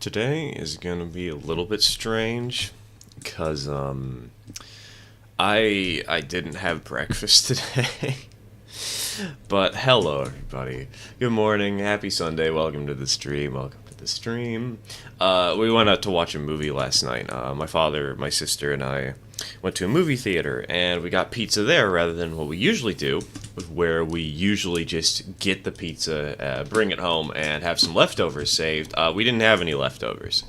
Today is gonna be a little bit strange because I didn't have breakfast today. But hello everybody. Good morning, happy Sunday, welcome to the stream, welcome to the stream. We went out to watch a movie last night. My father, my sister, and I went to a movie theater, and we got pizza there rather than what we usually do, where we usually just get the pizza, bring it home, and have some leftovers saved. We didn't have any leftovers.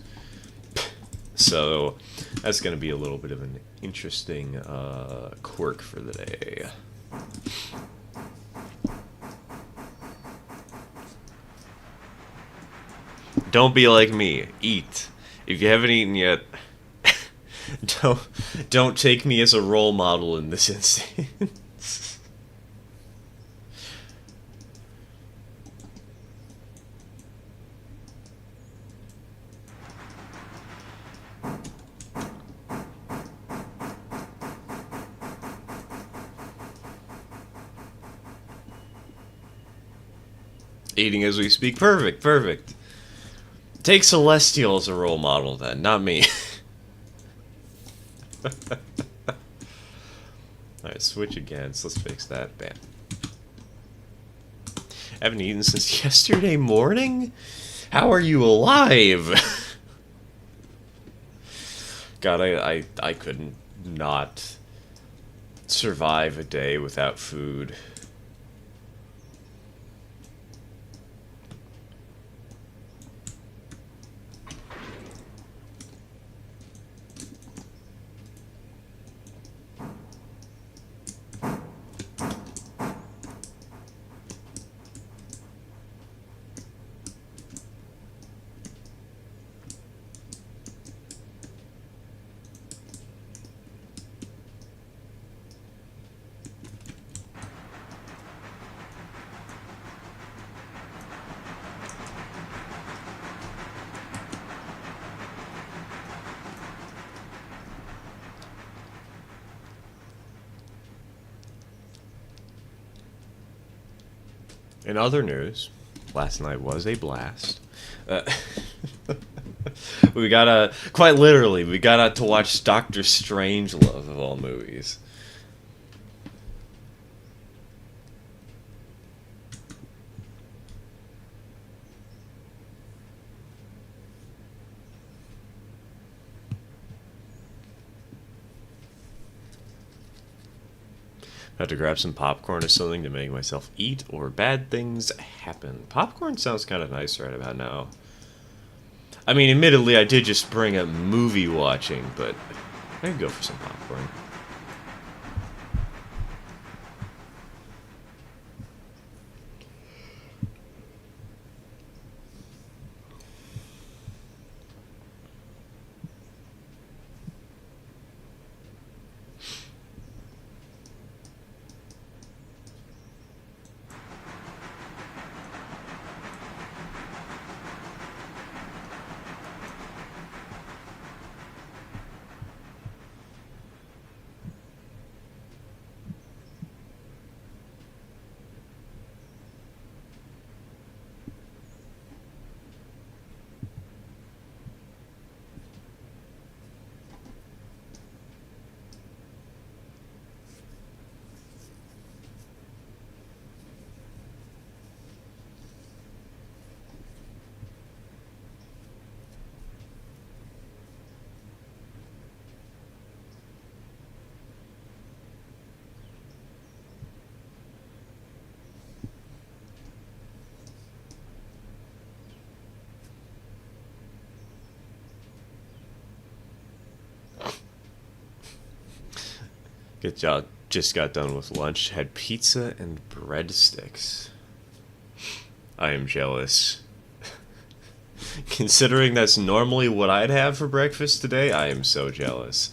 So that's going to be a little bit of an interesting quirk for the day. Don't be like me. Eat. If you haven't eaten yet, don't take me as a role model in this instance. Eating as we speak. Perfect, perfect. Take Celestial as a role model then, not me. Alright, switch again, so let's fix that. Bam. Haven't eaten since yesterday morning? How are you alive? God, I couldn't not survive a day without food. In other news, last night was a blast. Uh, we got quite literally, we got to watch Doctor Strangelove of all movies. I had to grab some popcorn or something to make myself eat, or bad things happen. Popcorn sounds kind of nice right about now. I mean, admittedly, I did just bring up movie watching, but I could go for some popcorn. Good job. Just got done with lunch. Had pizza and breadsticks. I am jealous. Considering that's normally what I'd have for breakfast today, I am so jealous.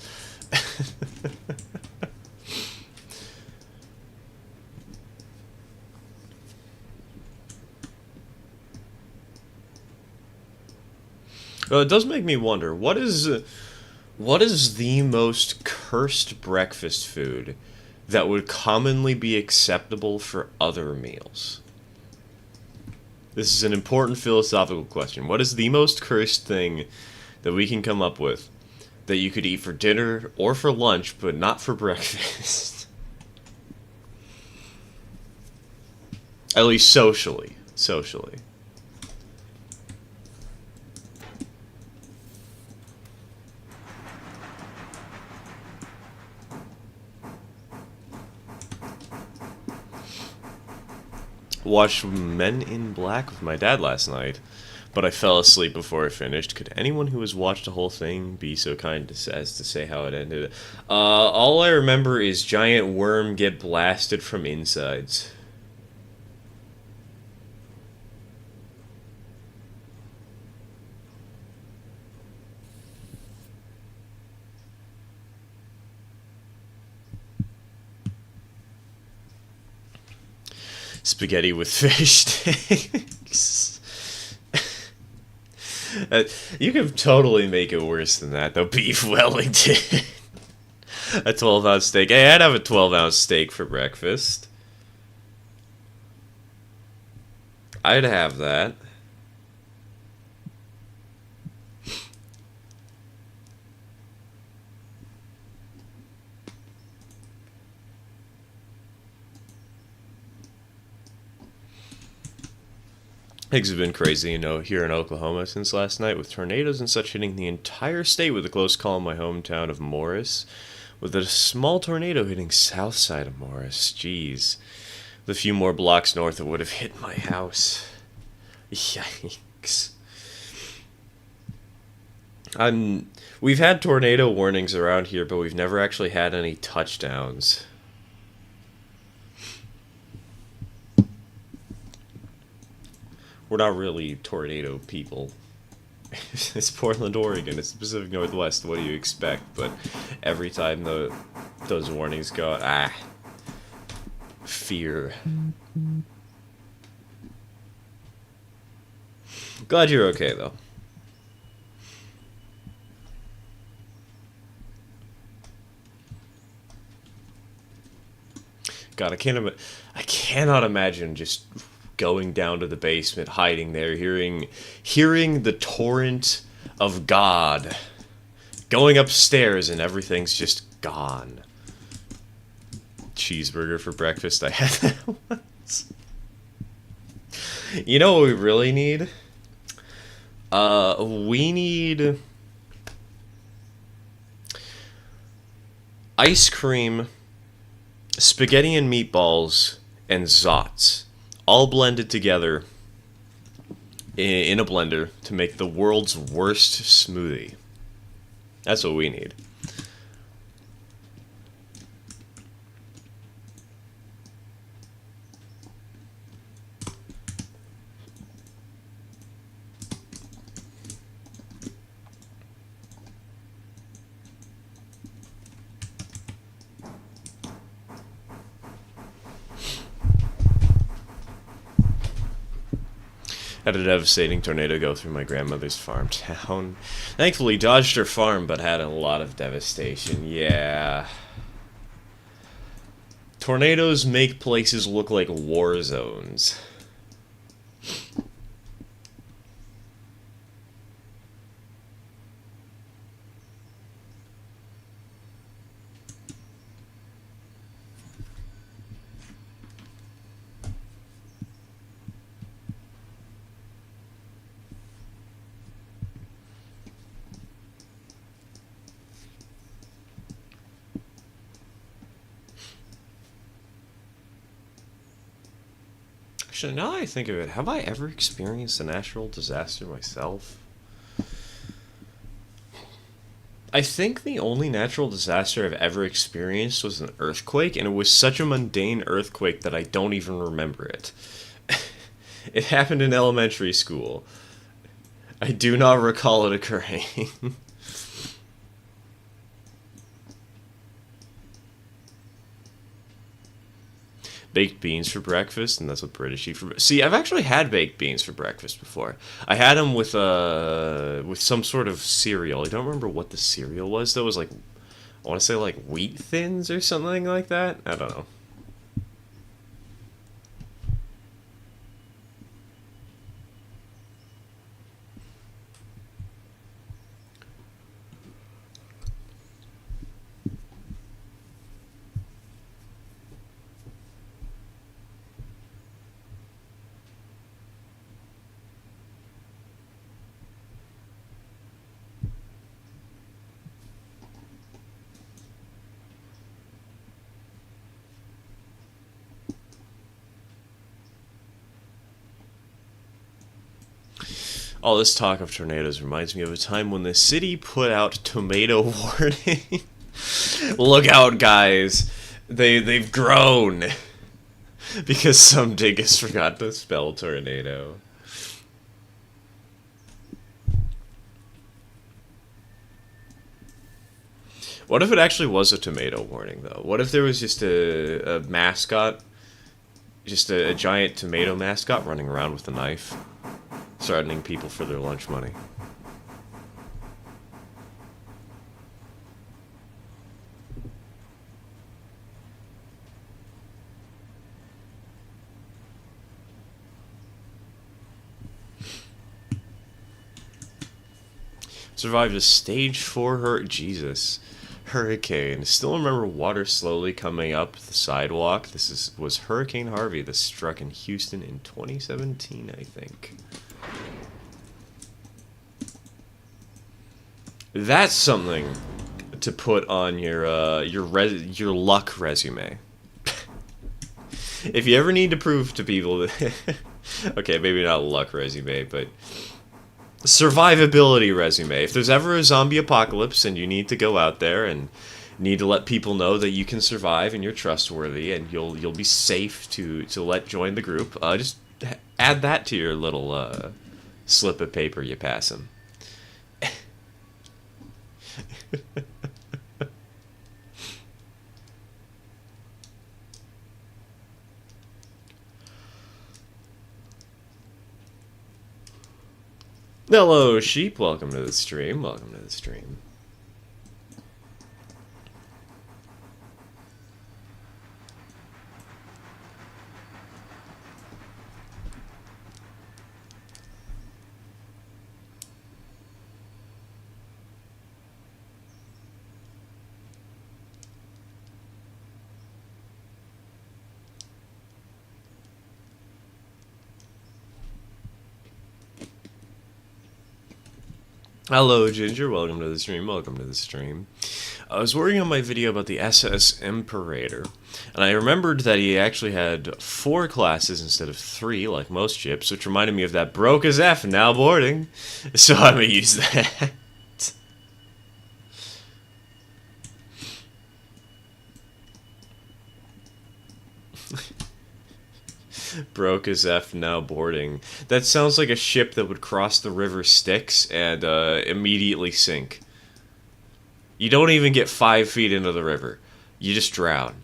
Well, it does make me wonder, what is the most cursed breakfast food that would commonly be acceptable for other meals? This is an important philosophical question. What is the most cursed thing that we can come up with that you could eat for dinner or for lunch, but not for breakfast? At least socially. Socially. Watched Men in Black with my dad last night, but I fell asleep before I finished. Could anyone who has watched the whole thing be so kind as to say how it ended? All I remember is giant worm get blasted from insides. Spaghetti with fish sticks. You could totally make it worse than that, though. Beef Wellington. A 12-ounce steak. Hey, I'd have a 12-ounce steak for breakfast. I'd have that. Things have been crazy, here in Oklahoma since last night, with tornadoes and such hitting the entire state, with a close call in my hometown of Morris, with a small tornado hitting south side of Morris. Jeez. With a few more blocks north, it would have hit my house. Yikes. We've had tornado warnings around here, but we've never actually had any touchdowns. We're not really tornado people. It's Portland, Oregon. It's the Pacific Northwest. What do you expect? But every time those warnings go out, fear. Glad you're okay, though. God, I cannot imagine just going down to the basement, hiding there, hearing the torrent of God, going upstairs, and everything's just gone. Cheeseburger for breakfast. I had that once. You know what we really need? We need ice cream, spaghetti and meatballs, and Zots, all blended together in a blender to make the world's worst smoothie. That's what we need. Had a devastating tornado go through my grandmother's farm town. Thankfully dodged her farm, but had a lot of devastation. Yeah. Tornadoes make places look like war zones. Actually, now that I think of it, have I ever experienced a natural disaster myself? I think the only natural disaster I've ever experienced was an earthquake, and it was such a mundane earthquake that I don't even remember it. It happened in elementary school. I do not recall it occurring. Baked beans for breakfast, and that's what British eat for. See, I've actually had baked beans for breakfast before. I had them with some sort of cereal. I don't remember what the cereal was. That was like, I want to say like Wheat Thins or something like that. I don't know. All this talk of tornadoes reminds me of a time when the city put out tomato warning. Look out, guys. They've grown. Because some dingus forgot to spell tornado. What if it actually was a tomato warning, though? What if there was just a mascot, just a giant tomato mascot running around with a knife, threatening people for their lunch money? Survived a stage 4 hurricane. Still remember water slowly coming up the sidewalk. Was Hurricane Harvey that struck in Houston in 2017, I think. That's something to put on your luck resume. If you ever need to prove to people that okay, maybe not luck resume, but survivability resume. If there's ever a zombie apocalypse and you need to go out there and need to let people know that you can survive and you're trustworthy and you'll be safe to let join the group, just add that to your little slip of paper you pass them. Hello, sheep. Welcome to the stream. Welcome to the stream. Hello, Ginger. Welcome to the stream. Welcome to the stream. I was working on my video about the SS Imperator, and I remembered that he actually had 4 classes instead of 3, like most ships, which reminded me of that broke as F now boarding. So I'm gonna use that. Broke as F now boarding. That sounds like a ship that would cross the river Styx and immediately sink. You don't even get 5 feet into the river. You just drown.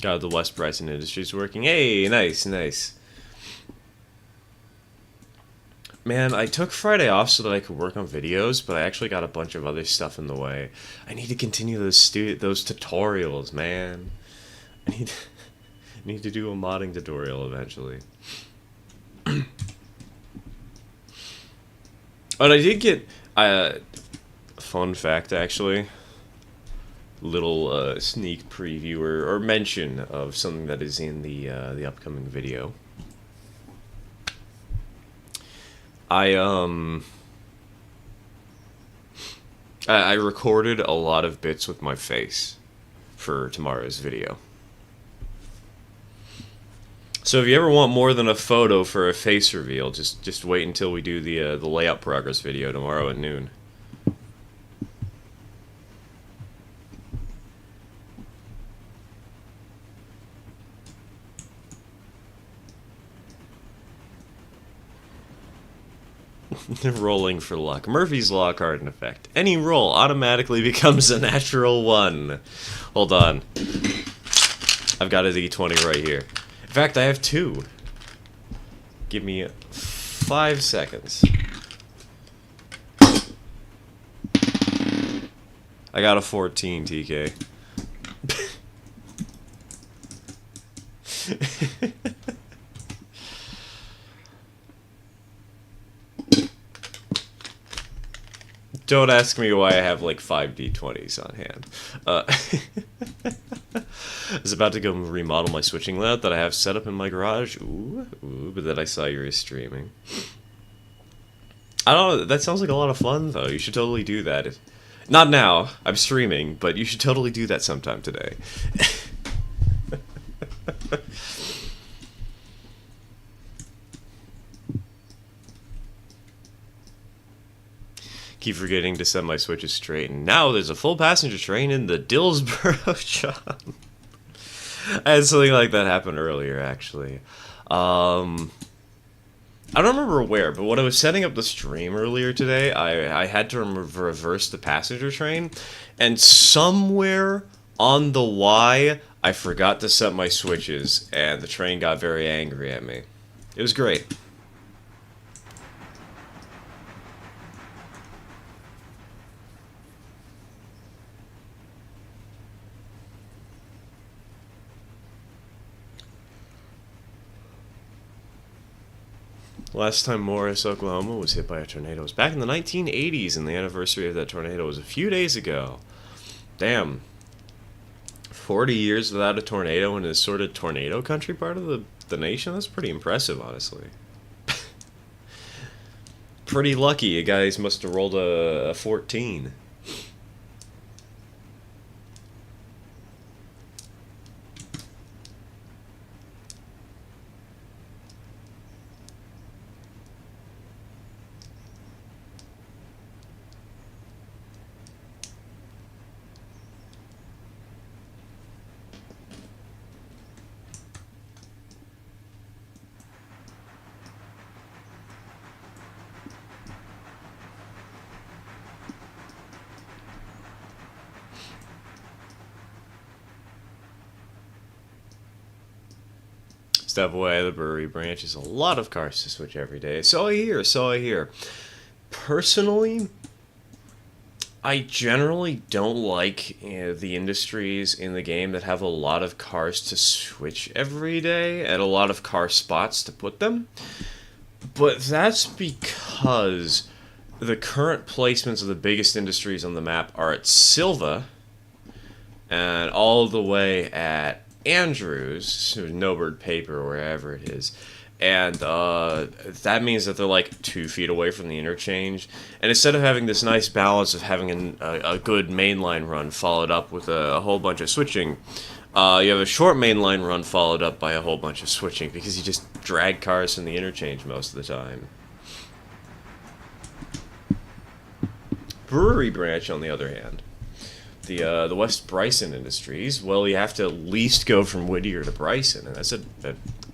God, the West Bryson Industries working. Hey, nice, nice. Man, I took Friday off so that I could work on videos, but I actually got a bunch of other stuff in the way. I need to continue those tutorials, man. I need to do a modding tutorial eventually. But I did get fun fact actually. Little sneak preview or mention of something that is in the upcoming video. I recorded a lot of bits with my face for tomorrow's video. So if you ever want more than a photo for a face reveal, just wait until we do the layout progress video tomorrow at noon. Rolling for luck. Murphy's Law card in effect. Any roll automatically becomes a natural 1. Hold on. I've got a D20 right here. In fact, I have 2. Give me 5 seconds. I got a 14, TK. Don't ask me why I have like 5 D20s on hand. I was about to go remodel my switching layout that I have set up in my garage. Ooh, but then I saw you were streaming. I don't know, that sounds like a lot of fun though. You should totally do that. Not now, I'm streaming, but you should totally do that sometime today. Keep forgetting to set my switches straight, and now there's a full passenger train in the Dillsboro shop. I had something like that happen earlier, actually. I don't remember where, but when I was setting up the stream earlier today, I had to reverse the passenger train, and somewhere on the Y, I forgot to set my switches, and the train got very angry at me. It was great. Last time Morris, Oklahoma was hit by a tornado was back in the 1980s, and the anniversary of that tornado was a few days ago. Damn. 40 years without a tornado in this sort of tornado country part of the nation? That's pretty impressive, honestly. Pretty lucky. You guys must have rolled a 14. Step away, the brewery branch is a lot of cars to switch every day. So I hear, so I hear. Personally, I generally don't like the industries in the game that have a lot of cars to switch every day and a lot of car spots to put them. But that's because the current placements of the biggest industries on the map are at Silva and all the way at Andrews, Norbert Paper, wherever it is. And that means that they're like 2 feet away from the interchange. And instead of having this nice balance of having a good mainline run followed up with a whole bunch of switching, you have a short mainline run followed up by a whole bunch of switching because you just drag cars from the interchange most of the time. Brewery branch, on the other hand, the West Bryson Industries, well, you have to at least go from Whittier to Bryson, and that's an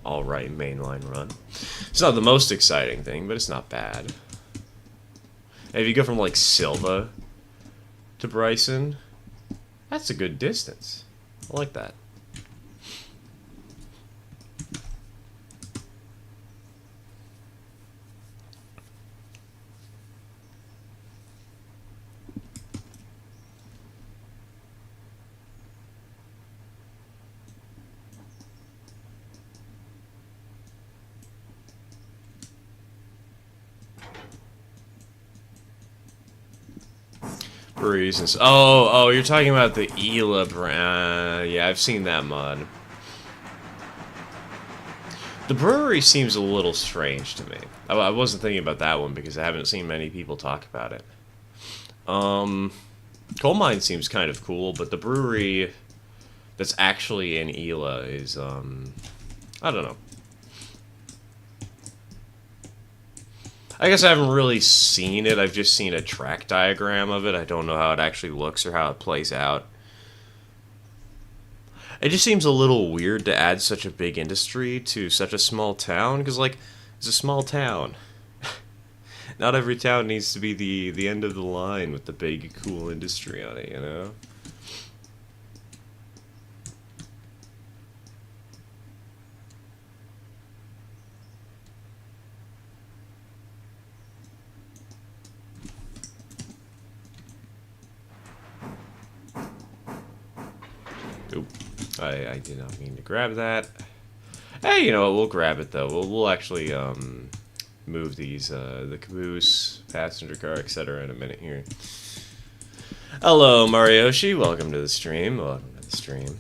alright mainline run. It's not the most exciting thing, but it's not bad. And if you go from, like, Silva to Bryson, that's a good distance. I like that. Breweries and oh, you're talking about the Ela brand. Yeah, I've seen that mod. The brewery seems a little strange to me. I wasn't thinking about that one because I haven't seen many people talk about it. Coal mine seems kind of cool, but the brewery that's actually in Ela is, I don't know. I guess I haven't really seen it. I've just seen a track diagram of it. I don't know how it actually looks or how it plays out. It just seems a little weird to add such a big industry to such a small town, because, like, it's a small town. Not every town needs to be the end of the line with the big, cool industry on it, you know? Oop. I did not mean to grab that. Hey, you know what? We'll grab it, though. We'll actually, move these, the caboose, passenger car, etc. in a minute here. Hello, Marioshi. Welcome to the stream. Welcome to the stream.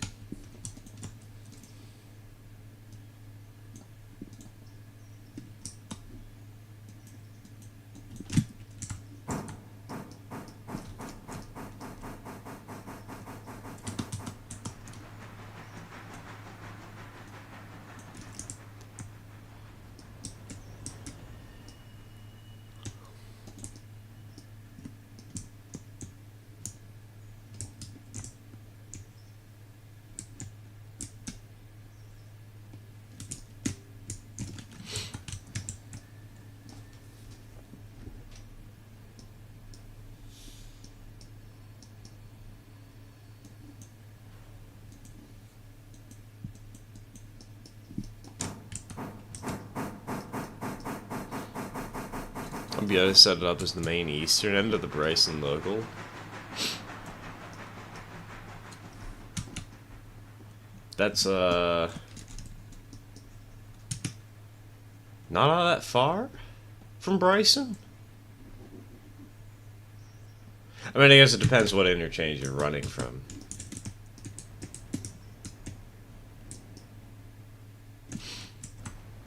I'll be able to set it up as the main eastern end of the Bryson local. That's, not all that far from Bryson? I mean, I guess it depends what interchange you're running from.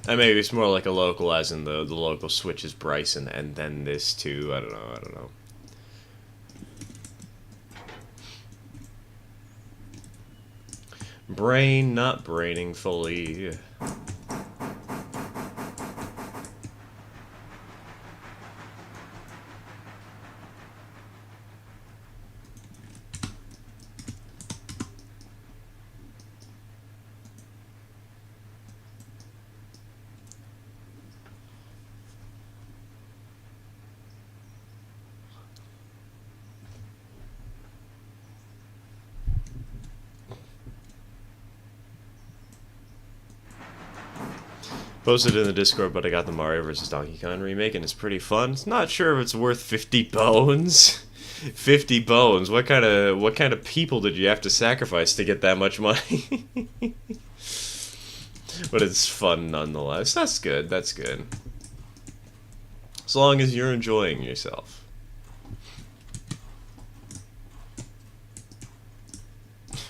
And maybe it's more like a local, as in the local switches Bryson and then this too. I don't know. Brain not braining fully. Posted in the Discord, but I got the Mario vs. Donkey Kong remake, and it's pretty fun. It's not sure if it's worth 50 bones. 50 bones. What kind of people did you have to sacrifice to get that much money? But it's fun nonetheless. That's good. That's good. As long as you're enjoying yourself.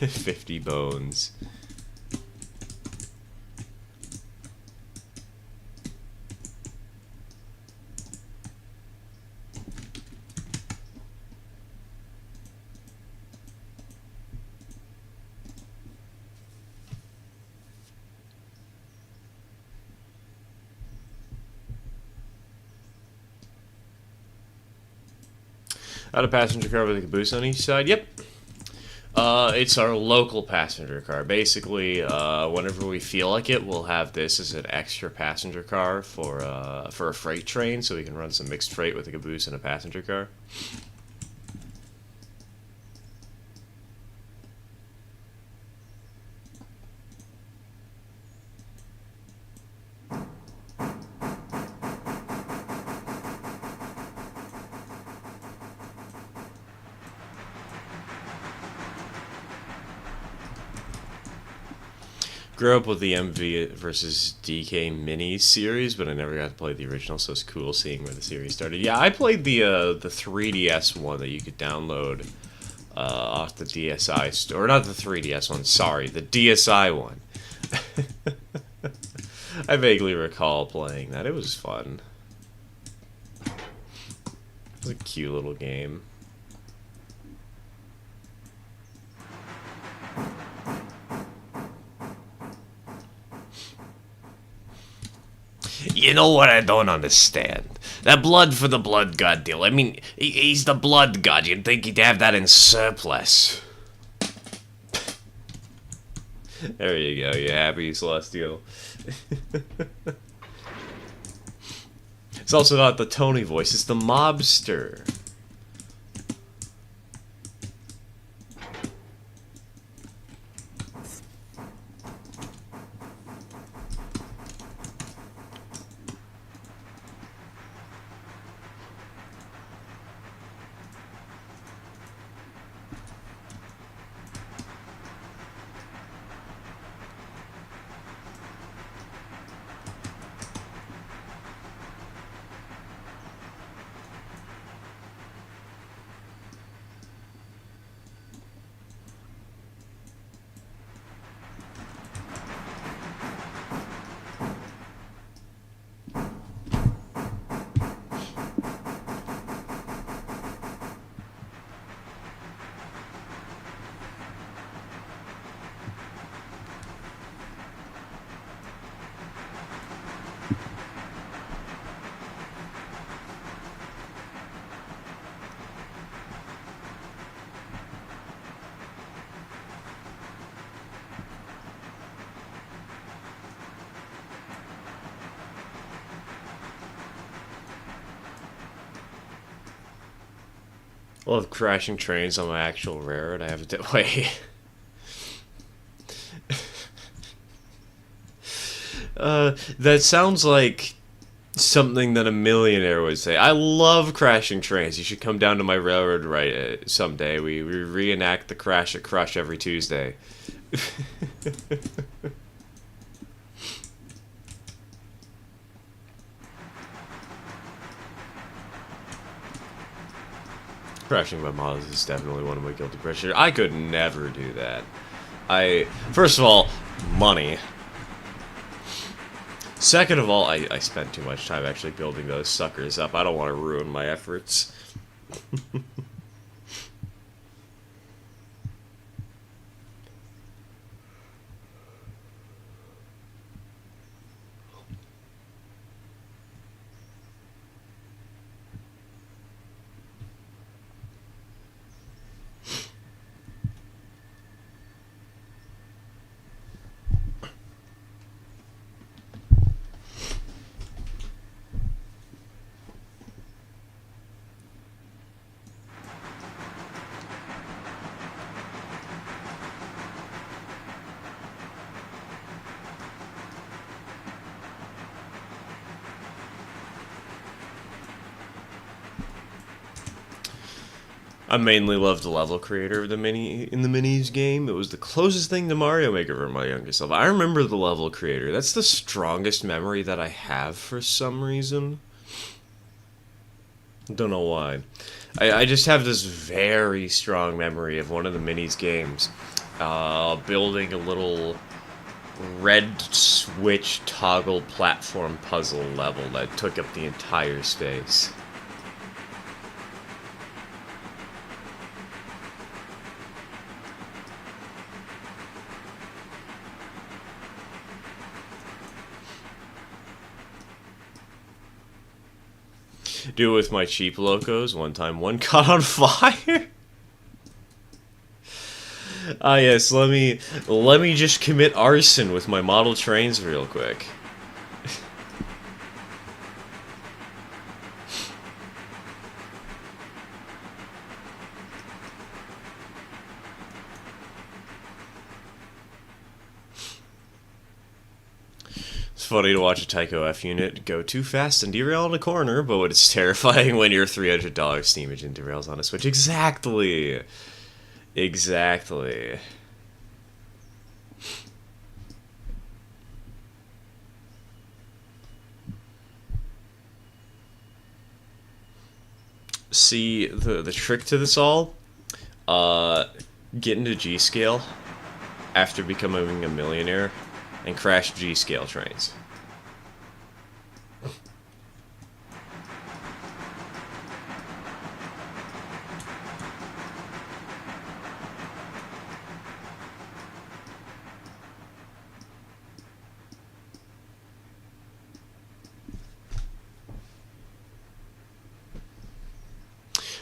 $50 bones. Out a passenger car with a caboose on each side? Yep. It's our local passenger car. Basically, whenever we feel like it, we'll have this as an extra passenger car for a freight train, so we can run some mixed freight with a caboose and a passenger car. Grew up with the MV versus DK mini series, but I never got to play the original, so it's cool seeing where the series started. Yeah, I played the 3DS one that you could download off the DSi store. Or not the 3DS one, sorry, the DSi one. I vaguely recall playing that. It was fun. It was a cute little game. You know what I don't understand? That blood for the blood god deal. I mean, he's the blood god. You'd think he'd have that in surplus. There you go. You happy, Celestial? It's also not the Tony voice. It's the mobster. I love crashing trains on my actual railroad. I have it. Wait. That sounds like something that a millionaire would say. I love crashing trains. You should come down to my railroad someday. We reenact the crash at Crush every Tuesday. Crashing my models is definitely one of my guilty pleasures. I could never do that. First of all, money. Second of all, I spent too much time actually building those suckers up. I don't want to ruin my efforts. I mainly loved the level creator of the in the minis game. It was the closest thing to Mario Maker for my youngest self. I remember the level creator. That's the strongest memory that I have for some reason. Don't know why. I just have this very strong memory of one of the minis games, building a little red switch toggle platform puzzle level that took up the entire space. Do it with my cheap locos. One time one caught on fire. Ah yes, let me just commit arson with my model trains real quick. It's funny to watch a Tycho F unit go too fast and derail in a corner, but it's terrifying when your $300 steam engine derails on a switch. Exactly. Exactly. See, the trick to this all, get into G-scale after becoming a millionaire and crash G-scale trains.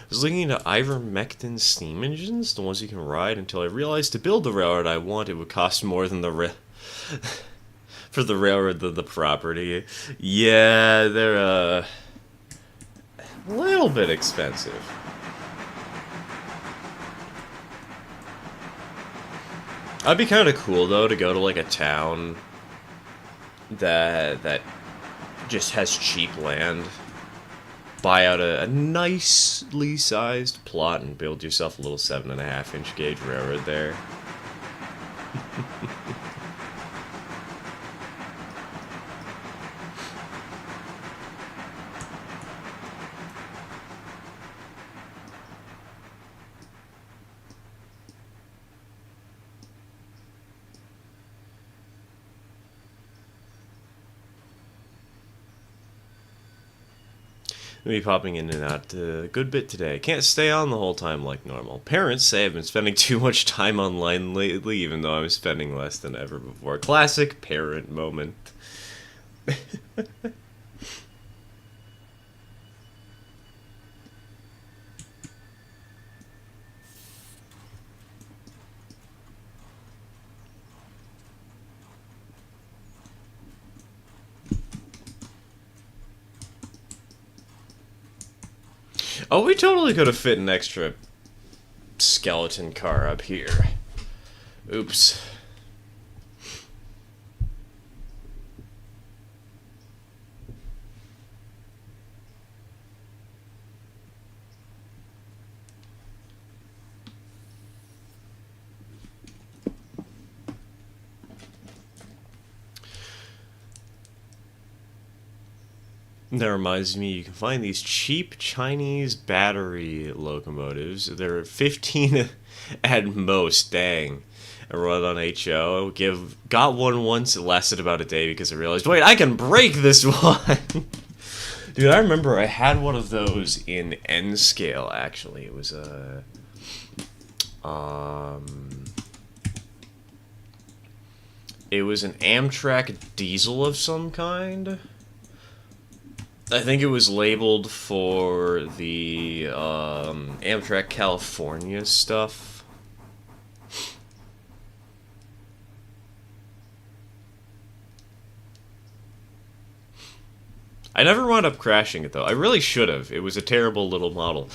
I was looking into ivermectin steam engines, the ones you can ride, until I realized to build the railroad I want, it would cost more than for the railroad than the property. Yeah, they're a little bit expensive. I'd be kind of cool though to go to like a town that just has cheap land. Buy out a nicely sized plot and build yourself a little 7.5-inch gauge railroad there. Me popping in and out a good bit today. Can't stay on the whole time like normal. Parents say I've been spending too much time online lately, even though I'm spending less than ever before. Classic parent moment. Oh, we totally could have fit an extra skeleton car up here. Oops. That reminds me, you can find these cheap Chinese battery locomotives. They're 15 at most, dang. I run on HO. Got one once, it lasted about a day because I realized, wait, I can break this one! Dude, I remember I had one of those in N scale, actually. It was a... It was an Amtrak diesel of some kind. I think it was labeled for the Amtrak California stuff. I never wound up crashing it though. I really should have. It was a terrible little model.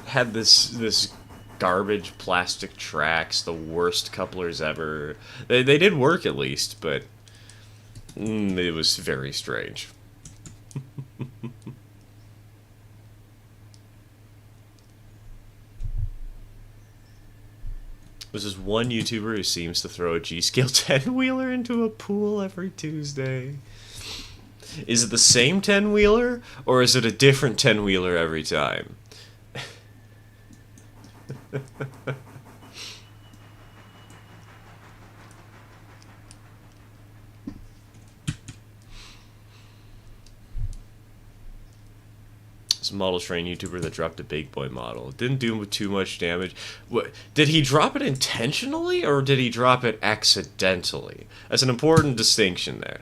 Had this garbage plastic tracks, the worst couplers ever. They did work at least, but it was very strange. There's this one YouTuber who seems to throw a G-scale 10-wheeler into a pool every Tuesday. Is it the same 10-wheeler, or is it a different 10-wheeler every time? Model train YouTuber that dropped a big boy model. It didn't do too much damage. What, did he drop it intentionally or did he drop it accidentally? That's an important distinction there.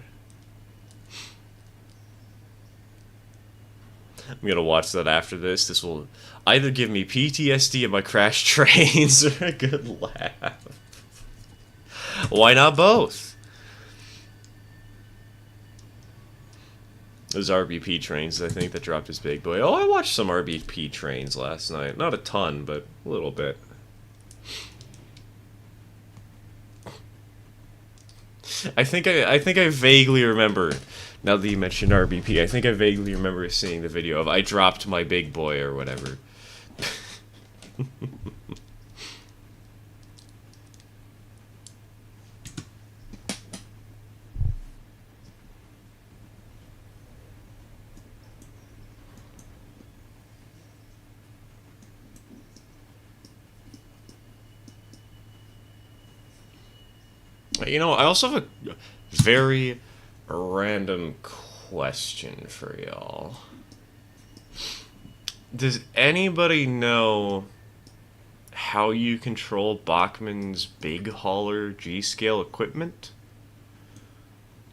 I'm gonna watch that after this. This will either give me PTSD at my crash trains or a good laugh. Why not both? Those RBP trains, I think, that dropped his big boy. Oh, I watched some RBP trains last night. Not a ton, but a little bit. I think I vaguely remember, now that you mentioned RBP, I think I vaguely remember seeing the video of I dropped my big boy or whatever. You know, I also have a very random question for y'all. Does anybody know how you control Bachmann's big hauler G-scale equipment?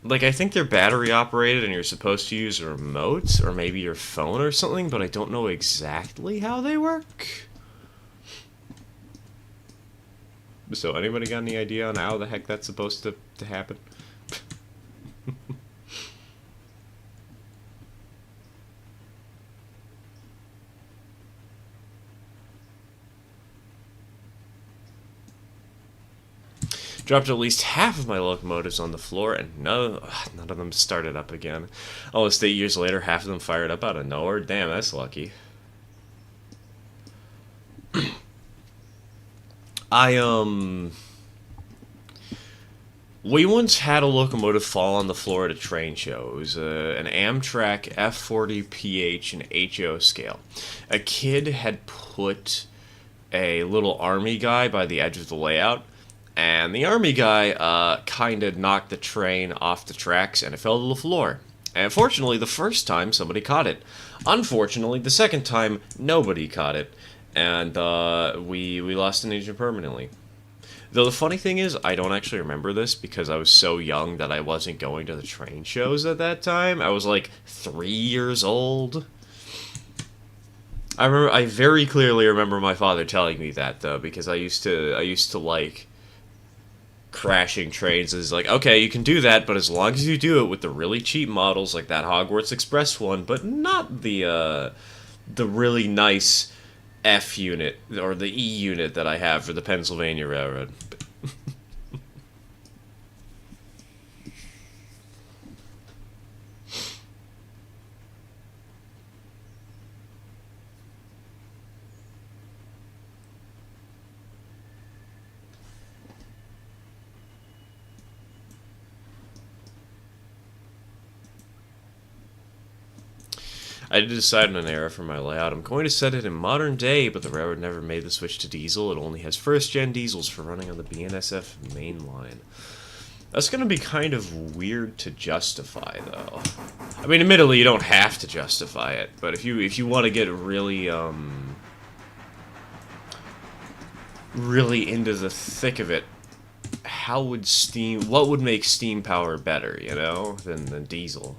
Like, I think they're battery operated and you're supposed to use a remote or maybe your phone or something, but I don't know exactly how they work. So, anybody got any idea on how the heck that's supposed to happen? Dropped at least half of my locomotives on the floor, and none of them started up again. Almost 8 years later, half of them fired up out of nowhere. Damn, that's lucky. We once had a locomotive fall on the floor at a train show. It was an Amtrak F40PH and HO scale. A kid had put a little army guy by the edge of the layout, and the army guy kind of knocked the train off the tracks, and it fell to the floor. And fortunately, the first time, somebody caught it. Unfortunately, the second time, nobody caught it, and we lost an engine permanently. Though the funny thing is, I don't actually remember this because I was so young that I wasn't going to the train shows at that time. I was like 3 years old. I very clearly remember my father telling me that though, because I used to like crashing trains. Is like, okay, you can do that, but as long as you do it with the really cheap models like that Hogwarts Express one, but not the really nice F unit or the E unit that I have for the Pennsylvania Railroad. I did decide on an era for my layout. I'm going to set it in modern day, but the railroad never made the switch to diesel. It only has first-gen diesels for running on the BNSF main line. That's going to be kind of weird to justify, though. I mean, admittedly, you don't have to justify it, but if you want to get really really into the thick of it, what would make steam power better, you know, than diesel?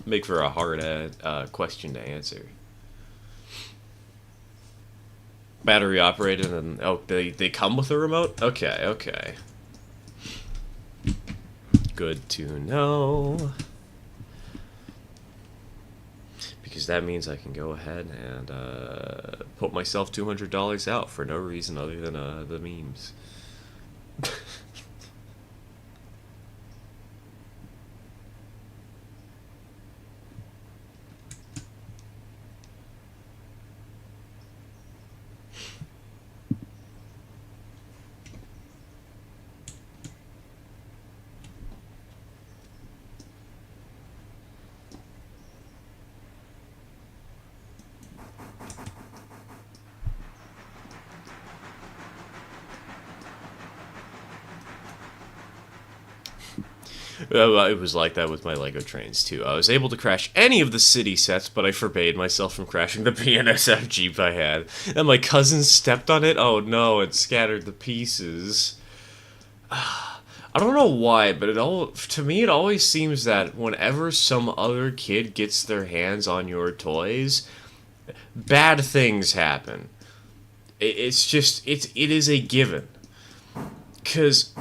Make for a hard question to answer. Battery operated and oh, they come with a remote? Okay. Good to know. Because that means I can go ahead and put myself $200 out for no reason other than the memes. It was like that with my Lego trains too. I was able to crash any of the city sets, but I forbade myself from crashing the BNSF Jeep I had. And my cousin stepped on it. Oh no, it scattered the pieces. I don't know why, but to me it always seems that whenever some other kid gets their hands on your toys, bad things happen. It is a given. 'Cause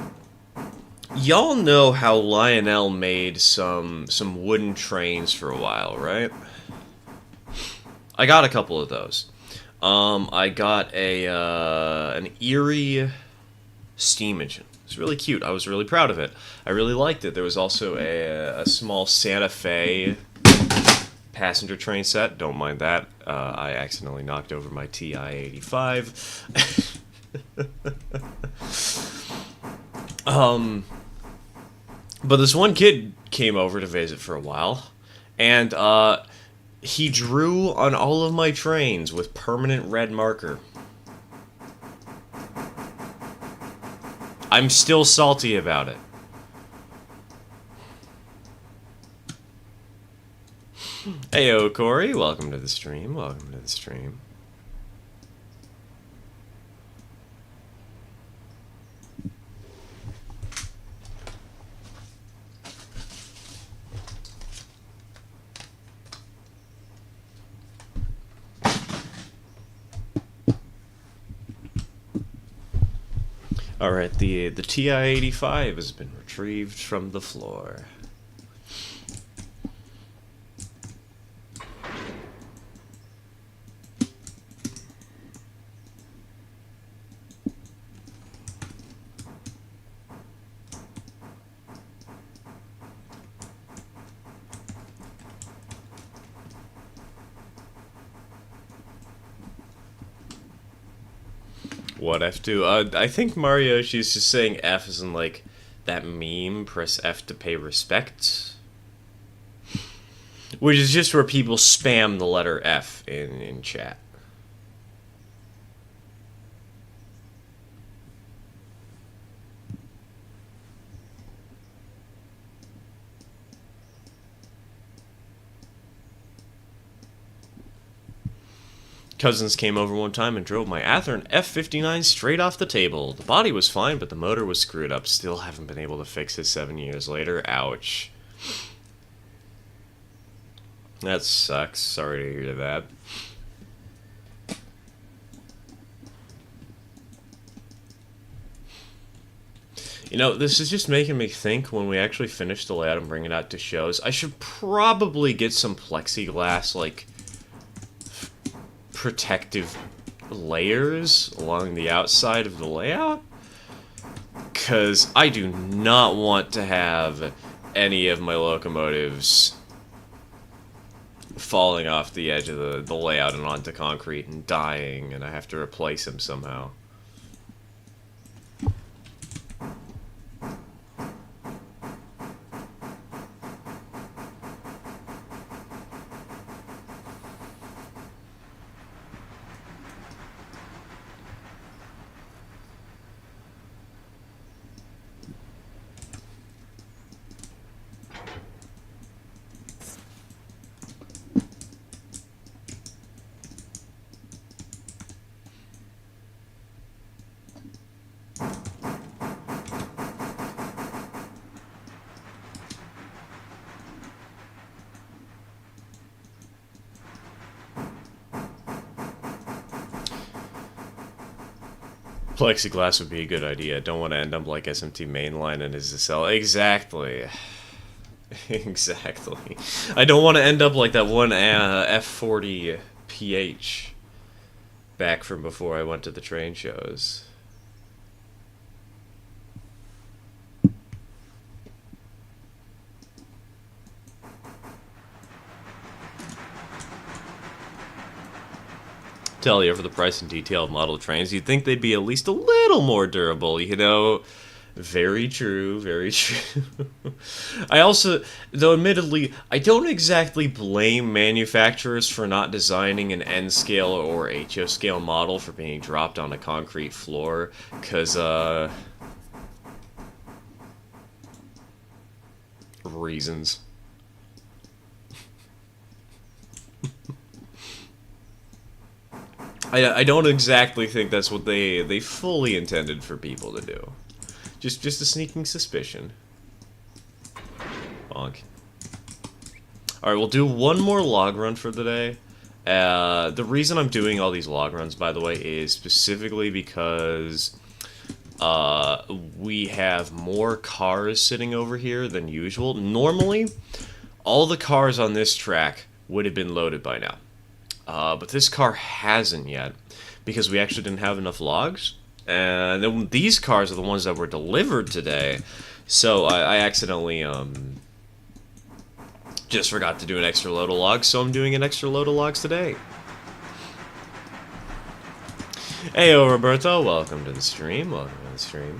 y'all know how Lionel made some wooden trains for a while, right? I got a couple of those. I got an Erie steam engine. It's really cute. I was really proud of it. I really liked it. There was also a small Santa Fe passenger train set. Don't mind that. I accidentally knocked over my TI-85. But this one kid came over to visit for a while, and he drew on all of my trains with permanent red marker. I'm still salty about it. Heyo, Corey. Welcome to the stream. Welcome to the stream. Alright, the TI-85 has been retrieved from the floor. What F2? I think Mario, she's just saying F as in, like, that meme, press F to pay respect. Which is just where people spam the letter F in chat. Cousins came over one time and drove my Athearn F59 straight off the table. The body was fine, but the motor was screwed up. Still haven't been able to fix it 7 years later. Ouch. That sucks. Sorry to hear that. You know, this is just making me think when we actually finish the layout and bring it out to shows, I should probably get some plexiglass, like, protective layers along the outside of the layout, because I do not want to have any of my locomotives falling off the edge of the layout and onto concrete and dying, and I have to replace them somehow. Plexiglass would be a good idea. Don't want to end up like SMT Mainline and his cell. Exactly. Exactly. I don't want to end up like that one F40 PH back from before I went to the train shows. Tell you, for the price and detail of model trains, you'd think they'd be at least a little more durable, you know? Very true, very true. I also, though admittedly, I don't exactly blame manufacturers for not designing an N-scale or HO-scale model for being dropped on a concrete floor, because, reasons. I don't exactly think that's what they fully intended for people to do. Just a sneaking suspicion. Bonk. Alright, we'll do one more log run for the day. The reason I'm doing all these log runs, by the way, is specifically because we have more cars sitting over here than usual. Normally, all the cars on this track would have been loaded by now. But this car hasn't yet, because we actually didn't have enough logs. And then these cars are the ones that were delivered today, so I accidentally just forgot to do an extra load of logs, so I'm doing an extra load of logs today. Heyo, Roberto, welcome to the stream, welcome to the stream.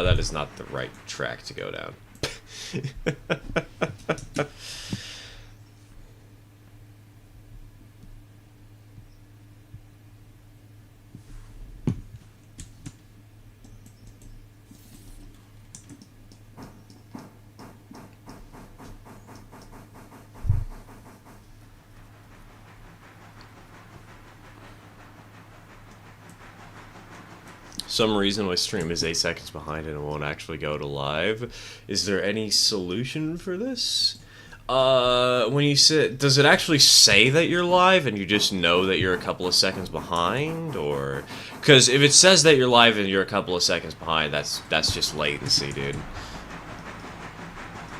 That is not the right track to go down. Some reason my stream is 8 seconds behind and it won't actually go to live. Is there any solution for this? When you sit, does it actually say that you're live and you just know that you're a couple of seconds behind, or because if it says that you're live and you're a couple of seconds behind, that's just latency, dude.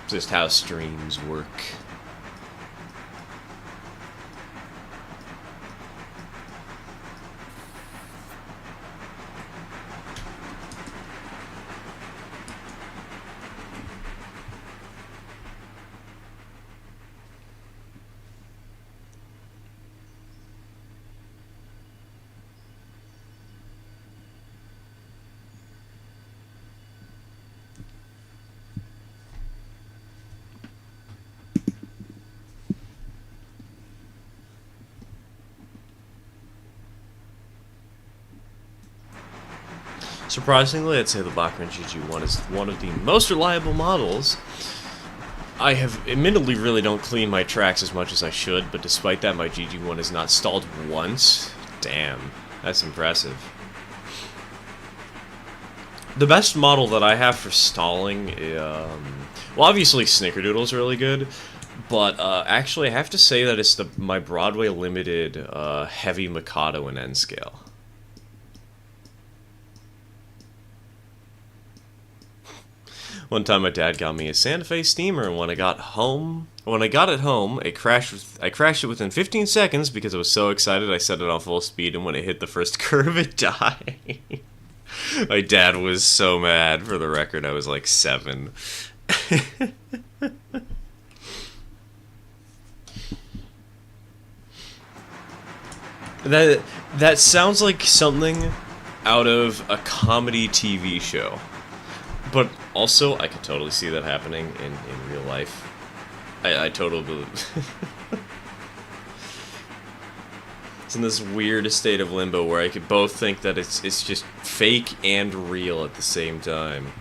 Just how streams work. Surprisingly, I'd say the Bachmann GG1 is one of the most reliable models. I have admittedly really don't clean my tracks as much as I should, but despite that, my GG1 has not stalled once. Damn, that's impressive. The best model that I have for stalling, well, obviously Snickerdoodle's really good, but actually I have to say that it's my Broadway Limited Heavy Mikado in N scale. One time my dad got me a Santa Fe steamer, and when I got it home, I crashed it within 15 seconds because I was so excited I set it on full speed, and when it hit the first curve, it died. My dad was so mad. For the record, I was like 7. That sounds like something out of a comedy TV show. But also, I could totally see that happening in real life. I totally believe. It's in this weird state of limbo where I could both think that it's just fake and real at the same time.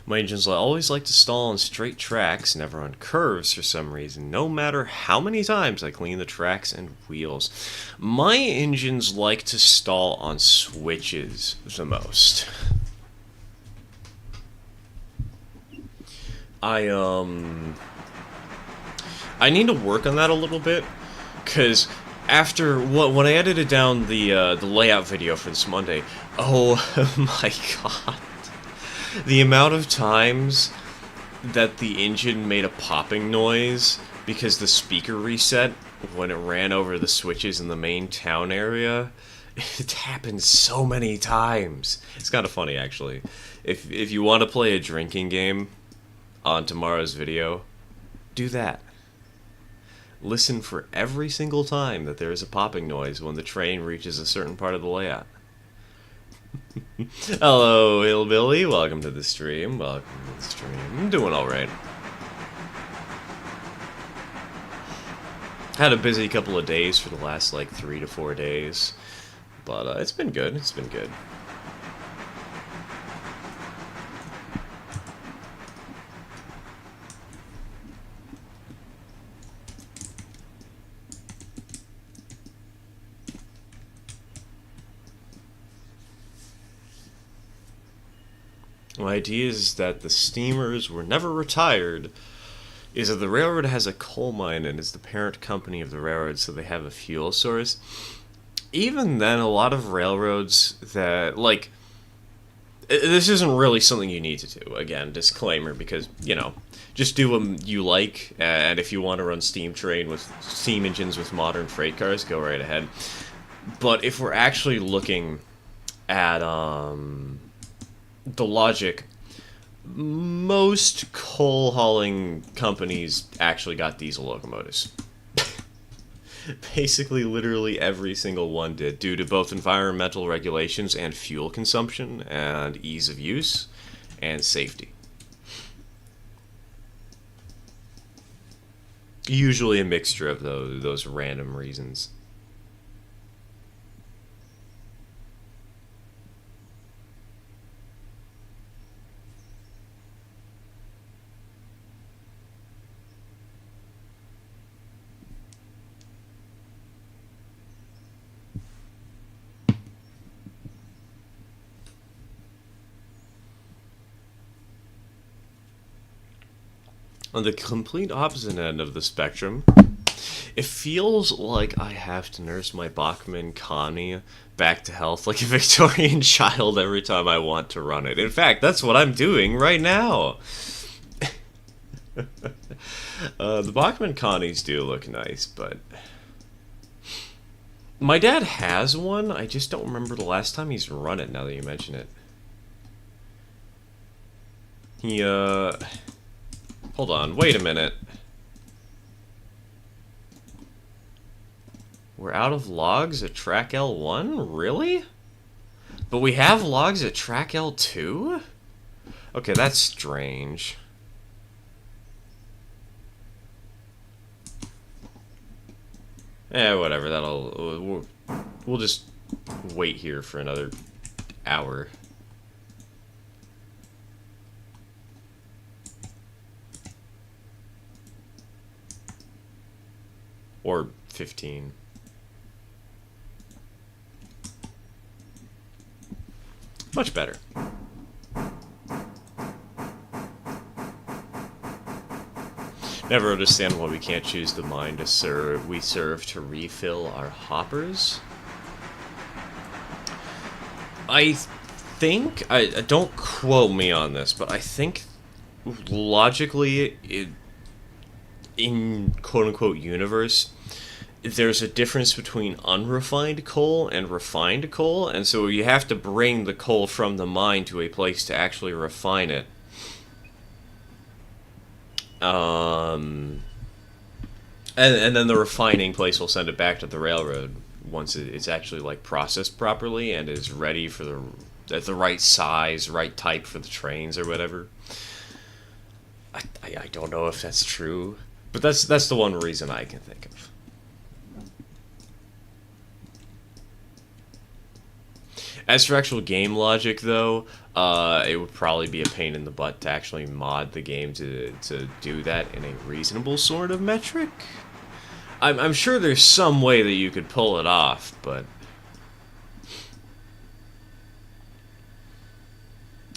My engines always like to stall on straight tracks, never on curves for some reason, no matter how many times I clean the tracks and wheels. My engines like to stall on switches the most. I need to work on that a little bit, because after when I edited down the layout video for this Monday, oh my god. The amount of times that the engine made a popping noise because the speaker reset when it ran over the switches in the main town area, it happened so many times. It's kind of funny, actually. If you want to play a drinking game on tomorrow's video, do that. Listen for every single time that there is a popping noise when the train reaches a certain part of the layout. Hello, Hillbilly. Welcome to the stream. Welcome to the stream. I'm doing alright. Had a busy couple of days for the last, like, 3 to 4 days. But it's been good. It's been good. My idea is that the steamers were never retired, is that the railroad has a coal mine and is the parent company of the railroad, so they have a fuel source. Even then, a lot of railroads that, like, this isn't really something you need to do. Again, disclaimer, because, you know, just do what you like, and if you want to run steam engines with modern freight cars, go right ahead. But if we're actually looking at, the logic, most coal hauling companies actually got diesel locomotives. Basically, literally every single one did, due to both environmental regulations and fuel consumption and ease of use and safety. Usually a mixture of those random reasons. On the complete opposite end of the spectrum, it feels like I have to nurse my Bachman Connie back to health like a Victorian child every time I want to run it. In fact, that's what I'm doing right now. The Bachman Connies do look nice, but my dad has one. I just don't remember the last time he's run it, now that you mention it. He, hold on, wait a minute. We're out of logs at track L1? Really? But we have logs at track L2? Okay, that's strange. Whatever, we'll just wait here for another hour. Or 15. Much better. Never understand why we can't choose the mine we serve to refill our hoppers. I think, don't quote me on this, but I think logically in quote-unquote universe, there's a difference between unrefined coal and refined coal, and so you have to bring the coal from the mine to a place to actually refine it. And then the refining place will send it back to the railroad once it's actually, like, processed properly and is ready for the right size, right type for the trains or whatever. I don't know if that's true, but that's the one reason I can think of. As for actual game logic, though, it would probably be a pain in the butt to actually mod the game to do that in a reasonable sort of metric. I'm sure there's some way that you could pull it off, but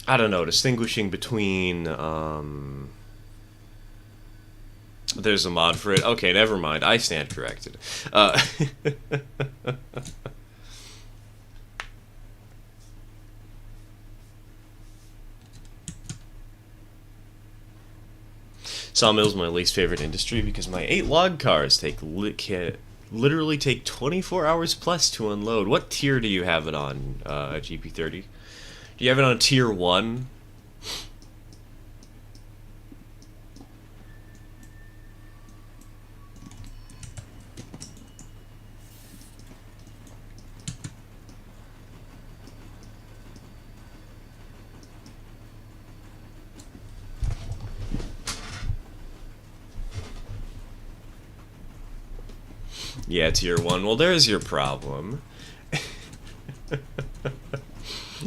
I don't know, distinguishing between, there's a mod for it. Okay, never mind. I stand corrected. Sawmill's my least favorite industry because my 8 log cars literally take 24 hours plus to unload. What tier do you have it on, GP30? Do you have it on tier 1? Yeah, tier 1. Well, there's your problem.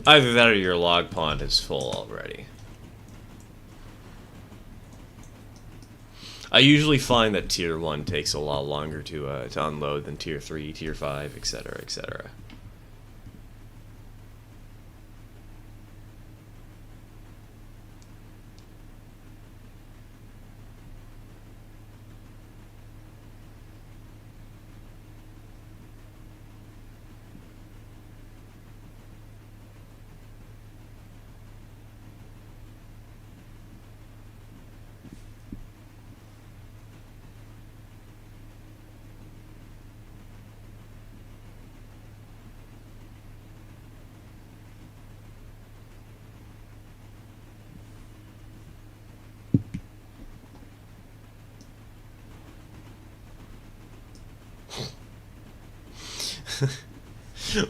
Either that or your log pond is full already. I usually find that tier 1 takes a lot longer to unload than tier 3, tier 5, etc., etc.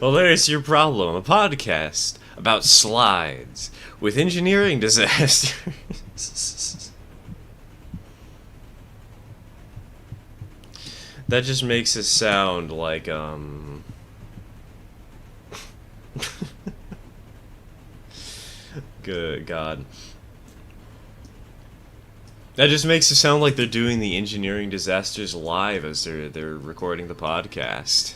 Well, there's your problem. A podcast about slides with engineering disasters. That just makes it sound like, Good God. That just makes it sound like they're doing the engineering disasters live as they're recording the podcast.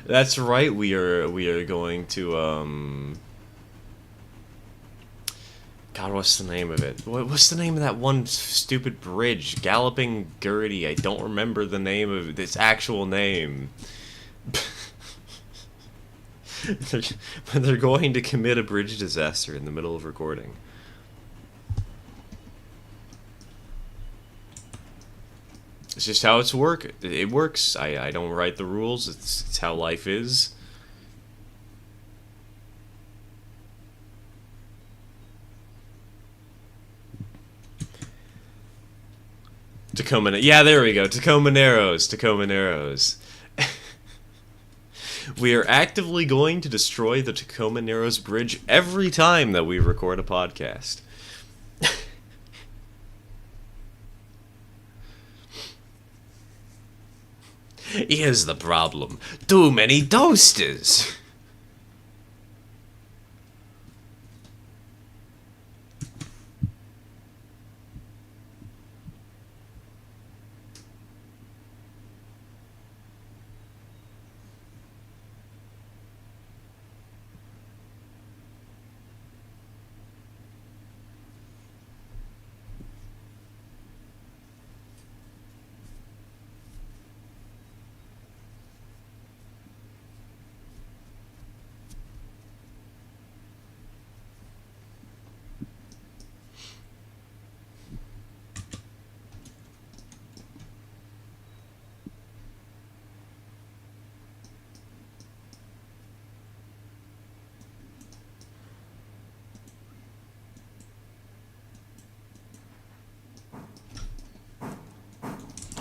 That's right. We are going to God, what's the name of it? What's the name of that one stupid bridge? Galloping Gertie. I don't remember the name of its actual name. They're going to commit a bridge disaster in the middle of recording. It's just how it works. I don't write the rules. It's how life is. Tacoma. Yeah, there we go. Tacoma Narrows. Tacoma Narrows. We are actively going to destroy the Tacoma Narrows Bridge every time that we record a podcast. Here's the problem. Too many toasters.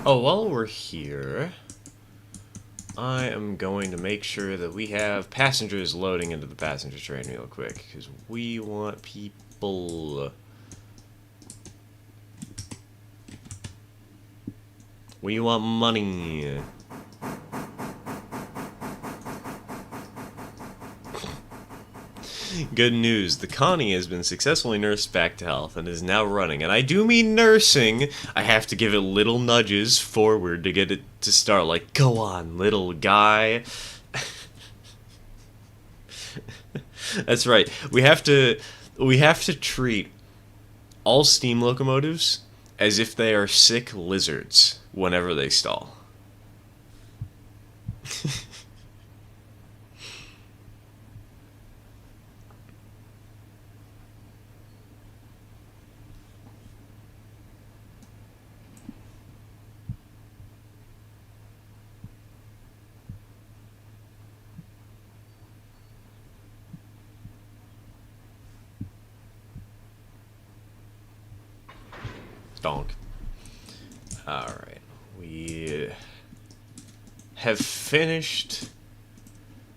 Oh, while we're here, I am going to make sure that we have passengers loading into the passenger train real quick, because we want people. We want money. Good news, the Connie has been successfully nursed back to health and is now running. And I do mean nursing. I have to give it little nudges forward to get it to start. Like, go on, little guy. That's right. We have to treat all steam locomotives as if they are sick lizards whenever they stall. Donk. Alright. We have finished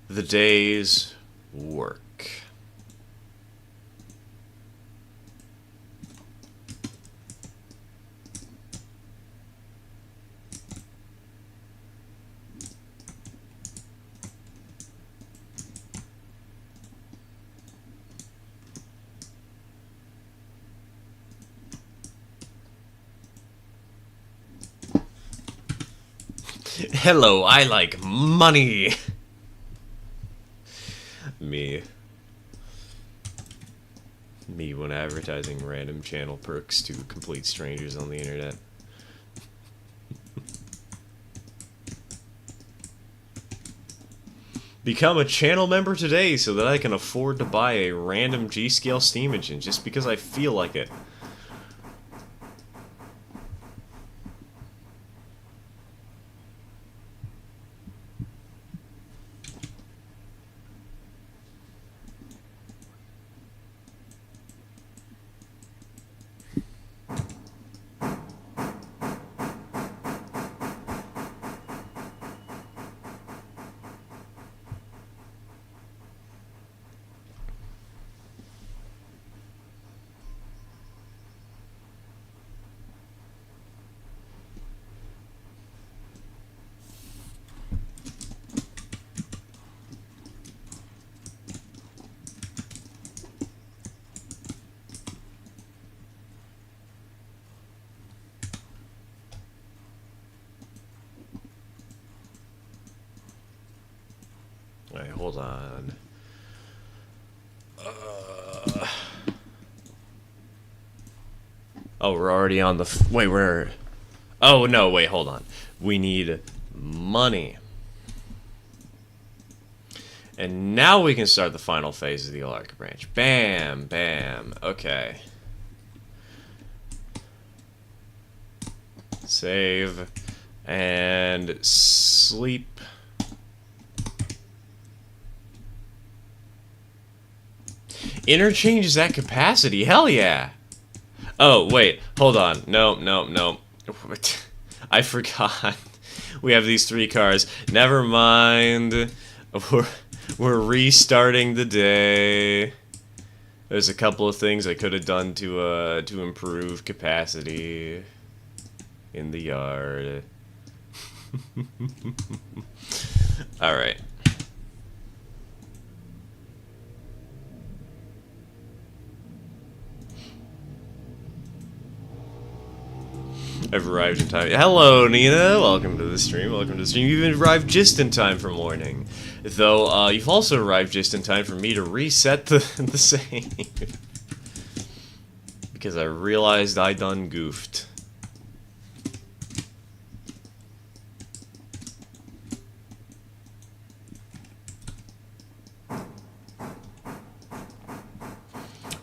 the day's work. Hello, I like money. Me when advertising random channel perks to complete strangers on the internet. Become a channel member today so that I can afford to buy a random G-scale steam engine just because I feel like it. Alright, hold on. Oh, we're already on the... wait, we're... oh, no, wait, hold on. We need money. And now we can start the final phase of the Alarka branch. Bam, bam. Okay. Save. And sleep. Interchange that capacity. Hell yeah. Oh, wait. Hold on. No. I forgot. We have these 3 cars. Never mind. We're restarting the day. There's a couple of things I could have done to improve capacity in the yard. All right. I've arrived in time. Hello, Nina. Welcome to the stream. Welcome to the stream. You've arrived just in time for morning. Though, you've also arrived just in time for me to reset the save. Because I realized I done goofed.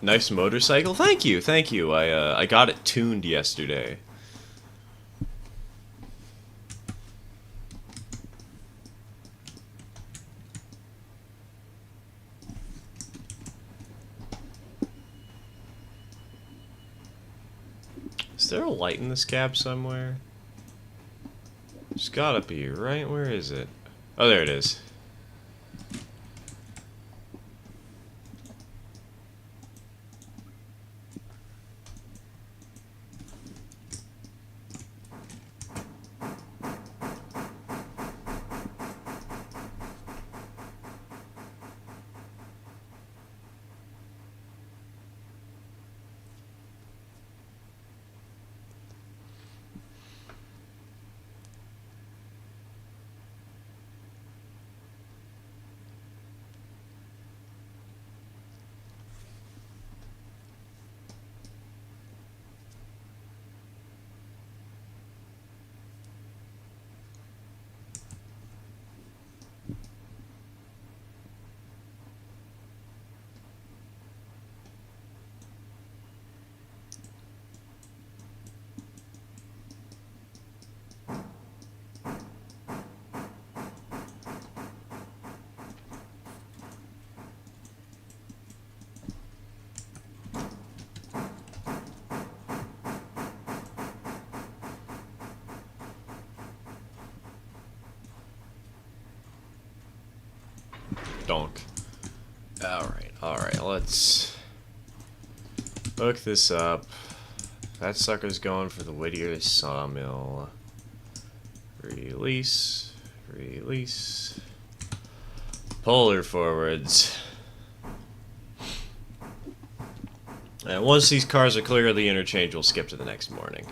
Nice motorcycle. Thank you. I got it tuned yesterday. Is there a light in this cab somewhere? There's gotta be, right? Where is it? Oh, there it is. Donk. Alright, let's hook this up. That sucker's going for the Whittier sawmill. Release. Pull her forwards. And once these cars are clear of the interchange, we'll skip to the next morning.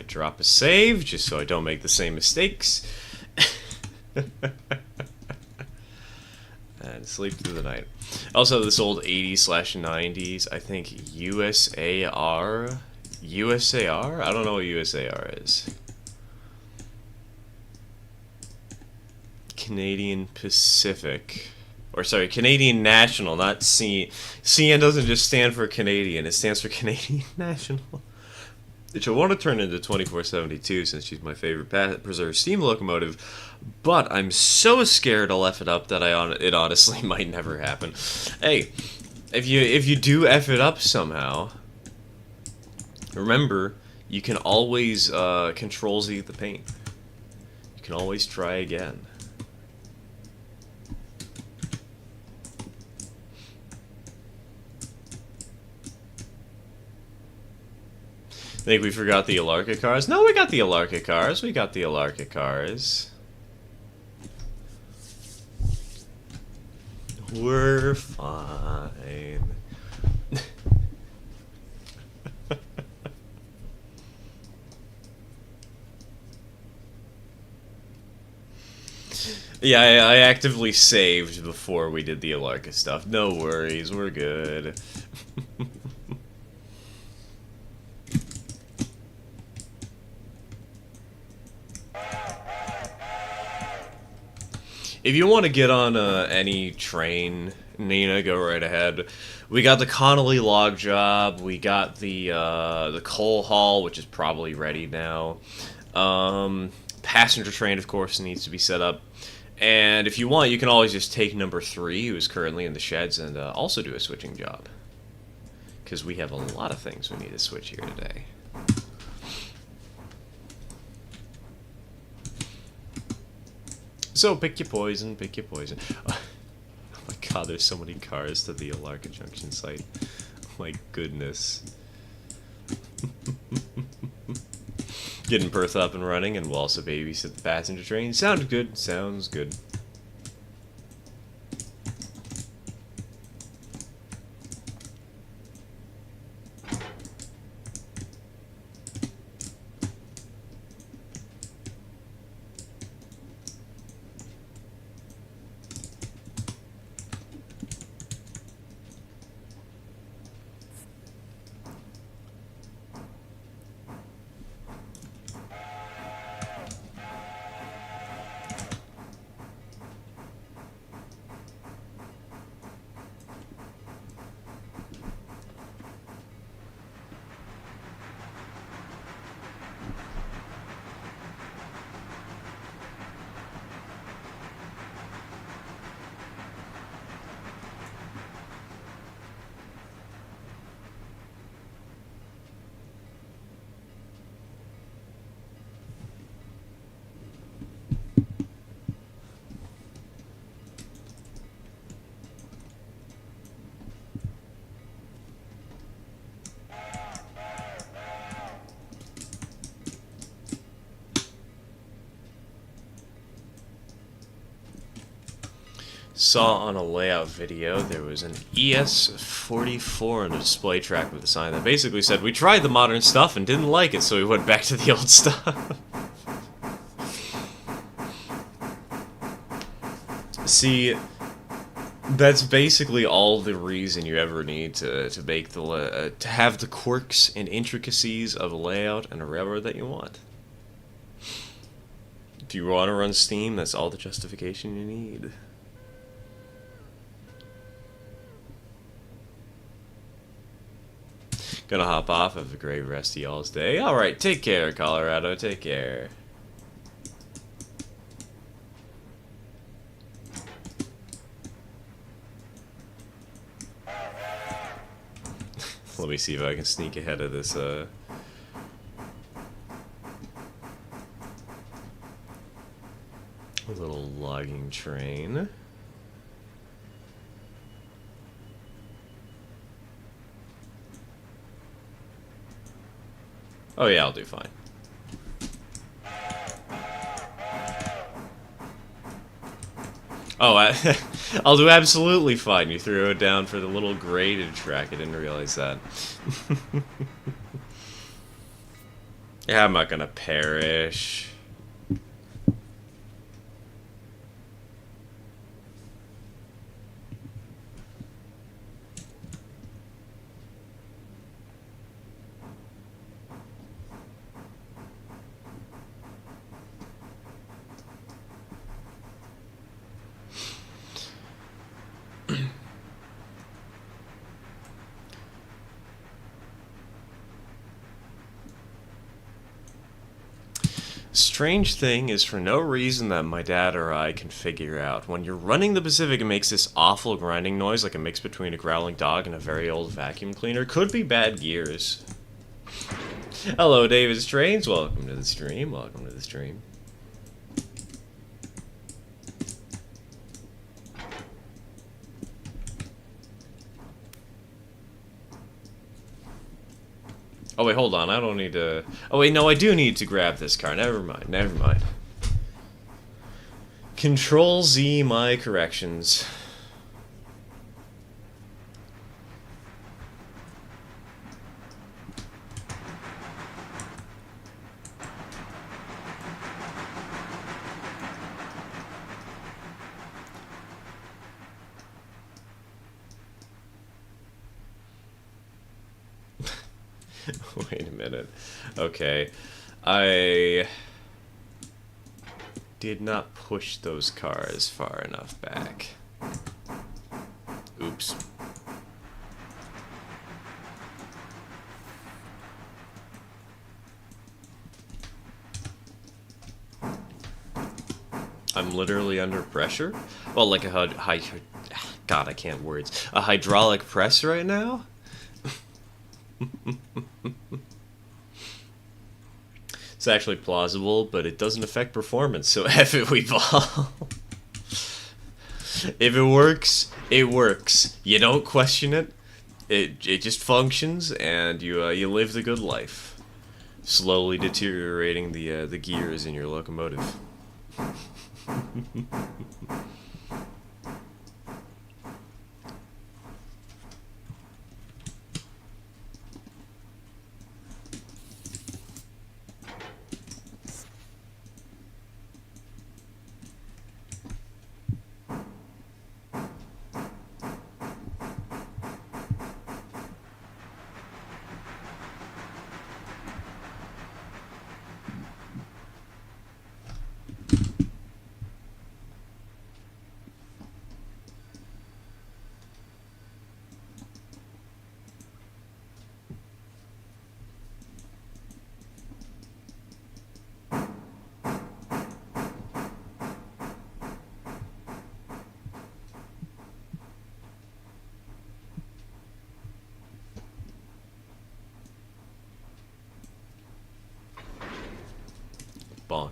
drop a save, just so I don't make the same mistakes. And sleep through the night. Also, this old 80s/90s, I think USAR? USAR? I don't know what USAR is. Canadian Pacific. Or sorry, Canadian National, not C. CN doesn't just stand for Canadian, it stands for Canadian National. Which I want to turn into 2472 since she's my favorite preserved steam locomotive, but I'm so scared I'll F it up that it honestly might never happen. Hey, if you do F it up somehow, remember, you can always Control-Z the paint. You can always try again. I think we forgot the Alarka cars. No, we got the Alarka cars. We got the Alarka cars. We're fine. Yeah, I actively saved before we did the Alarka stuff. No worries, we're good. If you want to get on any train, Nina, go right ahead. We got the Connolly log job. We got the coal haul, which is probably ready now. Passenger train, of course, needs to be set up. And if you want, you can always just take number 3, who is currently in the sheds, and also do a switching job. Because we have a lot of things we need to switch here today. So, pick your poison, pick your poison. Oh my god, there's so many cars to the Alarka Junction site. Oh my goodness. Getting Perth up and running, and we'll also babysit the passenger train. Sounds good, sounds good. Saw on a layout video there was an ES44 on a display track with a sign that basically said, "We tried the modern stuff and didn't like it, so we went back to the old stuff." See, that's basically all the reason you ever need to make the to have the quirks and intricacies of a layout and a railroad that you want. If you want to run Steam, that's all the justification you need. Gonna hop off. Have a great rest of y'all's day. Alright, take care, Colorado. Take care. Let me see if I can sneak ahead of this, little logging train. Oh yeah, I'll do fine. Oh, I'll do absolutely fine. You threw it down for the little graded track. I didn't realize that. Yeah, I'm not gonna perish. Strange thing is, for no reason that my dad or I can figure out, when you're running the Pacific, it makes this awful grinding noise, like a mix between a growling dog and a very old vacuum cleaner. Could be bad gears. Hello, David Strange. Welcome to the stream. Welcome to the stream. Oh, wait, hold on. I don't need to... Oh, wait, no, I do need to grab this car. Never mind. Never mind. Control Z my corrections. Wait a minute. Okay. I did not push those cars far enough back. Oops. I'm literally under pressure? Well, like a God, I can't words. A hydraulic press right now? It's actually plausible, but it doesn't affect performance, so F it, we ball. If it works, it works. You don't question it. It just functions, and you live the good life. Slowly deteriorating the gears in your locomotive. Bonk.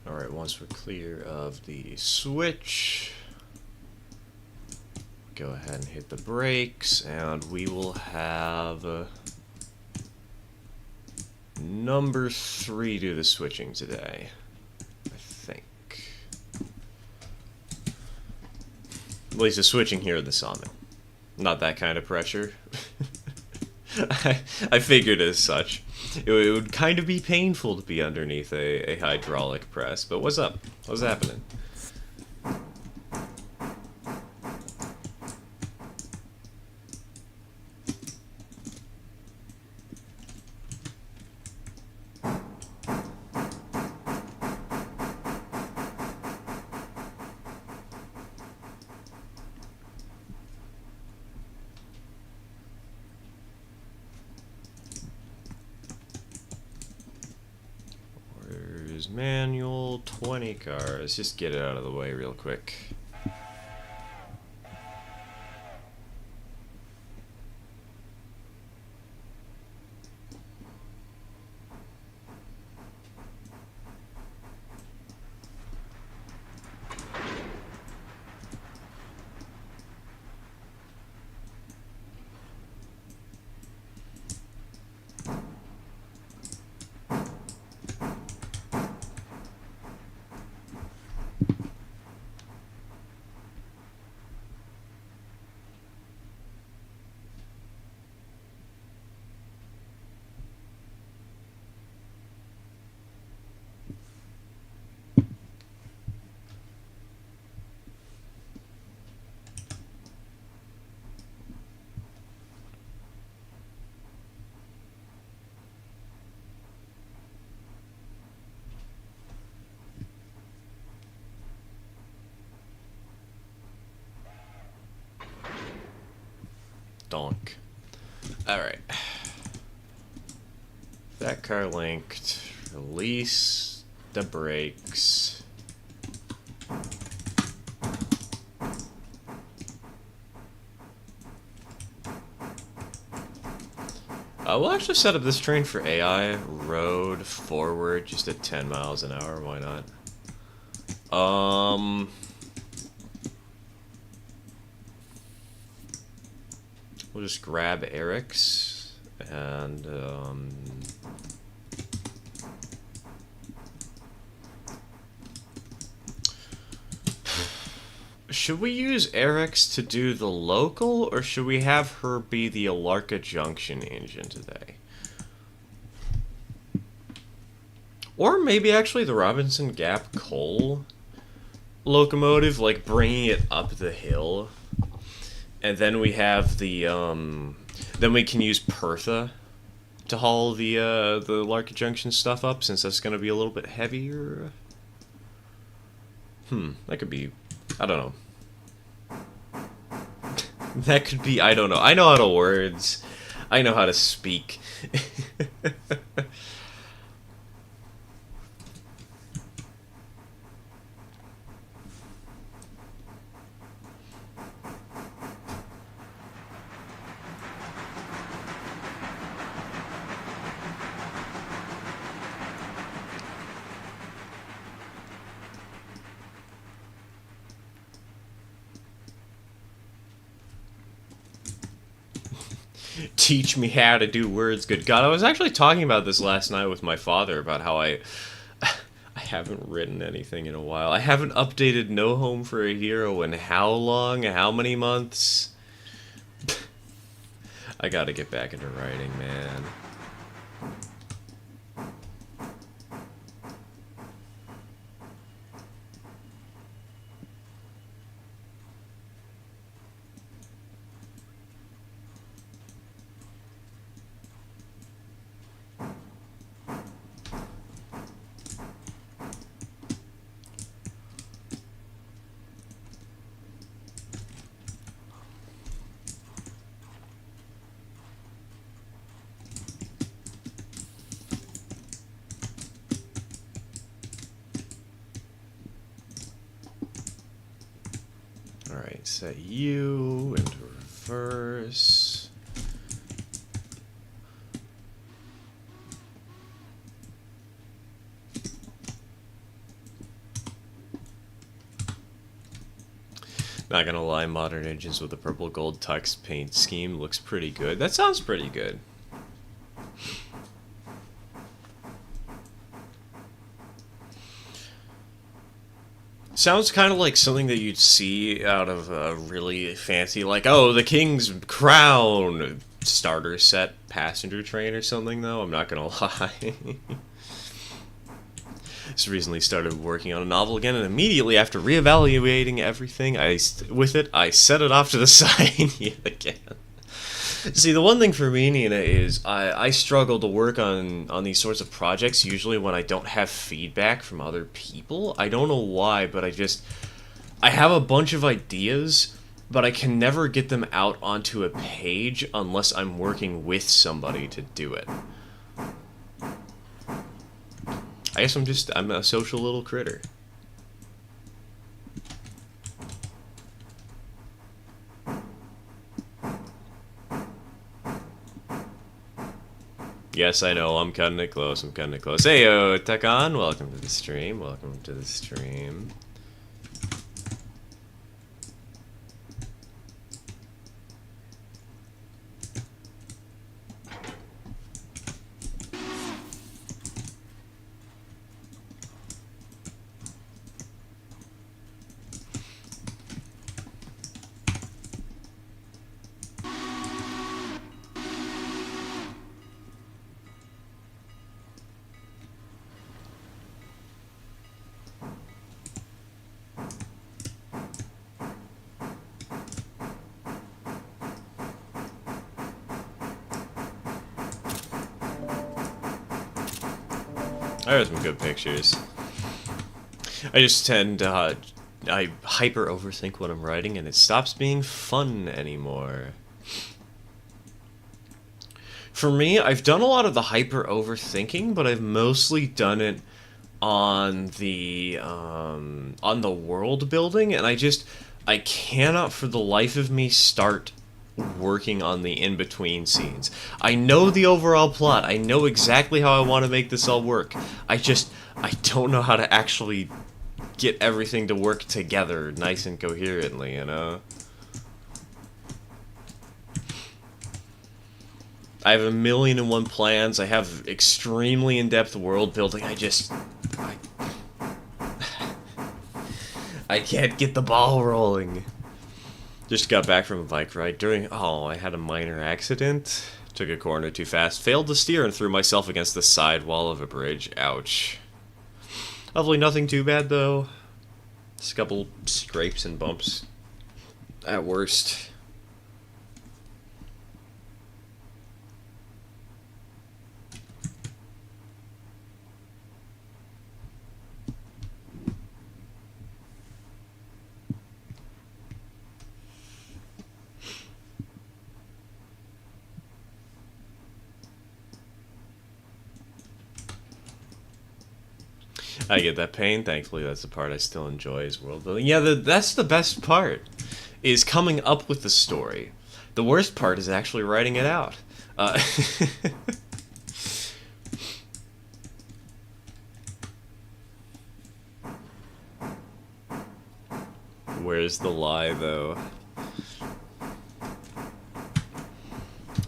Alright, once we're clear of the switch, go ahead and hit the brakes, and we will have number 3 do the switching today, I think. At least the switching here at the summit. Not that kind of pressure. I figured as such. It would kind of be painful to be underneath a hydraulic press, but what's up? What's happening? Manual, 20 cars. Just get it out of the way real quick. Donk. Alright. That car linked. Release the brakes. We'll actually set up this train for AI. Road forward, just at 10 miles an hour. Why not? We'll just grab Eric's and should we use Eric's to do the local, or should we have her be the Alarka Junction engine today? Or maybe actually the Robinson Gap coal locomotive, like bringing it up the hill. And then we have the, then we can use Pertha to haul the Larka Junction stuff up, since that's going to be a little bit heavier. That could be, I don't know. That could be, I don't know. I know how to words. I know how to speak. Teach me how to do words, good God. I was actually talking about this last night with my father, about how I haven't written anything in a while. I haven't updated No Home for a Hero in how long? How many months? I gotta get back into writing, man. Alright, set U into reverse. Not gonna lie, modern engines with the purple gold tux paint scheme looks pretty good. That sounds pretty good. Sounds kind of like something that you'd see out of a really fancy, like, oh, the King's Crown starter set passenger train or something, though. I'm not gonna lie. Just recently started working on a novel again, and immediately after reevaluating everything, I set it off to the side yet again. See, the one thing for me, Nina, is I struggle to work on these sorts of projects usually when I don't have feedback from other people. I don't know why, but I have a bunch of ideas, but I can never get them out onto a page unless I'm working with somebody to do it. I guess I'm a social little critter. Yes, I know, I'm cutting it close, Hey, yo, Takan, welcome to the stream, There are some good pictures. I just tend to, I hyper overthink what I'm writing and it stops being fun anymore. For me, I've done a lot of the hyper overthinking, but I've mostly done it on the world building, and I cannot for the life of me start working on the in-between scenes. I know the overall plot. I know exactly how I want to make this all work. I don't know how to actually get everything to work together nice and coherently, you know? I have 1,000,001 plans. I have extremely in-depth world building. I can't get the ball rolling. Just got back from a bike ride. I had a minor accident. Took a corner too fast. Failed to steer and threw myself against the side wall of a bridge. Ouch. Hopefully nothing too bad, though. Just a couple scrapes and bumps. At worst. I get that pain. Thankfully, that's the part I still enjoy is world building. Yeah, that's the best part, is coming up with the story. The worst part is actually writing it out. Where's the lie, though?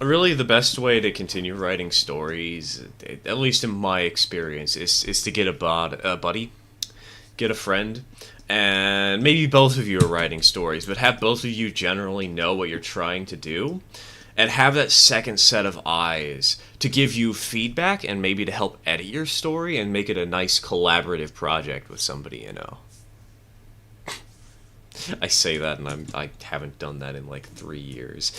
Really, the best way to continue writing stories, at least in my experience, is to get a buddy, get a friend, and maybe both of you are writing stories, but have both of you generally know what you're trying to do, and have that second set of eyes to give you feedback and maybe to help edit your story and make it a nice collaborative project with somebody you know. I say that, and I haven't done that in like 3 years.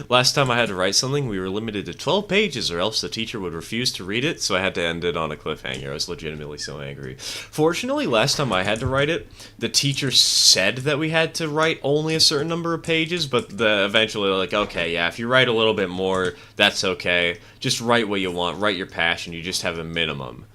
Last time I had to write something, we were limited to 12 pages, or else the teacher would refuse to read it, so I had to end it on a cliffhanger. I was legitimately so angry. Fortunately, last time I had to write it, the teacher said that we had to write only a certain number of pages, but eventually they're like, okay, yeah, if you write a little bit more, that's okay. Just write what you want, write your passion, you just have a minimum.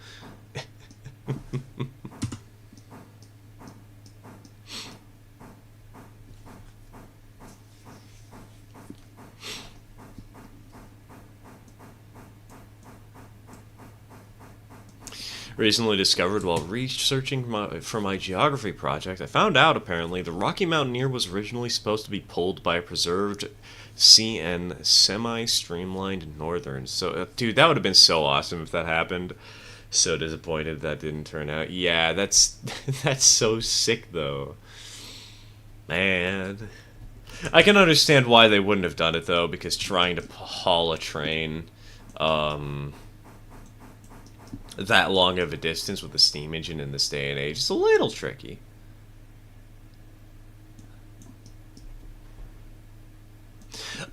Recently discovered while researching for my geography project, I found out apparently the Rocky Mountaineer was originally supposed to be pulled by a preserved CN semi-streamlined northern. So, dude, that would have been so awesome if that happened. So disappointed that didn't turn out. Yeah, that's so sick though. Man. I can understand why they wouldn't have done it though, because trying to haul a train that long of a distance with a steam engine in this day and age is a little tricky.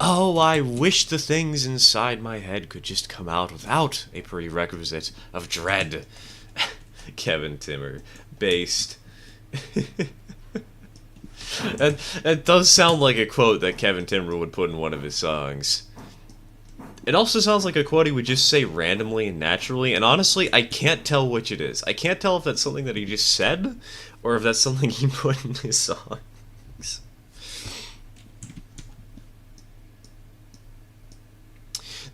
Oh, I wish the things inside my head could just come out without a prerequisite of dread. Kevin Timmer. Based. That does sound like a quote that Kevin Timmer would put in one of his songs. It also sounds like a quote he would just say randomly and naturally, and honestly, I can't tell which it is. I can't tell if that's something that he just said, or if that's something he put in his songs.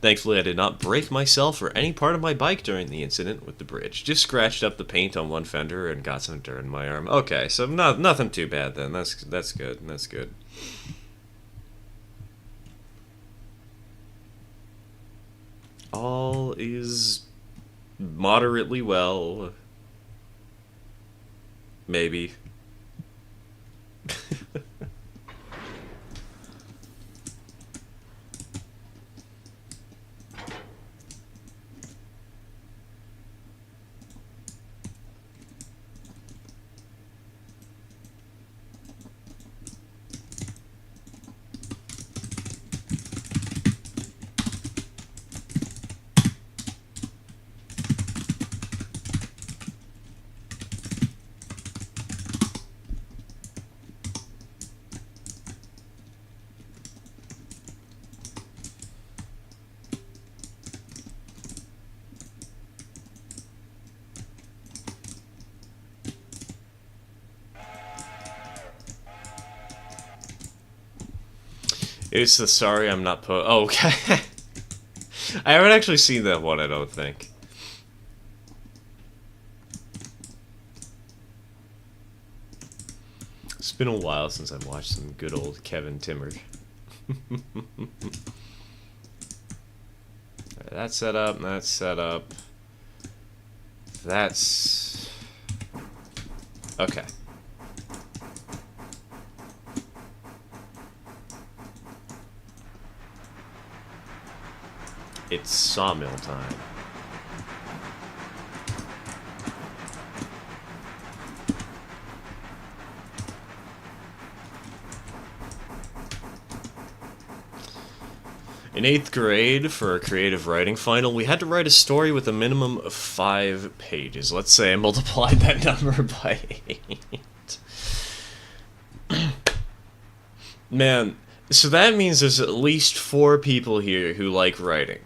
Thankfully, I did not break myself or any part of my bike during the incident with the bridge. Just scratched up the paint on one fender and got some dirt in my arm. Okay, so nothing too bad then. That's good. That's good. All is moderately well. Maybe. It's the sorry I'm not oh, okay. I haven't actually seen that one, I don't think. It's been a while since I've watched some good old Kevin Timmer. That's set up, that's set up. That's... Okay. It's sawmill time. In 8th grade, for a creative writing final, we had to write a story with a minimum of 5 pages. Let's say I multiplied that number by 8. Man, so that means there's at least 4 people here who like writing.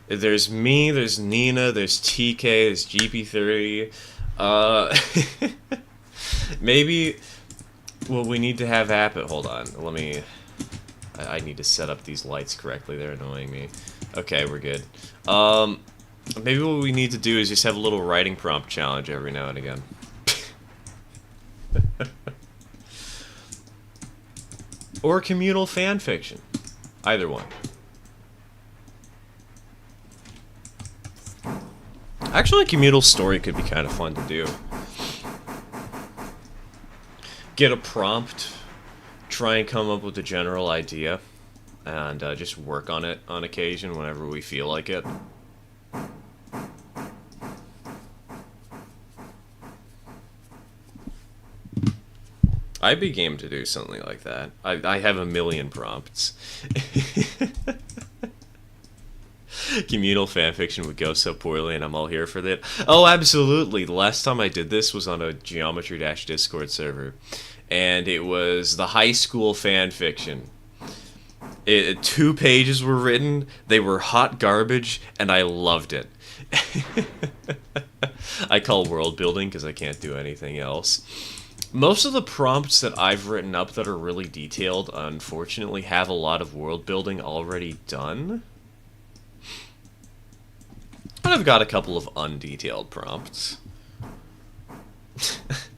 There's me, there's Nina, there's TK, there's GP30. Maybe... Well, we need to have happen. Hold on, let me... I need to set up these lights correctly, they're annoying me. Okay, we're good. Maybe what we need to do is just have a little writing prompt challenge every now and again. Or communal fan fiction. Either one. Actually, a communal story could be kind of fun to do. Get a prompt, try and come up with a general idea, and just work on it on occasion whenever we feel like it. I'd be game to do something like that. I have a million prompts. Communal fanfiction would go so poorly, and I'm all here for that. Oh, absolutely. The last time I did this was on a Geometry Dash Discord server, and it was the high school fanfiction. 2 pages were written, they were hot garbage, and I loved it. I call world building because I can't do anything else. Most of the prompts that I've written up that are really detailed, unfortunately, have a lot of world building already done. But I've got a couple of undetailed prompts.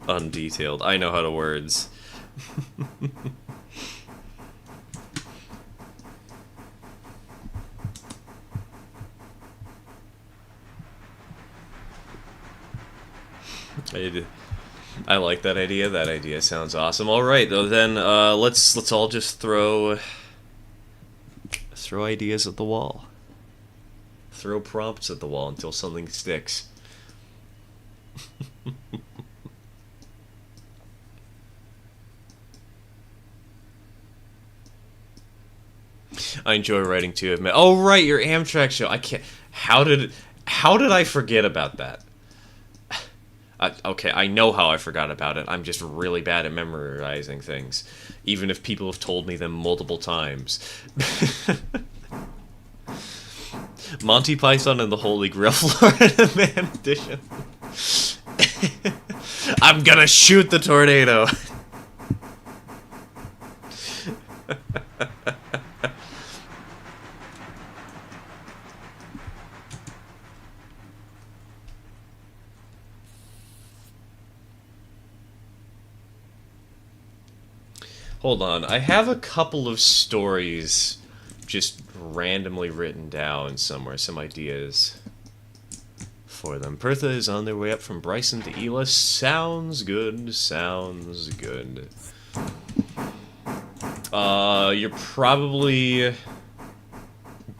Undetailed. I know how to words. I like that idea. That idea sounds awesome. All right, though. Then let's all just throw ideas at the wall. Throw prompts at the wall until something sticks. I enjoy writing too. Oh right, your Amtrak show. I can't. How did I forget about that? Okay, I know how I forgot about it. I'm just really bad at memorizing things, even if people have told me them multiple times. Monty Python and the Holy Grail Florida Man edition. I'm gonna shoot the tornado. Hold on, I have a couple of stories just randomly written down somewhere, some ideas for them. Pertha is on their way up from Bryson to Ela. Sounds good, sounds good. You're probably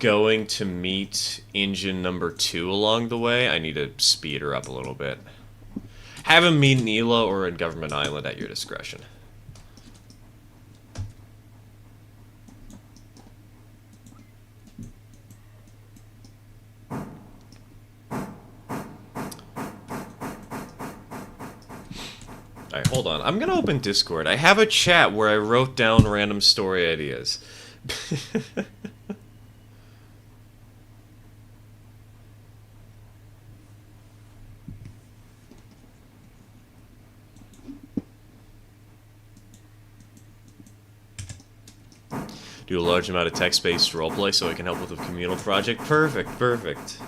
going to meet engine number 2 along the way. I need to speed her up a little bit. Have him meet in Ela or in Government Island at your discretion. Alright, hold on. I'm gonna open Discord. I have a chat where I wrote down random story ideas. Do a large amount of text-based roleplay so I can help with a communal project. Perfect, perfect.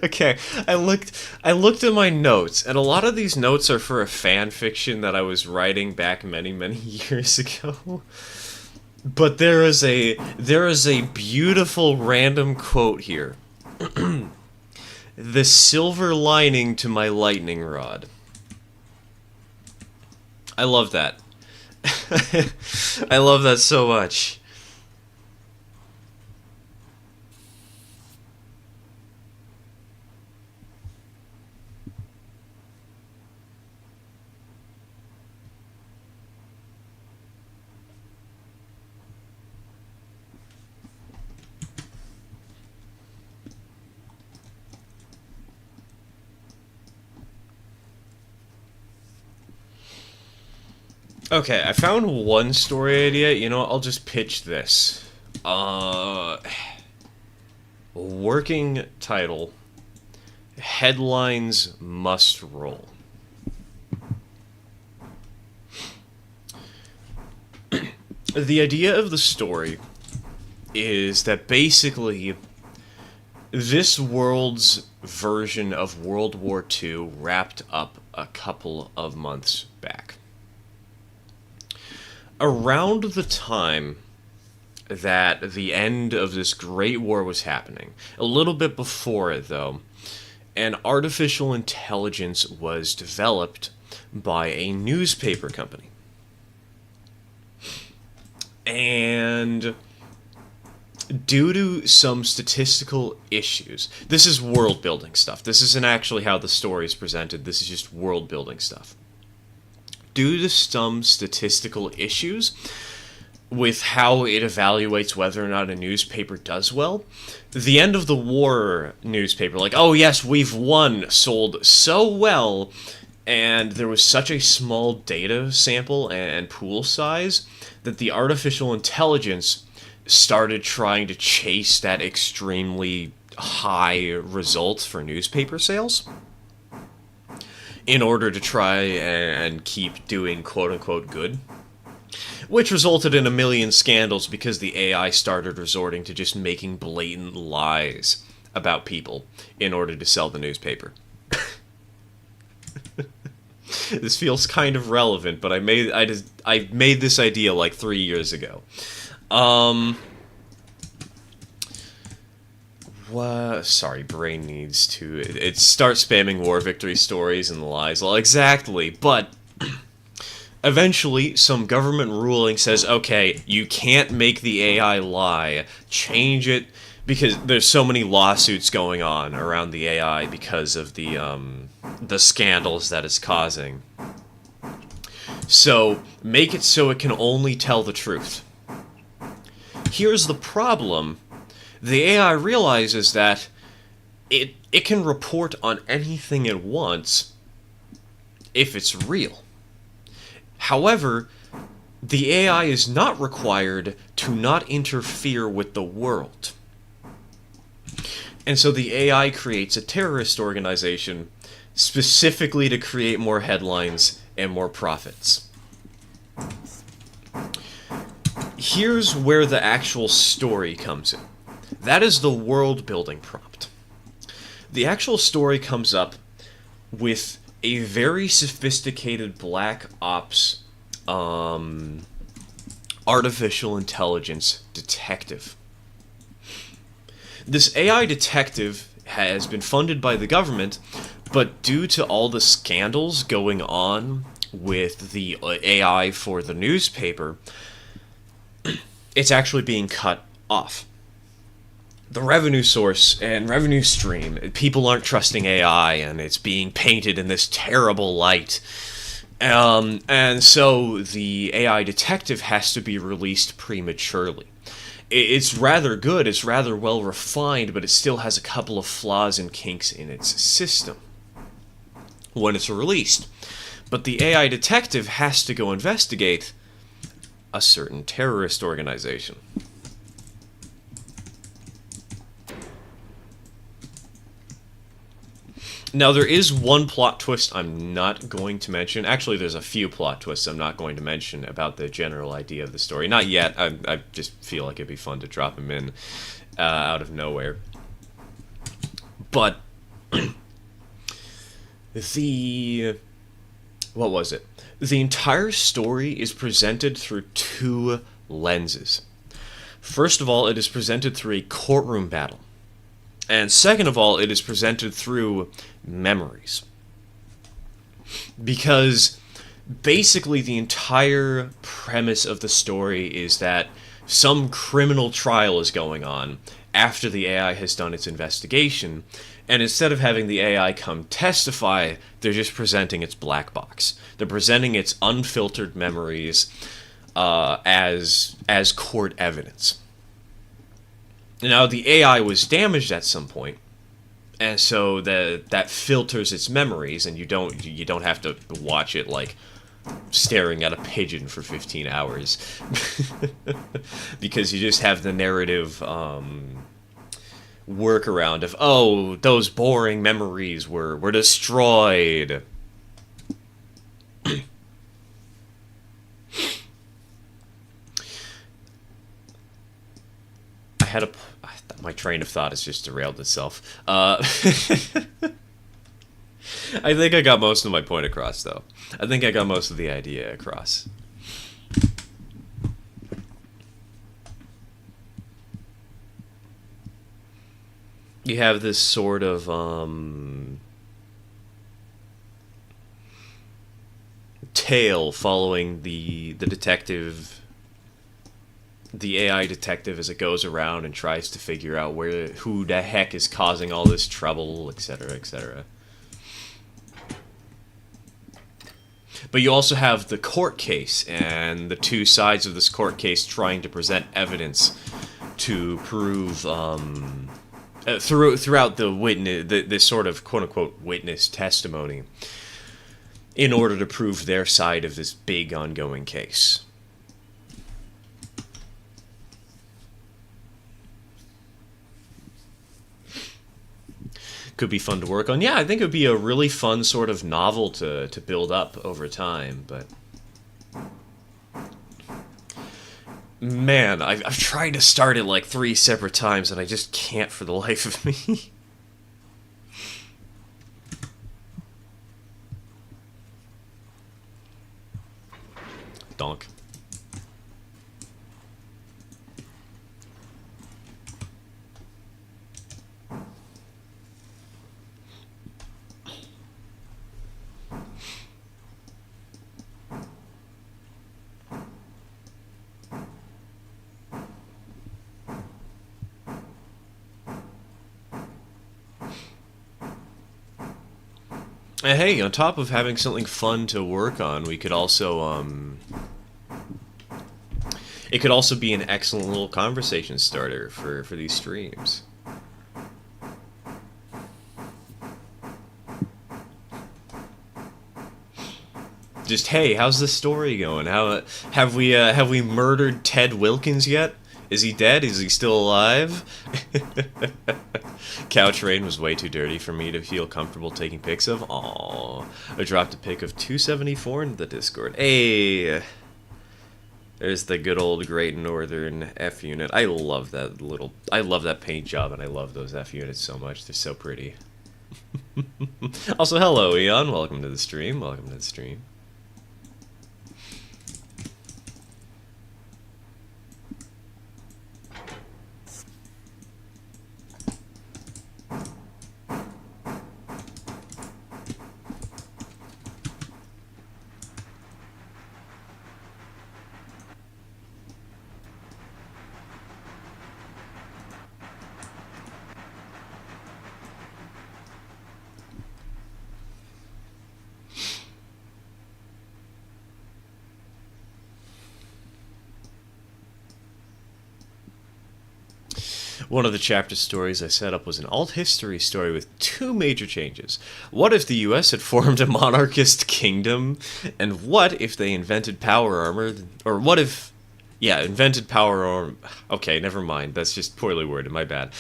Okay, I looked at my notes, and a lot of these notes are for a fan fiction that I was writing back many, many years ago. But there is a beautiful random quote here. The silver lining to my lightning rod. I love that. I love that so much. Okay, I found one story idea. You know what? I'll just pitch this. Working title. Headlines must roll. The idea of the story is that basically this world's version of World War II wrapped up a couple of months back. Around the time that the end of this great war was happening, a little bit before it though, an artificial intelligence was developed by a newspaper company. And due to some statistical issues, this is world building stuff. This isn't actually how the story is presented, this is just world building stuff. Due to some statistical issues with how it evaluates whether or not a newspaper does well, the end of the war newspaper, like, oh yes, we've won, sold so well, and there was such a small data sample and pool size that the artificial intelligence started trying to chase that extremely high result for newspaper sales in order to try and keep doing quote-unquote good, which resulted in a million scandals because the AI started resorting to just making blatant lies about people in order to sell the newspaper. This feels kind of relevant, but I made this idea like 3 years ago. Sorry, brain needs to... It starts spamming war victory stories and lies. Well, exactly, but... Eventually, some government ruling says, okay, you can't make the AI lie. Change it, because there's so many lawsuits going on around the AI because of the scandals that it's causing. So, make it so it can only tell the truth. Here's the problem. The AI realizes that it can report on anything it wants if it's real. However, the AI is not required to not interfere with the world. And so the AI creates a terrorist organization specifically to create more headlines and more profits. Here's where the actual story comes in. That is the world building prompt. The actual story comes up with a very sophisticated black ops artificial intelligence detective. This AI detective has been funded by the government, but due to all the scandals going on with the AI for the newspaper, it's actually being cut off. The revenue source and revenue stream, people aren't trusting AI, and it's being painted in this terrible light. And so the AI detective has to be released prematurely. It's rather good, it's rather well refined, but it still has a couple of flaws and kinks in its system when it's released. But the AI detective has to go investigate a certain terrorist organization. Now, there is one plot twist I'm not going to mention. Actually, there's a few plot twists I'm not going to mention about the general idea of the story. Not yet. I just feel like it'd be fun to drop them in out of nowhere. But what was it? The entire story is presented through two lenses. First of all, it is presented through a courtroom battle. And second of all, it is presented through memories. Because basically the entire premise of the story is that some criminal trial is going on after the AI has done its investigation, and instead of having the AI come testify, they're just presenting its black box. They're presenting its unfiltered memories as court evidence. Now, the AI was damaged at some point, and so that filters its memories, and you don't have to watch it like staring at a pigeon for 15 hours, because you just have the narrative workaround of, oh, those boring memories were destroyed. My train of thought has just derailed itself. I think I got most of my point across, though. I think I got most of the idea across. You have this sort of tale following the detective, the AI detective, as it goes around and tries to figure out who the heck is causing all this trouble, etc., etc. But you also have the court case, and the two sides of this court case trying to present evidence to prove throughout the witness, this sort of quote-unquote witness testimony, in order to prove their side of this big ongoing case. Could be fun to work on. Yeah, I think it would be a really fun sort of novel to build up over time, but man, I've tried to start it like 3 separate times, and I just can't for the life of me. Donk. And hey, on top of having something fun to work on, we could also, it could also be an excellent little conversation starter for these streams. Just, hey, how's the story going? How have we murdered Ted Wilkins yet? Is he dead? Is he still alive? Couch rain was way too dirty for me to feel comfortable taking pics of. Aww. I dropped a pic of 274 into the Discord. Hey! There's the good old Great Northern F unit. I love that paint job, and I love those F units so much. They're so pretty. Also, hello, Eon. Welcome to the stream. Welcome to the stream. One of the chapter stories I set up was an alt history story with two major changes. What if the US had formed a monarchist kingdom? And what if they invented power armor? Or what if... Yeah, invented power armor... Okay, never mind. That's just poorly worded. My bad.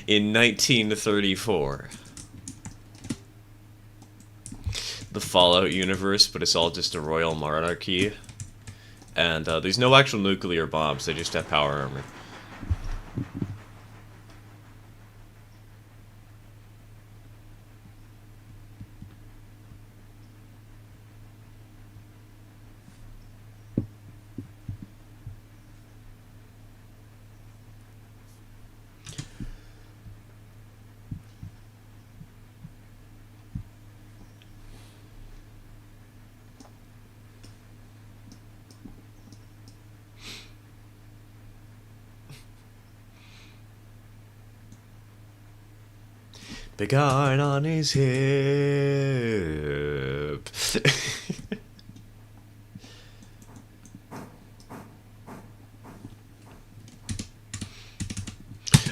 In 1934. The Fallout universe, but it's all just a royal monarchy. And there's no actual nuclear bombs. They just have power armor. Big iron on his hip.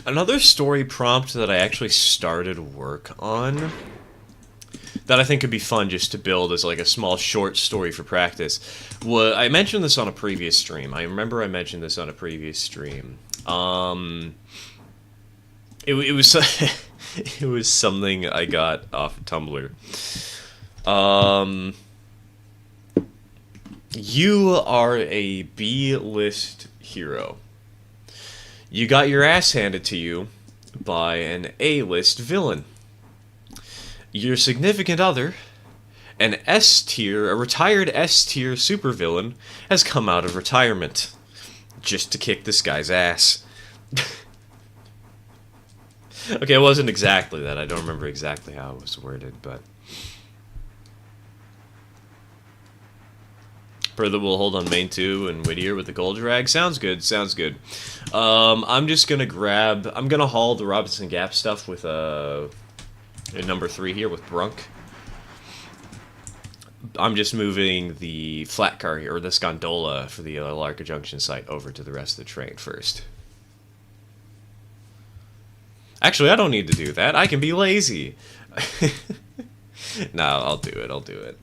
Another story prompt that I actually started work on that I think could be fun just to build as like a small short story for practice. I mentioned this on a previous stream. I remember I mentioned this on a previous stream. It was it was something I got off of Tumblr. You are a B-list hero. You got your ass handed to you by an A-list villain. Your significant other, a retired S-tier supervillain, has come out of retirement just to kick this guy's ass. Okay, it wasn't exactly that. I don't remember exactly how it was worded, but... Further, we'll hold on main 2 and Whittier with the gold drag. Sounds good, sounds good. I'm just gonna I'm gonna haul the Robinson Gap stuff with, in number 3 here with Brunk. I'm just moving the flat car here, or this gondola for the Larka Junction site over to the rest of the train first. Actually, I don't need to do that. I can be lazy. No, I'll do it.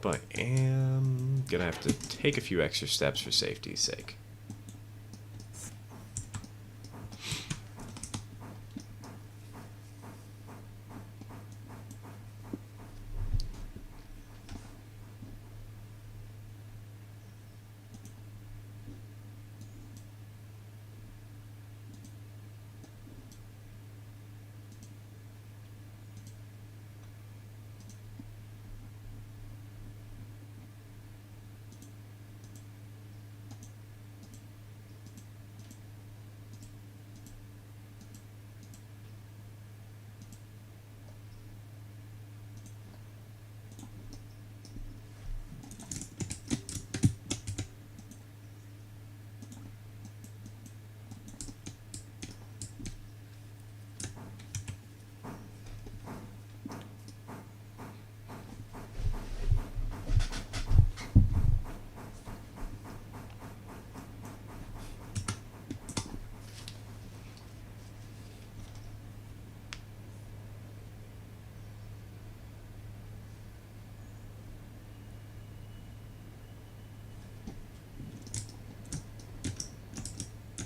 But I am gonna have to take a few extra steps for safety's sake.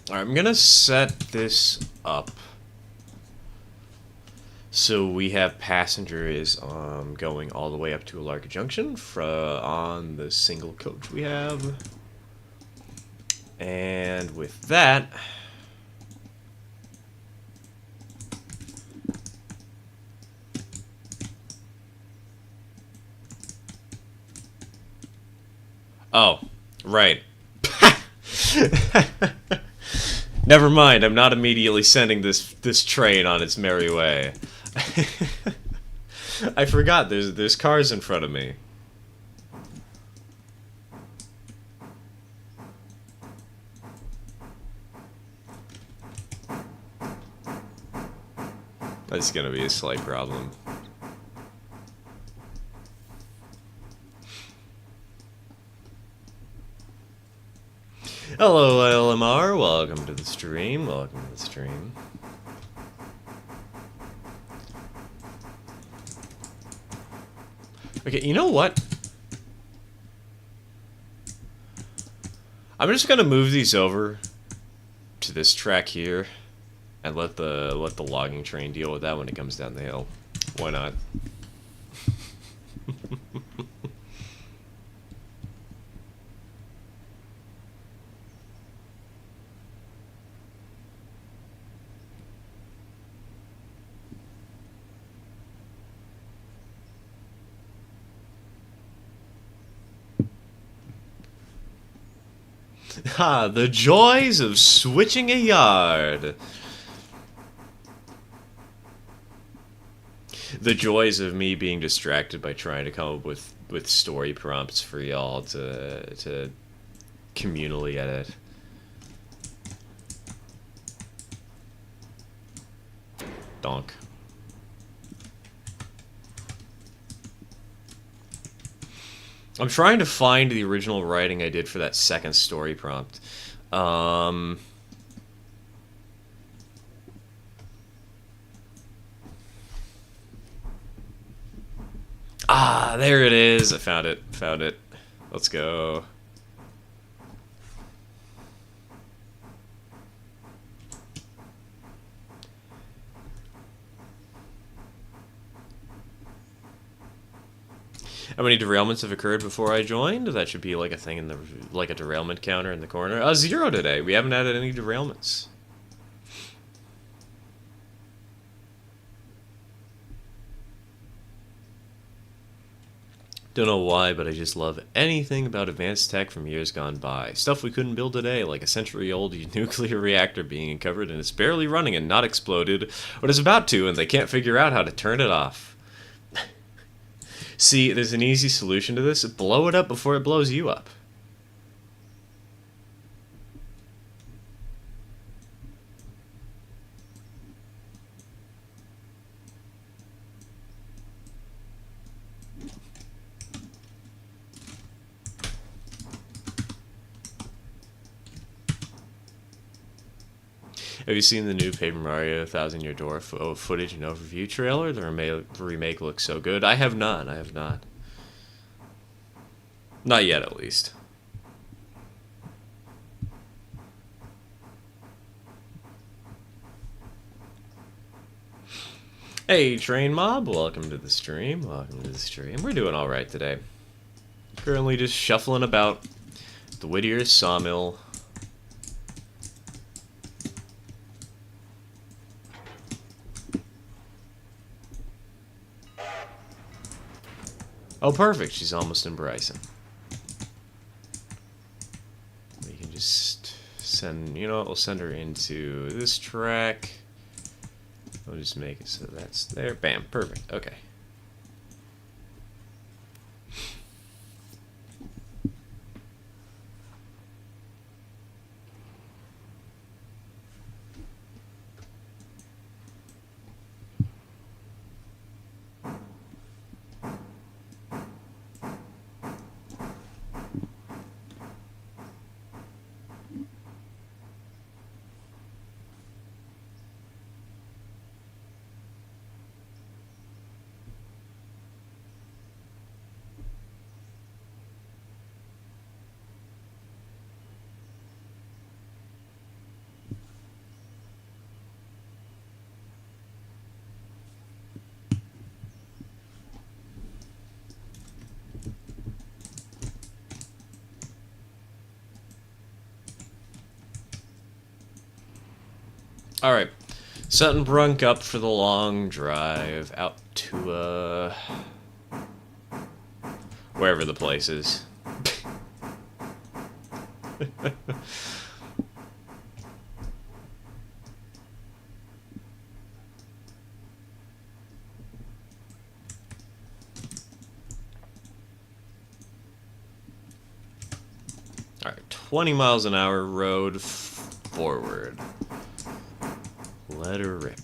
Alright, I'm gonna set this up so we have passengers going all the way up to Alarka Junction on the single coach we have. And with that, oh, right. Never mind, I'm not immediately sending this train on its merry way. I forgot there's cars in front of me. That's gonna be a slight problem. Hello, LMR. Welcome to the stream. Welcome to the stream. Okay, you know what? I'm just gonna move these over to this track here and let the logging train deal with that when it comes down the hill. Why not? Ah, the joys of switching a yard. The joys of me being distracted by trying to come up with story prompts for y'all to communally edit. Donk. I'm trying to find the original writing I did for that second story prompt. Ah, there it is. I found it. Found it. Let's go. How many derailments have occurred before I joined? That should be like a thing in the like a derailment counter in the corner. 0 today. We haven't had any derailments. Don't know why, but I just love anything about advanced tech from years gone by. Stuff we couldn't build today, like a century-old nuclear reactor being uncovered and it's barely running and not exploded, but it's about to, and they can't figure out how to turn it off. See, there's an easy solution to this. Blow it up before it blows you up. Have you seen the new Paper Mario Thousand Year Door footage and overview trailer? The remake looks so good. I have not. I have not. Not yet, at least. Hey, Train Mob. Welcome to the stream. Welcome to the stream. We're doing all right today. Currently just shuffling about the Whittier Sawmill. Oh, perfect. She's almost in Bryson. We can just send, you know what, we'll send her into this track. We'll just make it so that's there. Bam. Perfect. Okay. Alright. Setting Brunk up for the long drive out to, wherever the place is. Alright, 20 miles an hour road forward. Let her rip.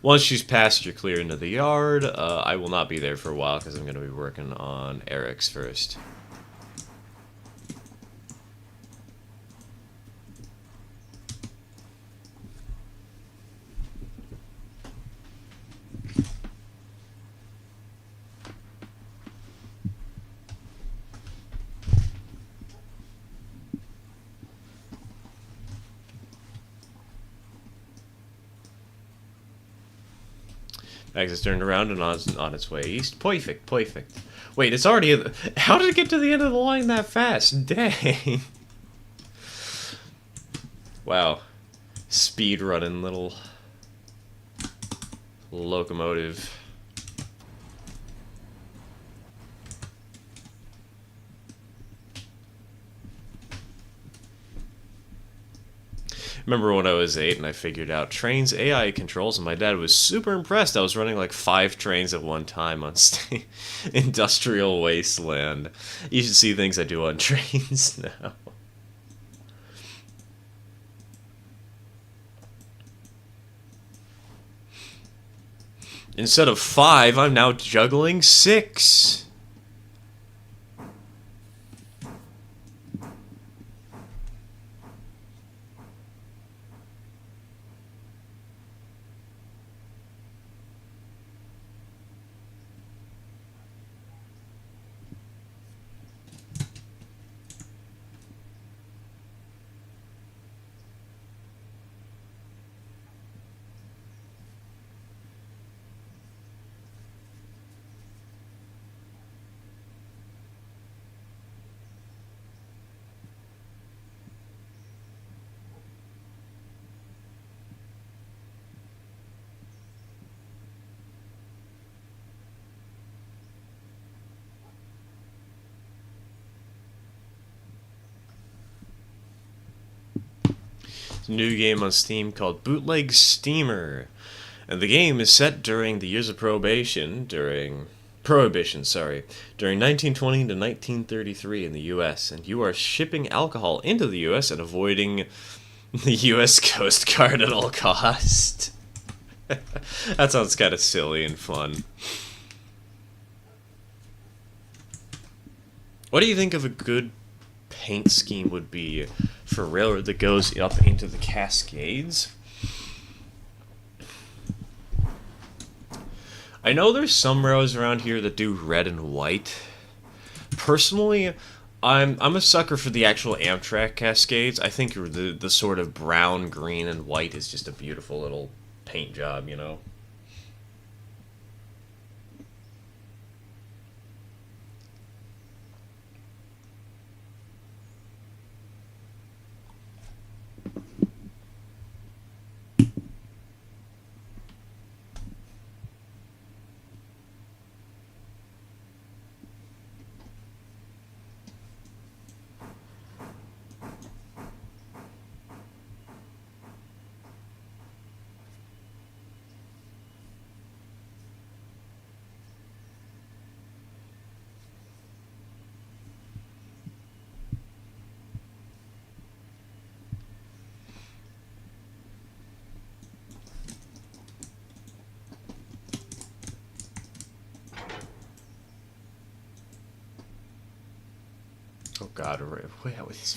Once she's pasture clear into the yard, I will not be there for a while because I'm going to be working on Eric's first. Exit's turned around and on its way east. Perfect, perfect. Wait, it's already... How did it get to the end of the line that fast? Dang. Wow. Speed running little locomotive. Remember when I was 8 and I figured out trains AI controls, and my dad was super impressed. I was running like 5 trains at one time on industrial wasteland. You should see things I do on trains now. Instead of 5, I'm now juggling 6. New game on Steam called Bootleg Steamer, and the game is set during the years of Prohibition during 1920 to 1933 in the U.S., and you are shipping alcohol into the U.S. and avoiding the U.S. Coast Guard at all cost. That sounds kind of silly and fun. What do you think of a good paint scheme would be for a railroad that goes up into the Cascades? I know there's some railroads around here that do red and white. Personally, I'm a sucker for the actual Amtrak Cascades. I think the sort of brown, green, and white is just a beautiful little paint job, you know? Oh god,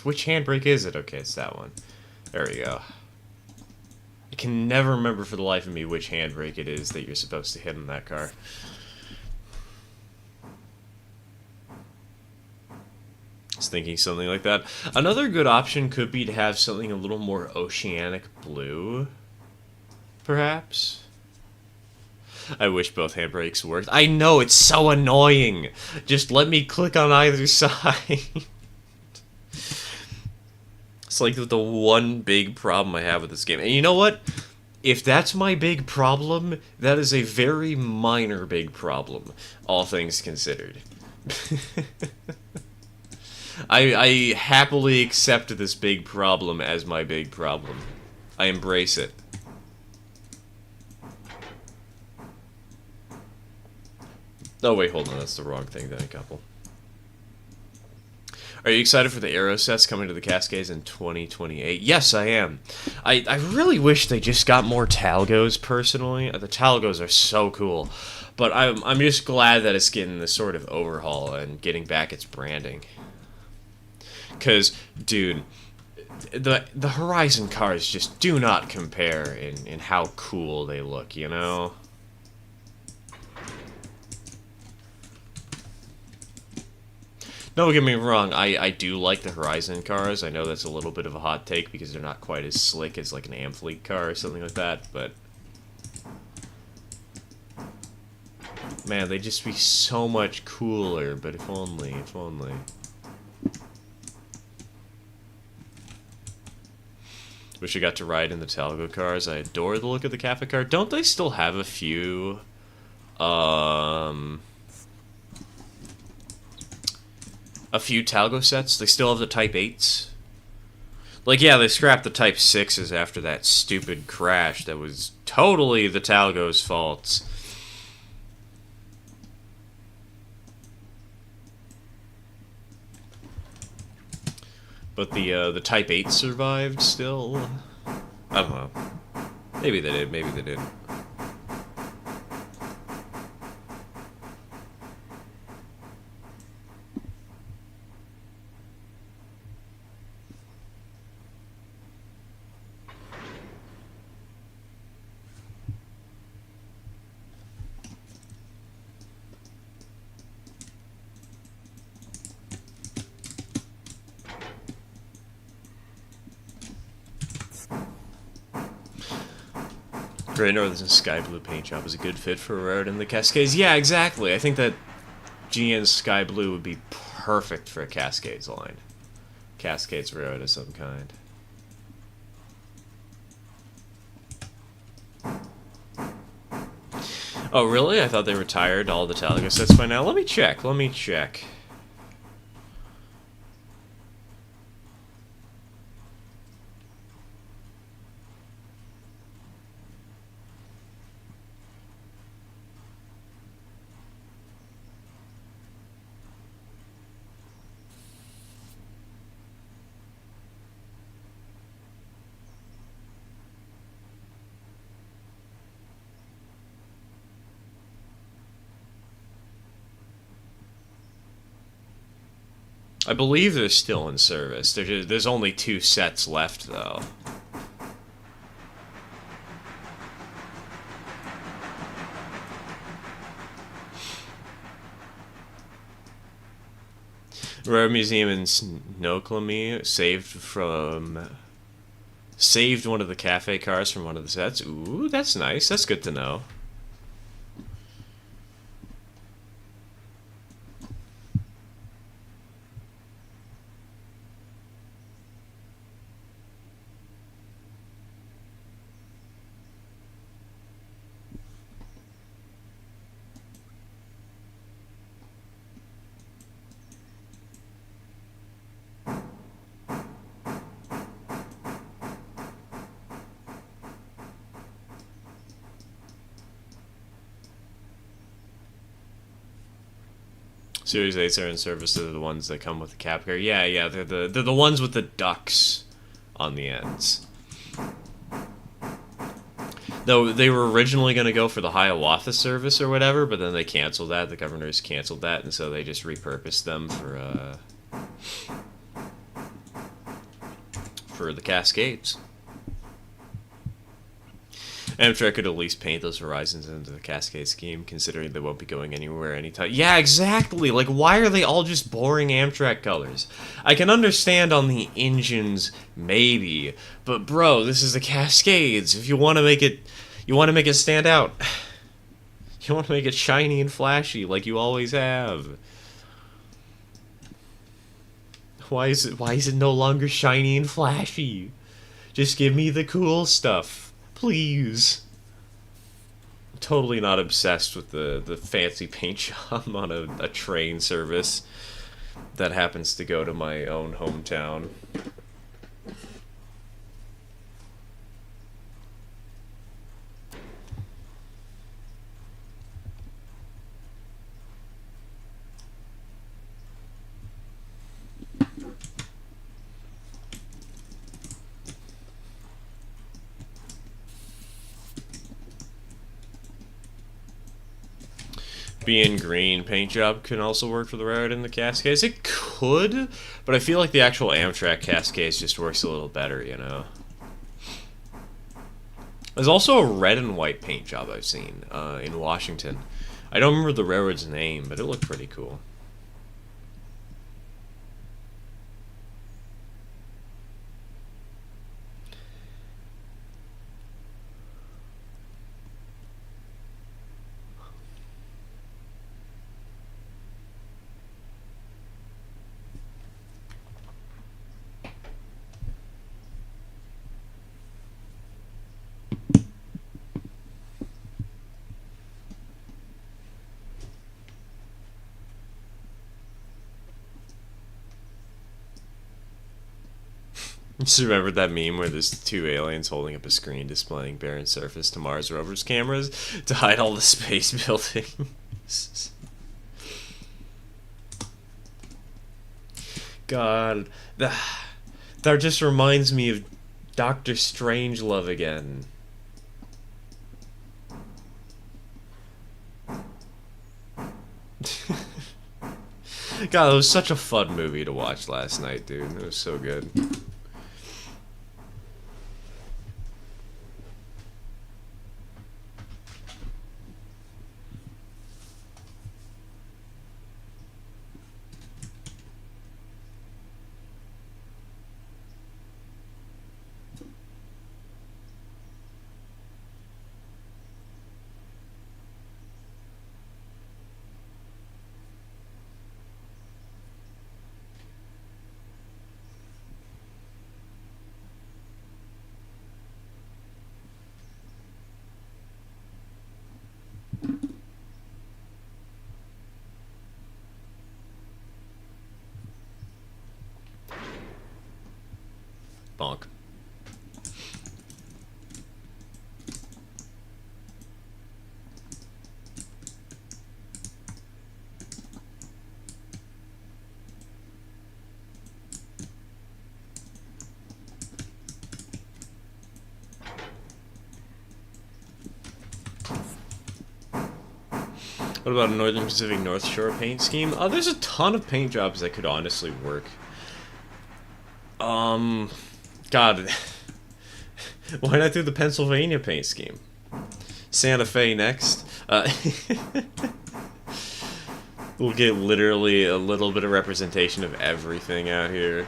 which handbrake is it? Okay, it's that one. There we go. I can never remember for the life of me which handbrake it is that you're supposed to hit in that car. I was thinking something like that. Another good option could be to have something a little more oceanic blue, perhaps. I wish both handbrakes worked. I know, it's so annoying. Just let me click on either side. It's like the one big problem I have with this game. And you know what? If that's my big problem, that is a very minor big problem, all things considered. I happily accept this big problem as my big problem. I embrace it. Oh wait, hold on, that's the wrong thing then, a couple. Are you excited for the Aero sets coming to the Cascades in 2028? Yes, I am. I really wish they just got more Talgos, personally. The Talgos are so cool. But I'm just glad that it's getting this sort of overhaul and getting back its branding. Because, dude, the Horizon cars just do not compare in how cool they look, you know? Don't get me wrong, I do like the Horizon cars. I know that's a little bit of a hot take because they're not quite as slick as like an Amfleet car or something like that, but man, they'd just be so much cooler, but if only, if only. Wish I got to ride in the Talgo cars. I adore the look of the Cafe car. Don't they still have a few, a few Talgo sets? They still have the Type 8s? Like, yeah, they scrapped the Type 6s after that stupid crash that was totally the Talgo's fault. But the Type 8 survived still? I don't know. Maybe they did, maybe they didn't. Great Northern Sky Blue paint job is a good fit for a road in the Cascades. Yeah, exactly. I think that GN's Sky Blue would be perfect for a Cascades line. Cascades road of some kind. Oh, really? I thought they retired all the Talgo sets by now. Let me check. Let me check. I believe they're still in service. There's only 2 sets left, though. Rare Museum in Snoqualmie saved one of the cafe cars from one of the sets. Ooh, that's nice. That's good to know. Series 8s are in service. They're the ones that come with the cap car. Yeah, yeah, they're the ones with the ducks on the ends. Though they were originally going to go for the Hiawatha service or whatever, but then they canceled that. The governors canceled that, and so they just repurposed them for the Cascades. Amtrak could at least paint those horizons into the Cascade scheme, considering they won't be going anywhere anytime. Yeah, exactly! Like, why are they all just boring Amtrak colors? I can understand on the engines, maybe, but bro, this is the Cascades. If you want to make it, stand out. You want to make it shiny and flashy, like you always have. Why is it no longer shiny and flashy? Just give me the cool stuff, please. I'm totally not obsessed with the fancy paint job on a train service that happens to go to my own hometown. Being green paint job can also work for the railroad in the Cascades. It could, but I feel like the actual Amtrak Cascades just works a little better, you know. There's also a red and white paint job I've seen in Washington. I don't remember the railroad's name, but it looked pretty cool. Just remember that meme where there's two aliens holding up a screen displaying barren surface to Mars rover's cameras to hide all the space buildings. God, that just reminds me of Doctor Strangelove again. God, it was such a fun movie to watch last night, dude. It was so good. Bonk. What about a Northern Pacific North Shore paint scheme? There's a ton of paint jobs that could honestly work. God. Why not do the Pennsylvania paint scheme? Santa Fe next. We'll get literally a little bit of representation of everything out here.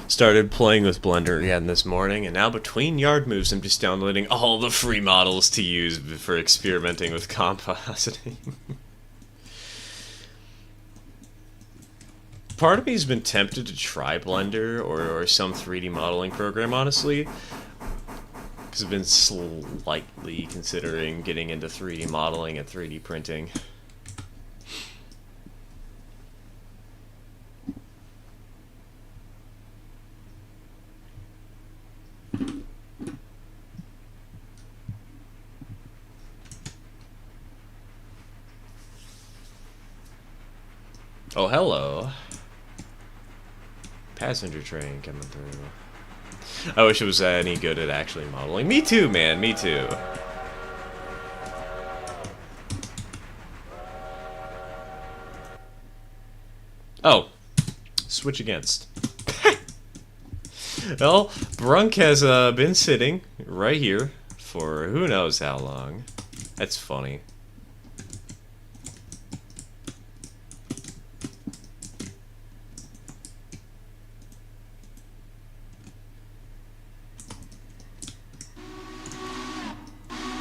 Started playing with Blender again this morning, and now between yard moves I'm just downloading all the free models to use for experimenting with compositing. Part of me's been tempted to try Blender or some 3D modeling program, honestly, because I've been slightly considering getting into 3D modeling and 3D printing. Oh, hello. Passenger train coming through. I wish it was any good at actually modeling. Me too, man. Me too. Oh. Switch against. Well, Brunk has been sitting right here for who knows how long. That's funny.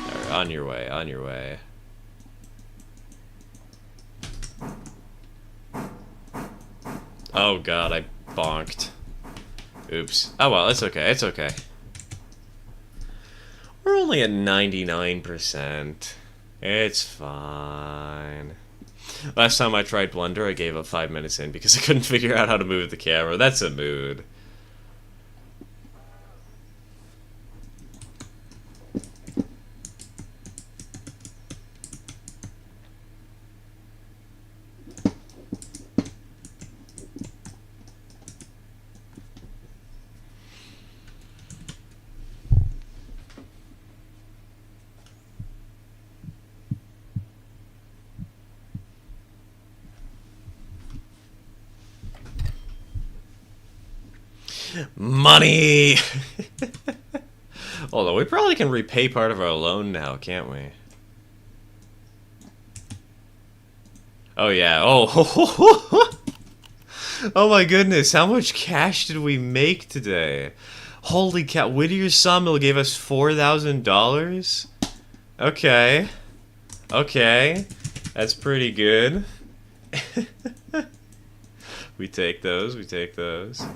Alright, on your way, on your way. Oh god, I bonked. Oops. Oh well, it's okay, it's okay. We're only at 99%. It's fine. Last time I tried Blender, I gave up 5 minutes in because I couldn't figure out how to move the camera. That's a mood. Money! Although we probably can repay part of our loan now, can't we? Oh yeah, oh. Oh my goodness, how much cash did we make today? Holy cow, Whittier's Sawmill gave us $4,000? Okay. Okay. That's pretty good. We take those, we take those.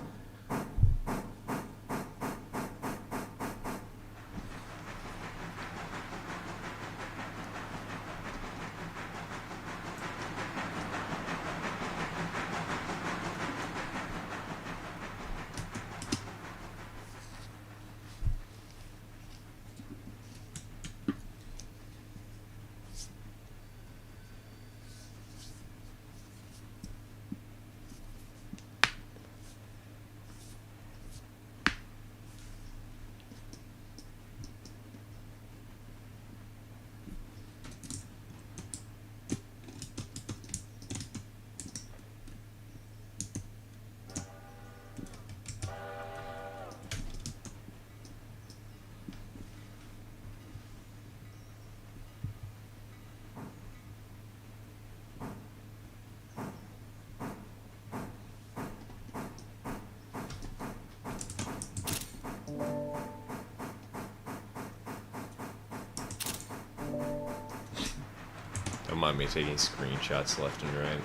Don't mind me taking screenshots left and right.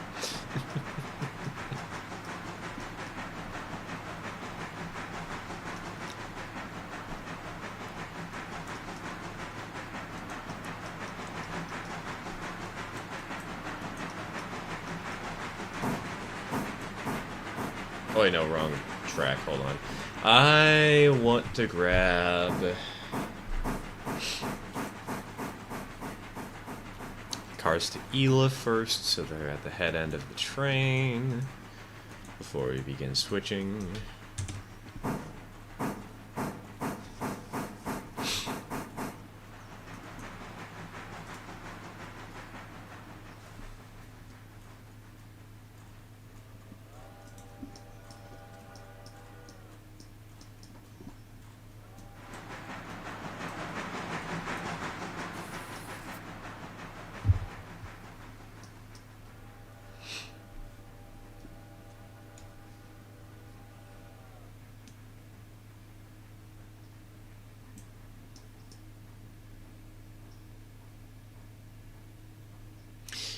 Oh wait, no, wrong track, hold on. I want to grab cars to Ela first, so they're at the head end of the train before we begin switching.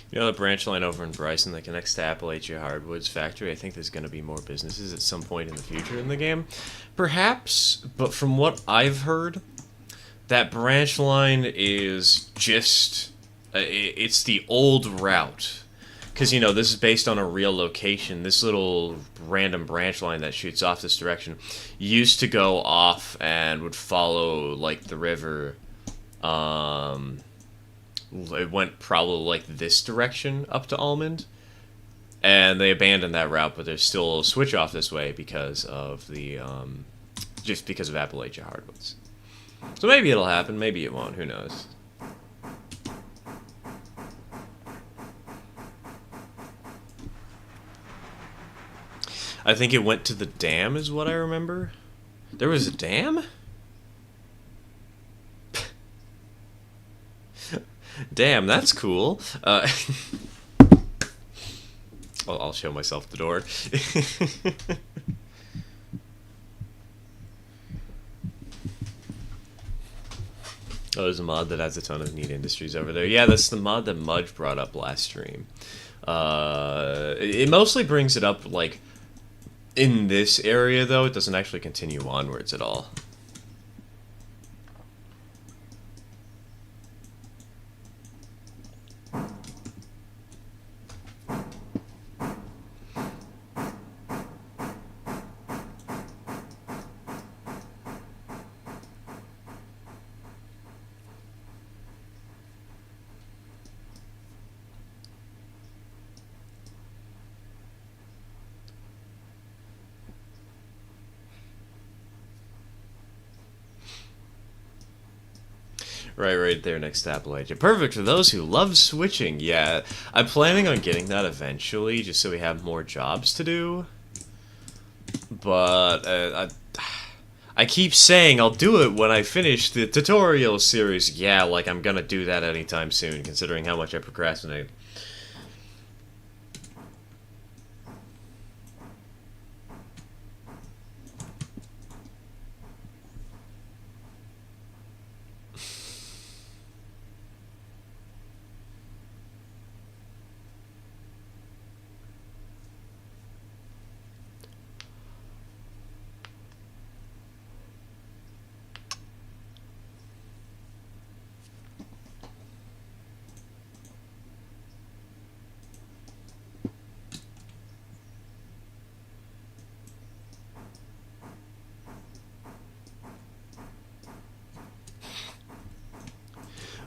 You know the branch line over in Bryson that connects to Appalachia Hardwoods Factory? I think there's going to be more businesses at some point in the future in the game. Perhaps, but from what I've heard, that branch line is just... it's the old route. Because, you know, this is based on a real location. This little random branch line that shoots off this direction used to go off and would follow, like, the river. It went probably like this direction up to Almond, and they abandoned that route, but there's still a switch off this way because of the just because of Appalachia hardwoods. So maybe it'll happen, maybe it won't. Who knows? I think it went to the dam, is what I remember. There was a dam? Damn, that's cool. I'll show myself the door. Oh, there's a mod that has a ton of neat industries over there. Yeah, that's the mod that Mudge brought up last stream. It mostly brings it up, like, in this area, though. It doesn't actually continue onwards at all. Right there next to Appalachia. Perfect for those who love switching. Yeah, I'm planning on getting that eventually, just so we have more jobs to do. But I keep saying I'll do it when I finish the tutorial series. Yeah, like I'm gonna do that anytime soon, considering how much I procrastinate.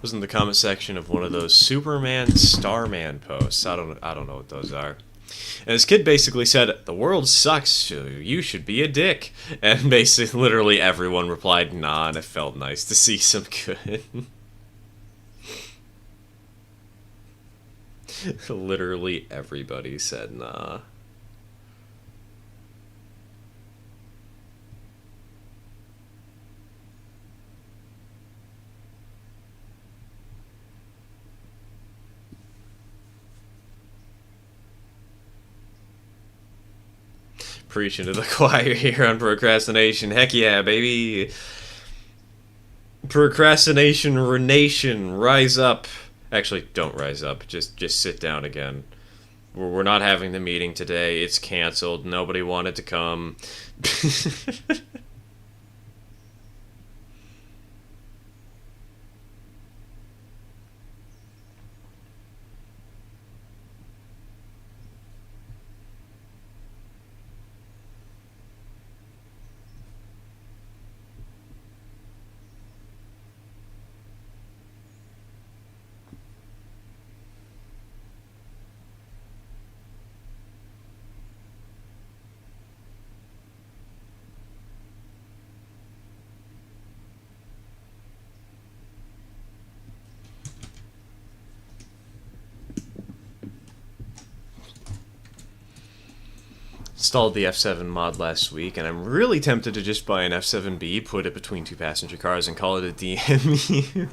Was in the comment section of one of those Superman Starman posts. I don't know what those are. And this kid basically said, "The world sucks, so you should be a dick." And basically, literally everyone replied, "Nah," and it felt nice to see some good. Literally everybody said, "Nah." Preaching to the choir here on procrastination. Heck yeah, baby. Procrastination nation, rise up. Actually, don't rise up. Just sit down again. We're not having the meeting today. It's canceled. Nobody wanted to come. Installed the F7 mod last week, and I'm really tempted to just buy an F7B, put it between two passenger cars, and call it a DMU.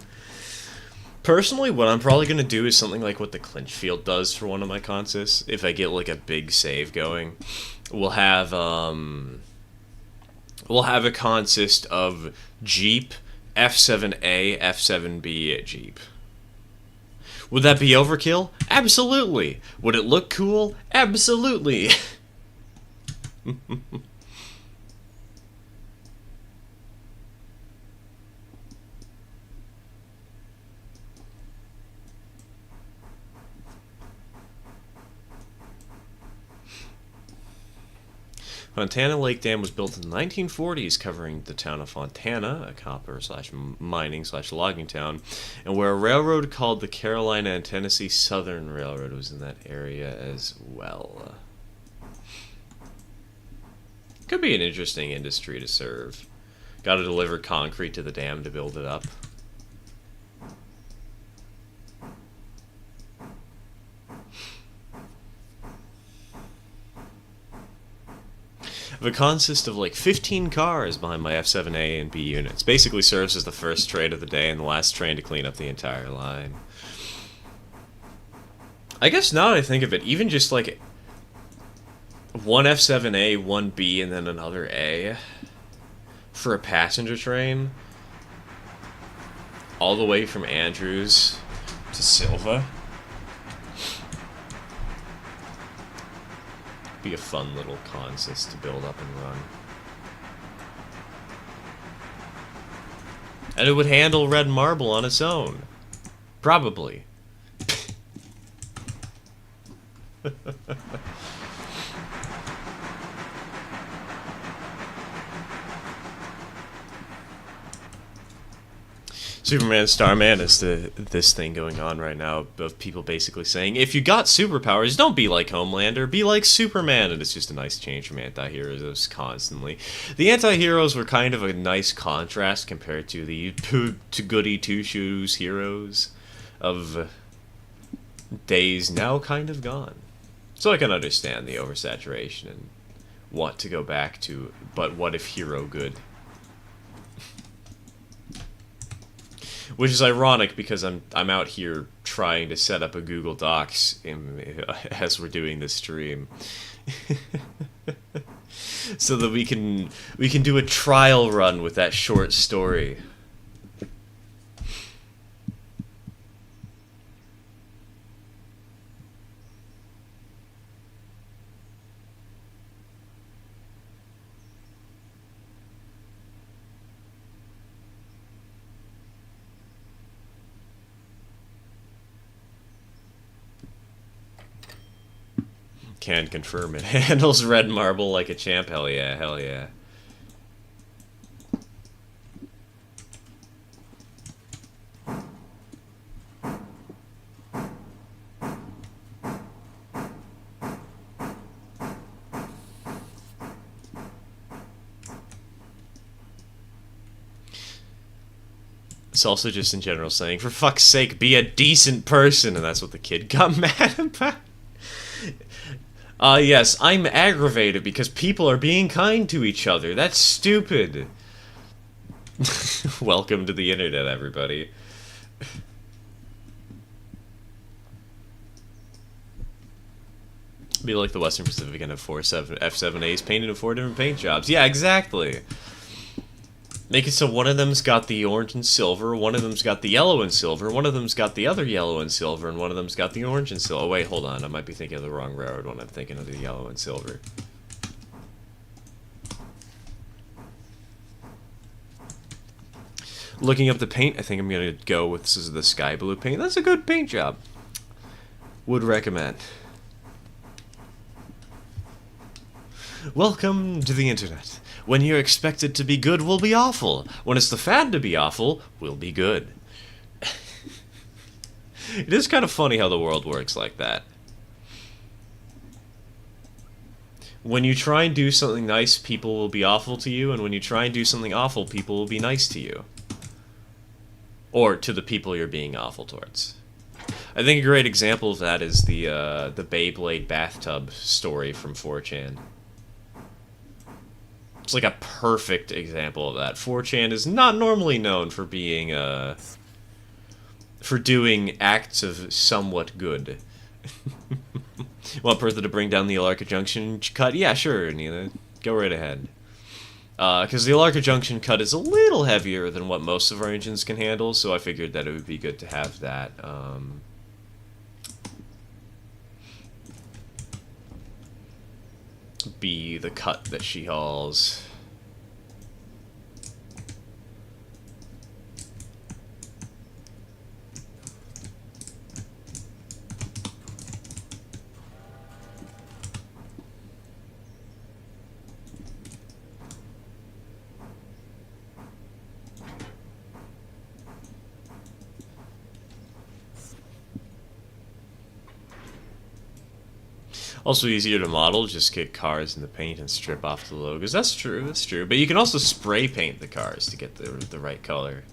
Personally, what I'm probably going to do is something like what the clinch field does for one of my consists. If I get like a big save going, we'll have a consist of Jeep, F7A, F7B Jeep. Would that be overkill? Absolutely. Would it look cool? Absolutely. Fontana Lake Dam was built in the 1940s, covering the town of Fontana, a copper slash mining slash logging town, and where a railroad called the Carolina and Tennessee Southern Railroad was in that area as well. Could be an interesting industry to serve. Got to deliver concrete to the dam to build it up. The consists of like 15 cars behind my F7A and B units. Basically serves as the first train of the day and the last train to clean up the entire line. I guess now that I think of it, even just like one F7A, one B, and then another A for a passenger train all the way from Andrews to Silva. Be a fun little consist to build up and run. And it would handle red marble on its own. Probably. Superman Starman is this thing going on right now of people basically saying, if you got superpowers, don't be like Homelander, be like Superman. And it's just a nice change from anti-heroes constantly. The anti-heroes were kind of a nice contrast compared to the goody two-shoes heroes of days now kind of gone. So I can understand the oversaturation and want to go back to, but what if hero good? Which is ironic because I'm out here trying to set up a Google Docs as we're doing this stream, so that we can do a trial run with that short story. Can confirm it handles red marble like a champ. Hell yeah, hell yeah. It's also just in general saying, for fuck's sake, be a decent person, and that's what the kid got mad about. Yes, I'm aggravated because people are being kind to each other. That's stupid. Welcome to the internet, everybody. Be like the Western Pacific and have F7As painted in 4 different paint jobs. Yeah, exactly. Make it so one of them's got the orange and silver, one of them's got the yellow and silver, one of them's got the other yellow and silver, and one of them's got the orange and silver. Oh, wait, hold on. I might be thinking of the wrong railroad when I'm thinking of the yellow and silver. Looking up the paint, I think I'm going to go with this is the sky blue paint. That's a good paint job. Would recommend. Welcome to the internet. When you're expected to be good, we'll be awful. When it's the fad to be awful, we'll be good. It is kind of funny how the world works like that. When you try and do something nice, people will be awful to you, and when you try and do something awful, people will be nice to you. Or to the people you're being awful towards. I think a great example of that is the Beyblade bathtub story from 4chan. It's like a perfect example of that. 4chan is not normally known for being, for doing acts of somewhat good. Want Bertha to bring down the Alarka Junction cut? Yeah, sure, Nina. Go right ahead. Because the Alarka Junction cut is a little heavier than what most of our engines can handle, so I figured that it would be good to have that, be the cut that she hauls. Also easier to model, just get cars in the paint and strip off the logos. That's true, that's true. But you can also spray paint the cars to get the right color.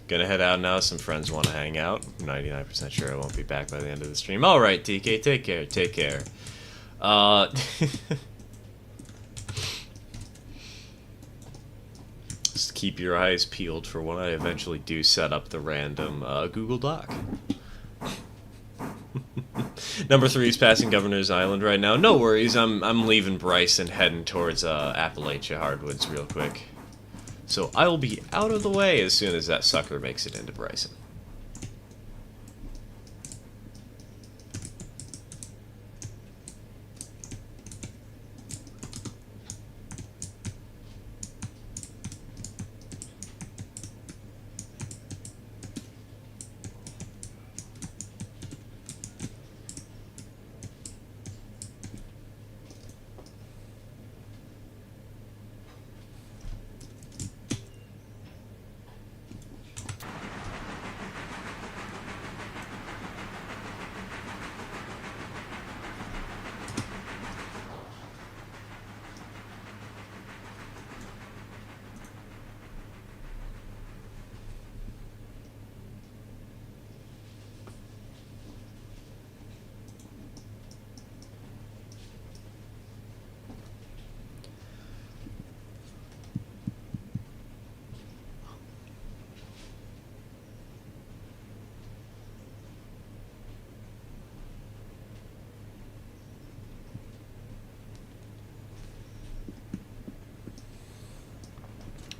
Gonna head out now. Some friends want to hang out. I'm 99% sure I won't be back by the end of the stream. Alright, TK, take care, take care. Just keep your eyes peeled for when I eventually do set up the random Google Doc. Number 3 is passing Governor's Island right now. No worries, I'm leaving Bryson, heading towards Appalachia Hardwoods real quick. So I will be out of the way as soon as that sucker makes it into Bryson.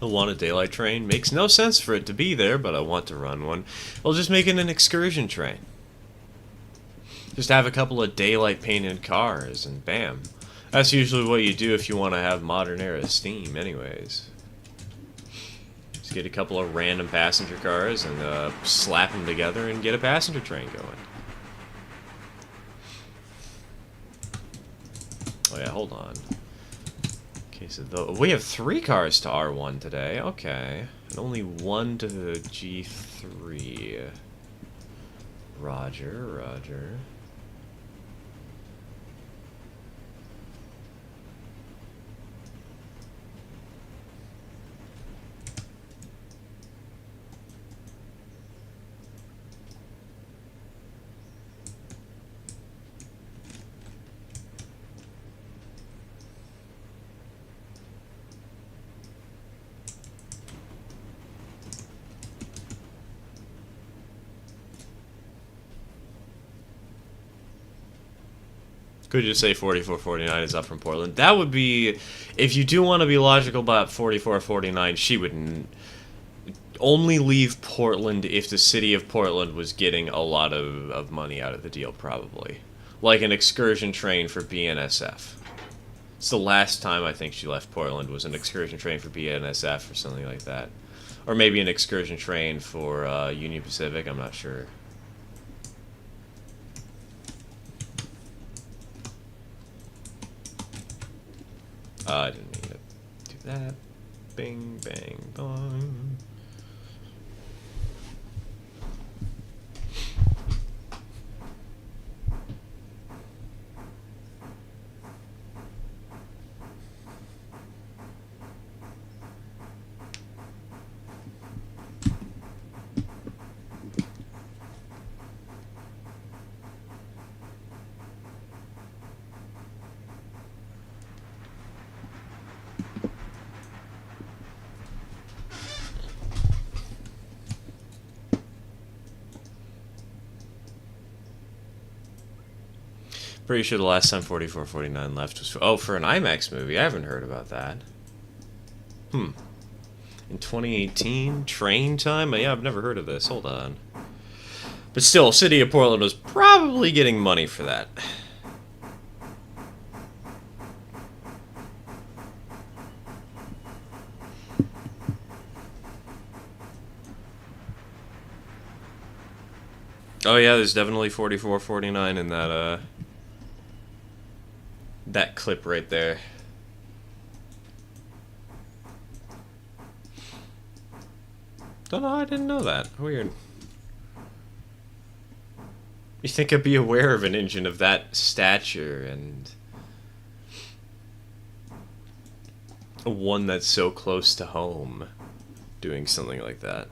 I want a daylight train. Makes no sense for it to be there, but I want to run one. I'll just make it an excursion train. Just have a couple of daylight painted cars, and bam. That's usually what you do if you want to have modern era steam anyways. Just get a couple of random passenger cars and slap them together and get a passenger train going. Oh yeah, hold on. Okay, so we have 3 cars to R1 today. Okay. And only 1 to G3. Roger, roger. Could just say 4449 is up from Portland. That would be, if you do want to be logical about 4449, she would only leave Portland if the city of Portland was getting a lot of money out of the deal, probably. Like an excursion train for BNSF. It's the last time I think she left Portland was an excursion train for BNSF or something like that. Or maybe an excursion train for Union Pacific, I'm not sure. I didn't mean to do that. Bing, bang, bong. Pretty sure the last time 4449 left was for an IMAX movie. I haven't heard about that. In 2018, train time? Yeah, I've never heard of this. Hold on. But still, City of Portland was probably getting money for that. Oh yeah, there's definitely 4449 in that clip right there. Don't know, I didn't know that. Weird. You think I'd be aware of an engine of that stature and one that's so close to home doing something like that?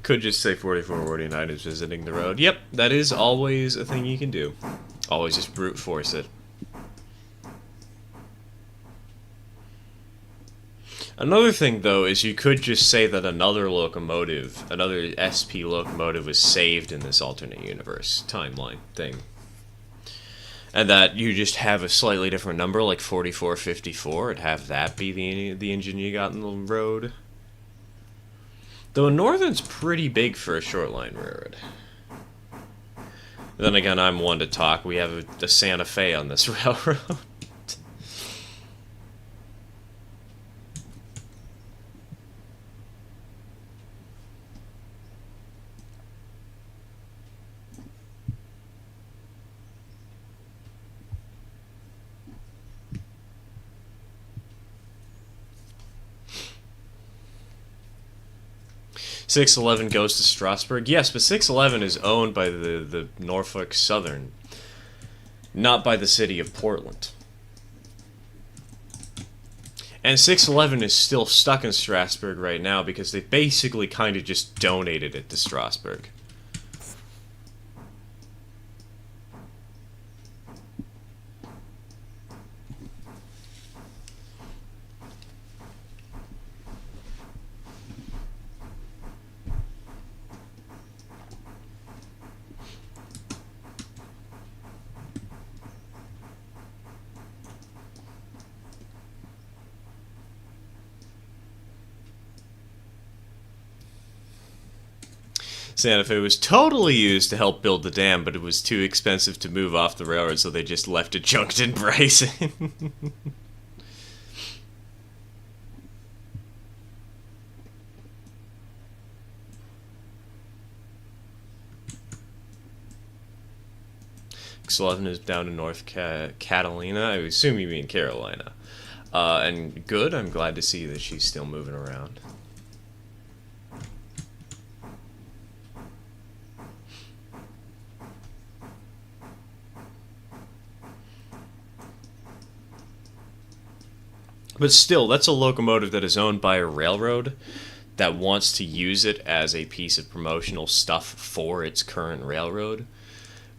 Could just say 4449 is visiting the road. Yep, that is always a thing you can do. Always just brute force it. Another thing, though, is you could just say that another locomotive, another SP locomotive, was saved in this alternate universe timeline thing. And that you just have a slightly different number, like 4454, and have that be the engine you got in the road. Though Northern's pretty big for a short line railroad. Then again, I'm one to talk. We have a Santa Fe on this railroad. 611 goes to Strasbourg. Yes, but 611 is owned by the Norfolk Southern, not by the city of Portland. And 611 is still stuck in Strasbourg right now because they basically kind of just donated it to Strasbourg. Santa Fe was totally used to help build the dam, but it was too expensive to move off the railroad, so they just left it junked in Bryson. X11 is down in North Catalina. I assume you mean Carolina. And good, I'm glad to see that she's still moving around. But still, that's a locomotive that is owned by a railroad that wants to use it as a piece of promotional stuff for its current railroad,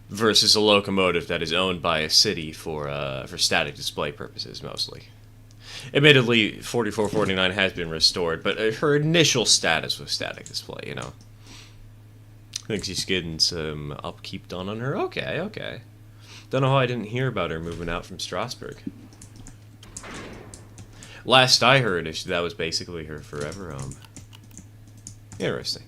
versus a locomotive that is owned by a city for static display purposes mostly. Admittedly, 4449 has been restored, but her initial status was static display, you know. I think she's getting some upkeep done on her. Okay, okay. Don't know how I didn't hear about her moving out from Strasbourg. Last I heard, that was basically her forever home. Interesting.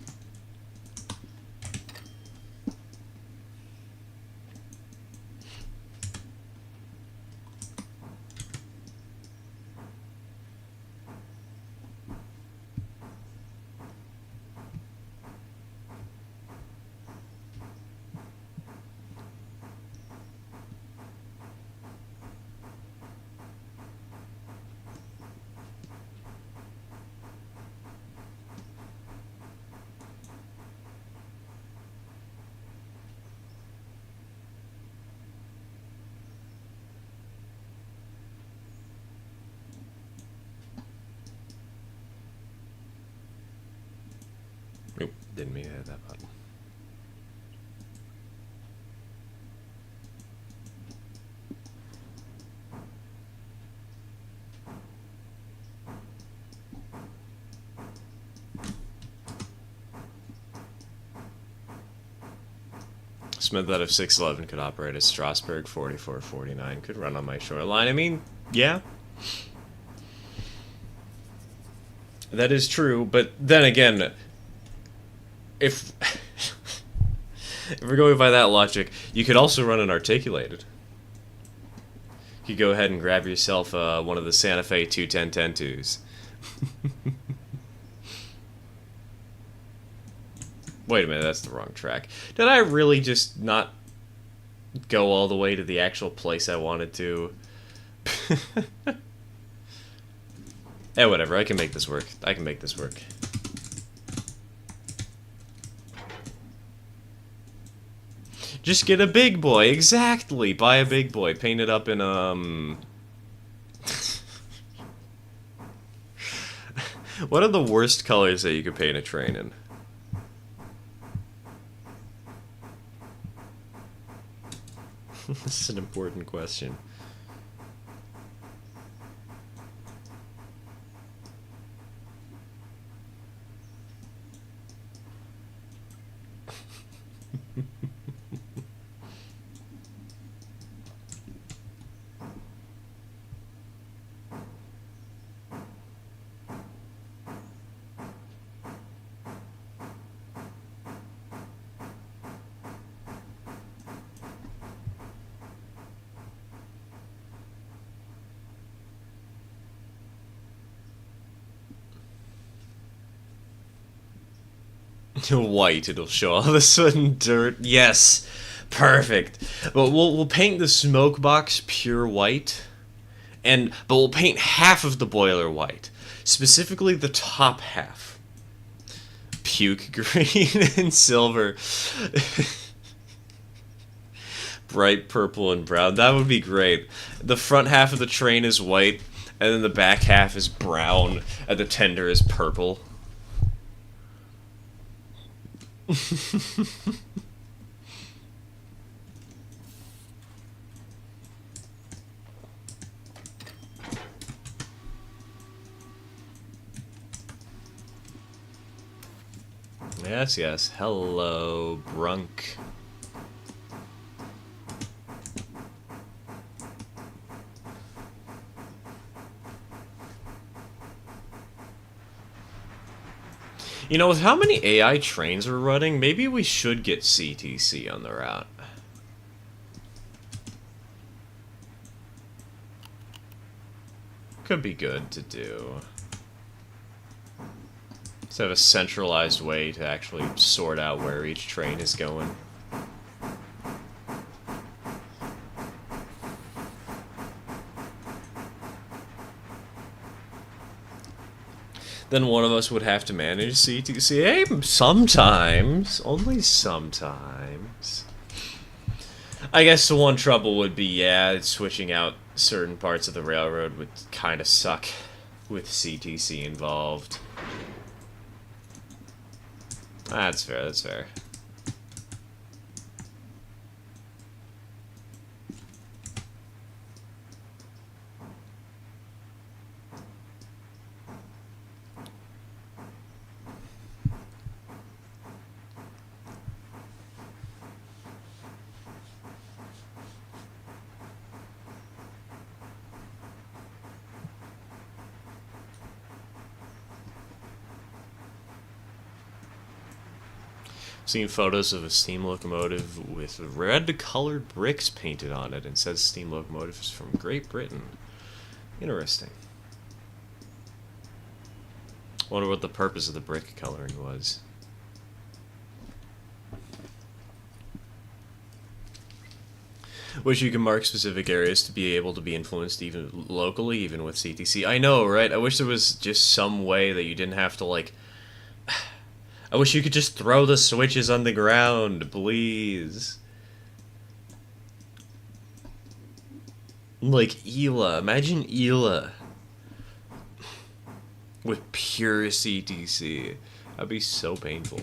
Didn't mean to hit that button. Smith out of 611 could operate at Strasbourg 4449. Could run on my shoreline. I mean, yeah. That is true, but then again, if if we're going by that logic, you could also run an articulated. You could go ahead and grab yourself one of the Santa Fe 210-10-2s. Wait a minute, that's the wrong track. Did I really just not go all the way to the actual place I wanted to? Eh, whatever, I can make this work. I can make this work. Just get a big boy, exactly! Buy a big boy, paint it up in, What are the worst colors that you could paint a train in? This is an important question. White, it'll show all of a sudden dirt. Yes, perfect. But we'll paint the smoke box pure white, but we'll paint half of the boiler white, specifically the top half. Puke green and silver. Bright purple and brown. That would be great. The front half of the train is white, and then the back half is brown, and the tender is purple. Yes, yes. Hello, Brunk. You know, with how many AI trains we're running, maybe we should get CTC on the route. Could be good to do. Let's have a centralized way to actually sort out where each train is going. Then one of us would have to manage CTCA sometimes. Only sometimes. I guess the one trouble would be, yeah, switching out certain parts of the railroad would kind of suck with CTC involved. That's fair, that's fair. Seen photos of a steam locomotive with red colored bricks painted on it and says steam locomotive is from Great Britain. Interesting. Wonder what the purpose of the brick coloring was. Wish you could mark specific areas to be able to be influenced even locally, even with CTC. I know, right? I wish there was just some way that you didn't have to, like... I wish you could just throw the switches on the ground, please. Like Ela. Imagine Ela. With pure CTC. That'd be so painful.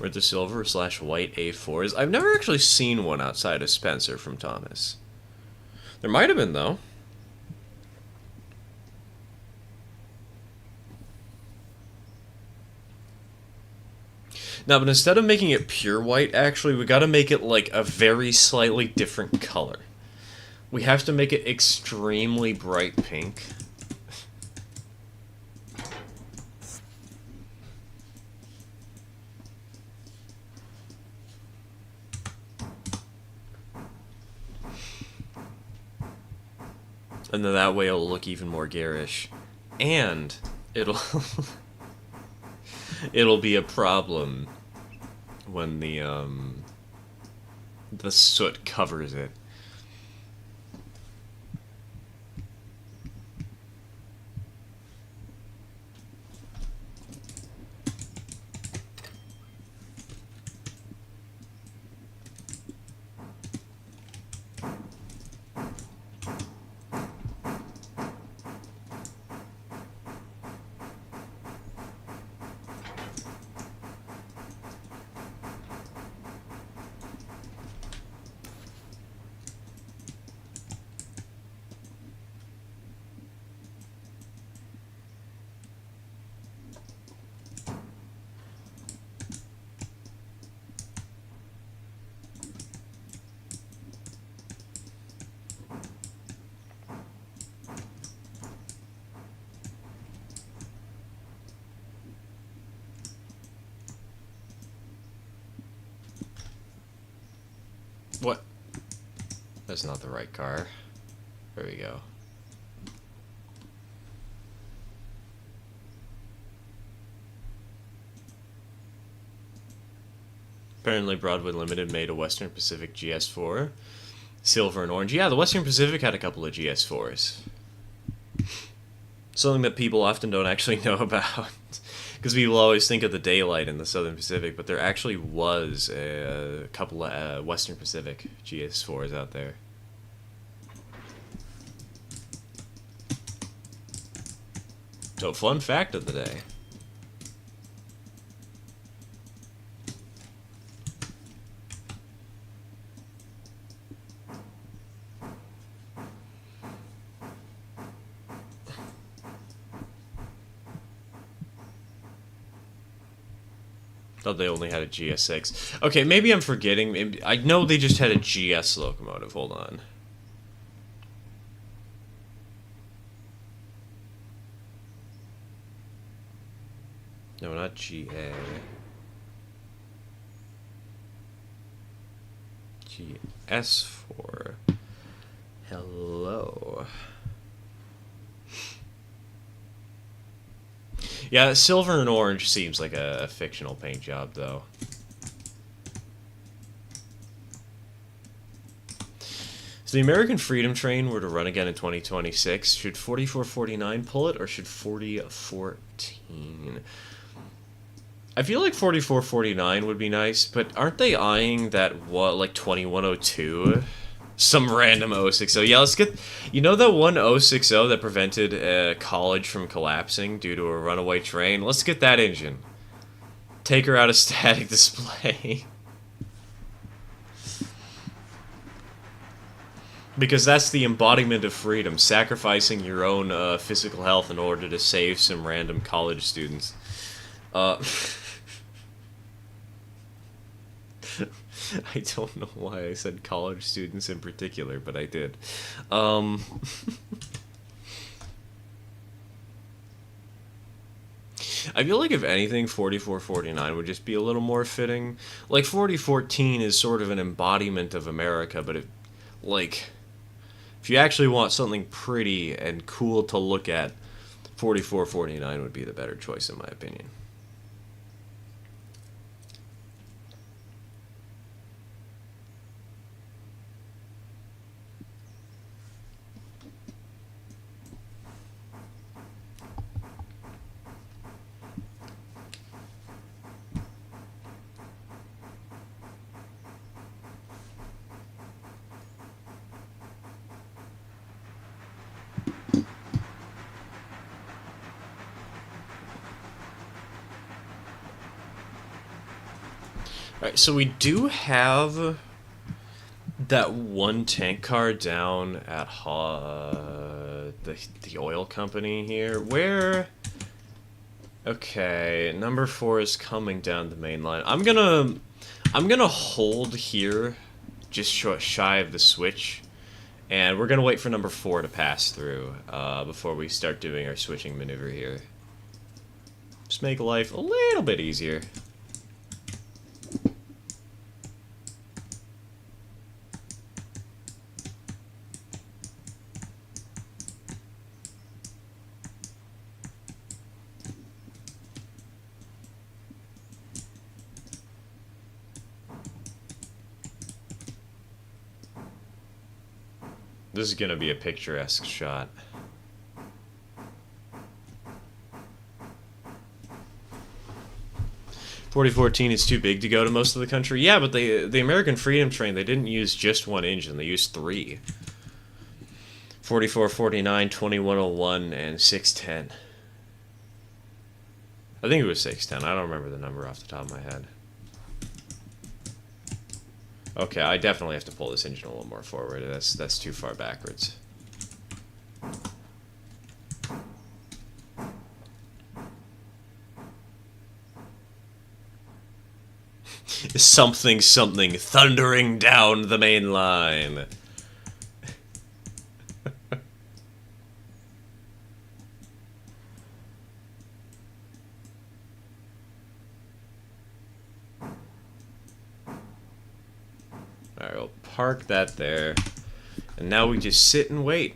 Or the silver slash white A4s. I've never actually seen one outside of Spencer from Thomas. There might have been, though. Now, but instead of making it pure white, actually, we gotta make it, like, a very slightly different color. We have to make it extremely bright pink. And then that way it'll look even more garish. And it'll it'll be a problem when the soot covers it. What? That's not the right car. There we go. Apparently Broadwood Limited made a Western Pacific GS4. Silver and orange. Yeah, the Western Pacific had a couple of GS4s. Something that people often don't actually know about. Because people always think of the Daylight in the Southern Pacific, but there actually was a couple of Western Pacific GS4s out there. So, fun fact of the day. Thought they only had a GS6. Okay, maybe I'm forgetting. Maybe, I know they just had a GS locomotive. Hold on. No, not GA. GS4. Hello. Yeah, silver and orange seems like a fictional paint job, though. So the American Freedom Train were to run again in 2026. Should 4449 pull it, or should 4014? I feel like 4449 would be nice, but aren't they eyeing that, what, like 2102? Some random 060. Yeah, let's get... You know that one 060 that prevented college from collapsing due to a runaway train? Let's get that engine. Take her out of static display. Because that's the embodiment of freedom, sacrificing your own physical health in order to save some random college students. I don't know why I said college students in particular, but I did. I feel like if anything, 4449 would just be a little more fitting. Like, 4014 is sort of an embodiment of America, but if you actually want something pretty and cool to look at, 4449 would be the better choice in my opinion. Alright, so we do have that one tank car down at the oil company here. Where? Okay, number 4 is coming down the main line. I'm gonna hold here, just shy of the switch, and we're gonna wait for number 4 to pass through before we start doing our switching maneuver here. Just make life a little bit easier. This is gonna be a picturesque shot. .4014 is too big to go to most of the country. Yeah, but the American Freedom Train, they didn't use just one engine. They used 3. 4449, 2101, and 610. I think it was 610. I don't remember the number off the top of my head. Okay, I definitely have to pull this engine a little more forward. That's too far backwards. Something thundering down the main line. Alright, we'll park that there. And now we just sit and wait.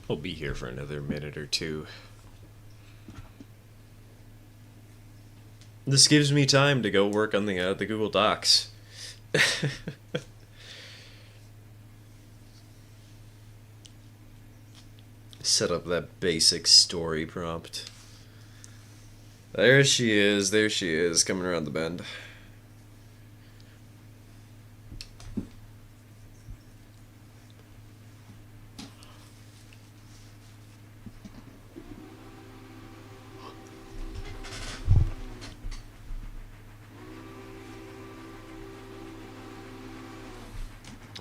We'll be here for another minute or two. This gives me time to go work on the Google Docs. Set up that basic story prompt. There she is, coming around the bend.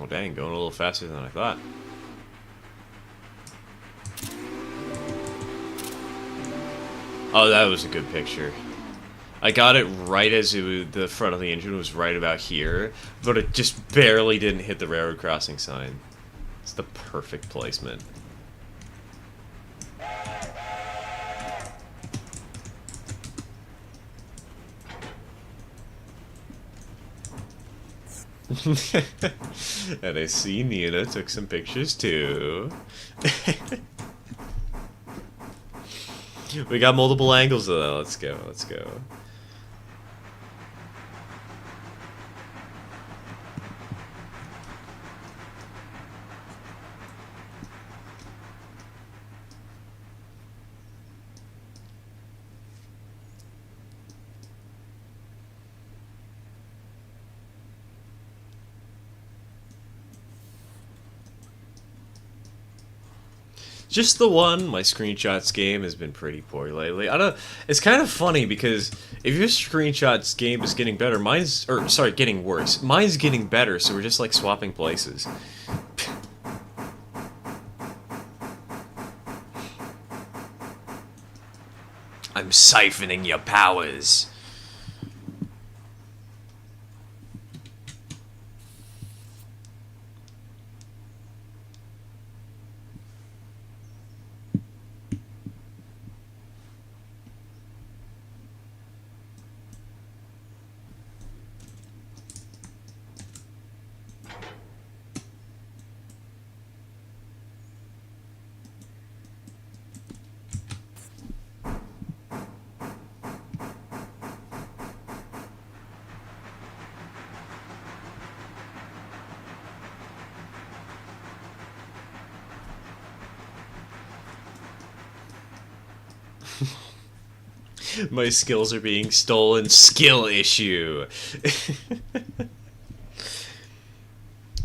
Oh dang, going a little faster than I thought. Oh, that was a good picture. I got it right as the front of the engine was right about here, but it just barely didn't hit the railroad crossing sign. It's the perfect placement. And I see Nina took some pictures too. We got multiple angles of that. Let's go, let's go. Just the one. My screenshots game has been pretty poor lately. I don't. It's kind of funny because if your screenshots game is getting better, getting worse. Mine's getting better, so we're just like swapping places. I'm siphoning your powers. My skills are being stolen. Skill issue.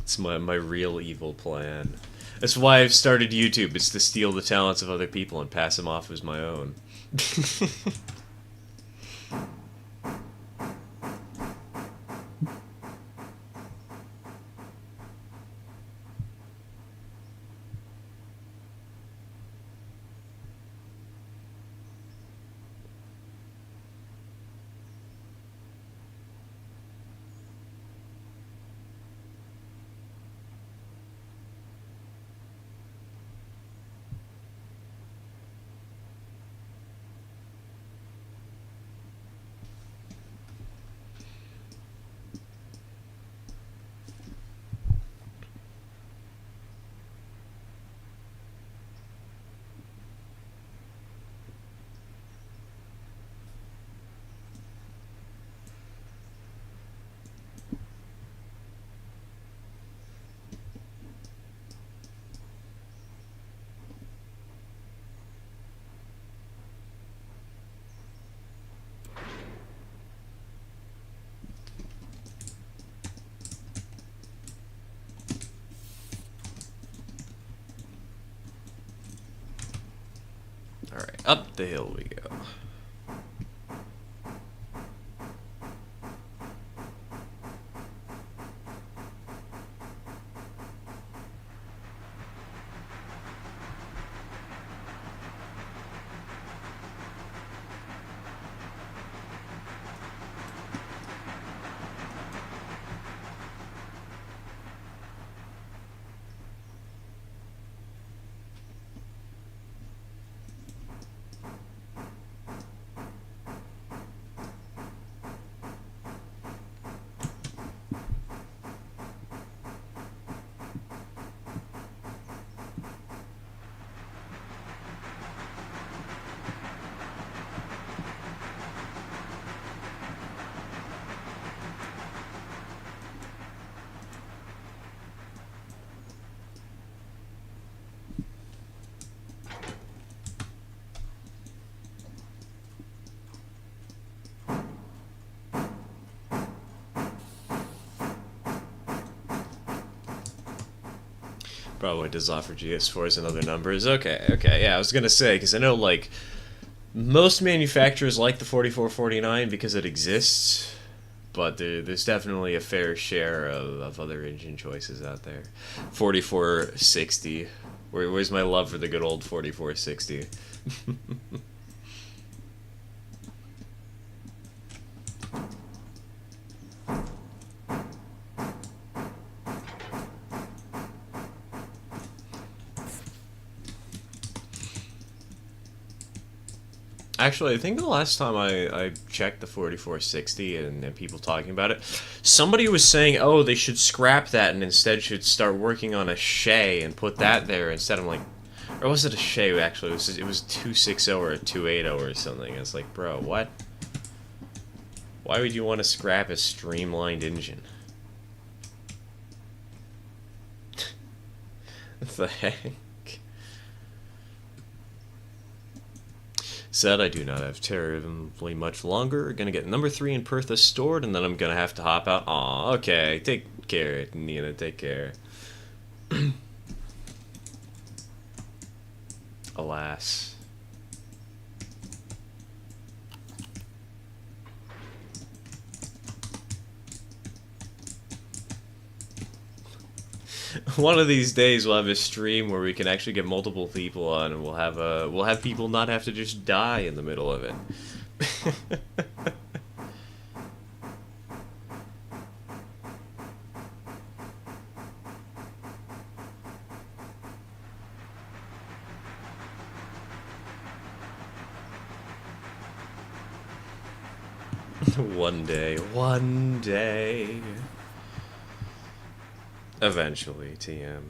It's my real evil plan. That's why I've started YouTube. It's to steal the talents of other people and pass them off as my own. Alright, up the hill we go. Probably does offer GS4s and other numbers. Okay, yeah, I was gonna say, because I know, like, most manufacturers like the 4449 because it exists, but there's definitely a fair share of other engine choices out there. 4460. Where's my love for the good old 4460? Actually, I think the last time I checked the 4460 and people talking about it, somebody was saying, oh, they should scrap that and instead should start working on a Shay and put that there instead. I'm like, or was it a Shay actually? It was 260 or a 280 or something. It's like, bro, what? Why would you want to scrap a streamlined engine? What the heck? Said I do not have terribly much longer. Gonna get number 3 in Pertha stored, and then I'm gonna have to hop out. Aw, okay. Take care, Nina. Take care. Alas. One of these days we'll have a stream where we can actually get multiple people on, and we'll have people not have to just die in the middle of it. One day. Eventually, TM.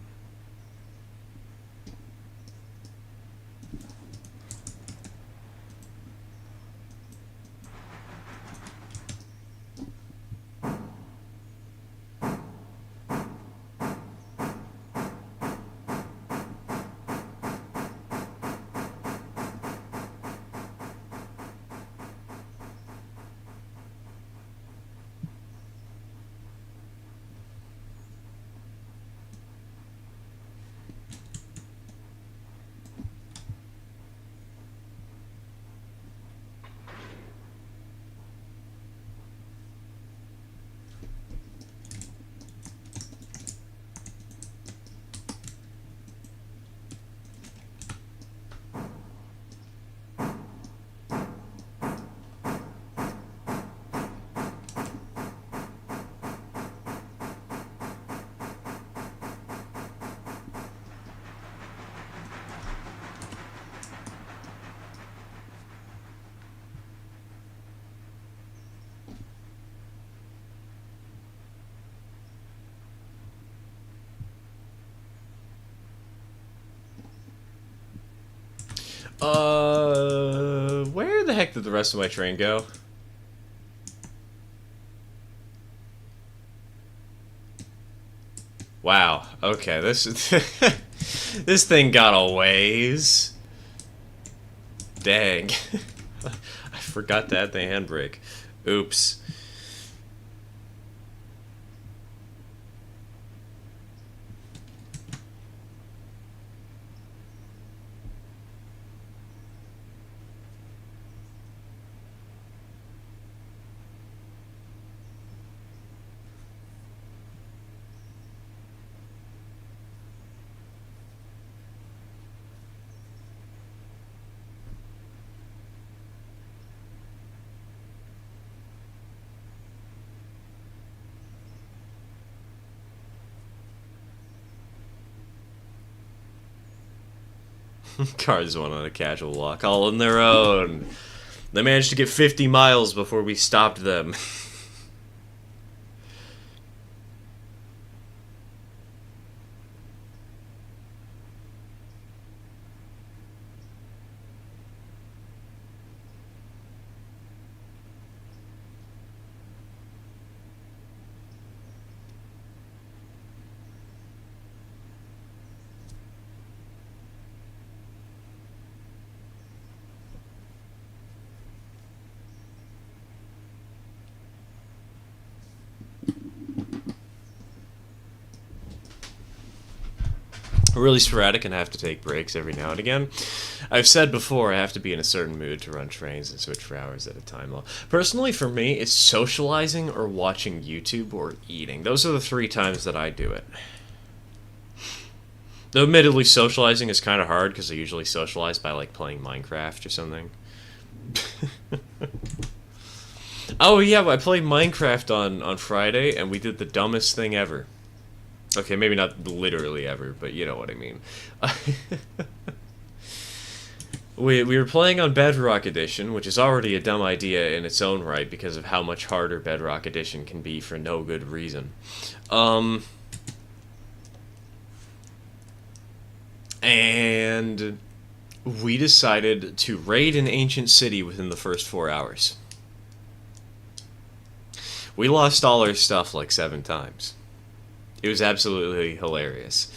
Where the heck did the rest of my train go? Wow. Okay, this this thing got a ways. Dang. I forgot to add the handbrake. Oops. Cars went on a casual walk all on their own. They managed to get 50 miles before we stopped them. Really sporadic and have to take breaks every now and again. I've said before I have to be in a certain mood to run trains and switch for hours at a time. Personally, for me, it's socializing or watching YouTube or eating. Those are the 3 times that I do it. Though admittedly, socializing is kind of hard because I usually socialize by like playing Minecraft or something. Oh yeah, I played Minecraft on Friday and we did the dumbest thing ever. Okay, maybe not literally ever, but you know what I mean. we were playing on Bedrock Edition, which is already a dumb idea in its own right because of how much harder Bedrock Edition can be for no good reason. And we decided to raid an ancient city within the first 4 hours. We lost all our stuff like 7 times. It was absolutely hilarious.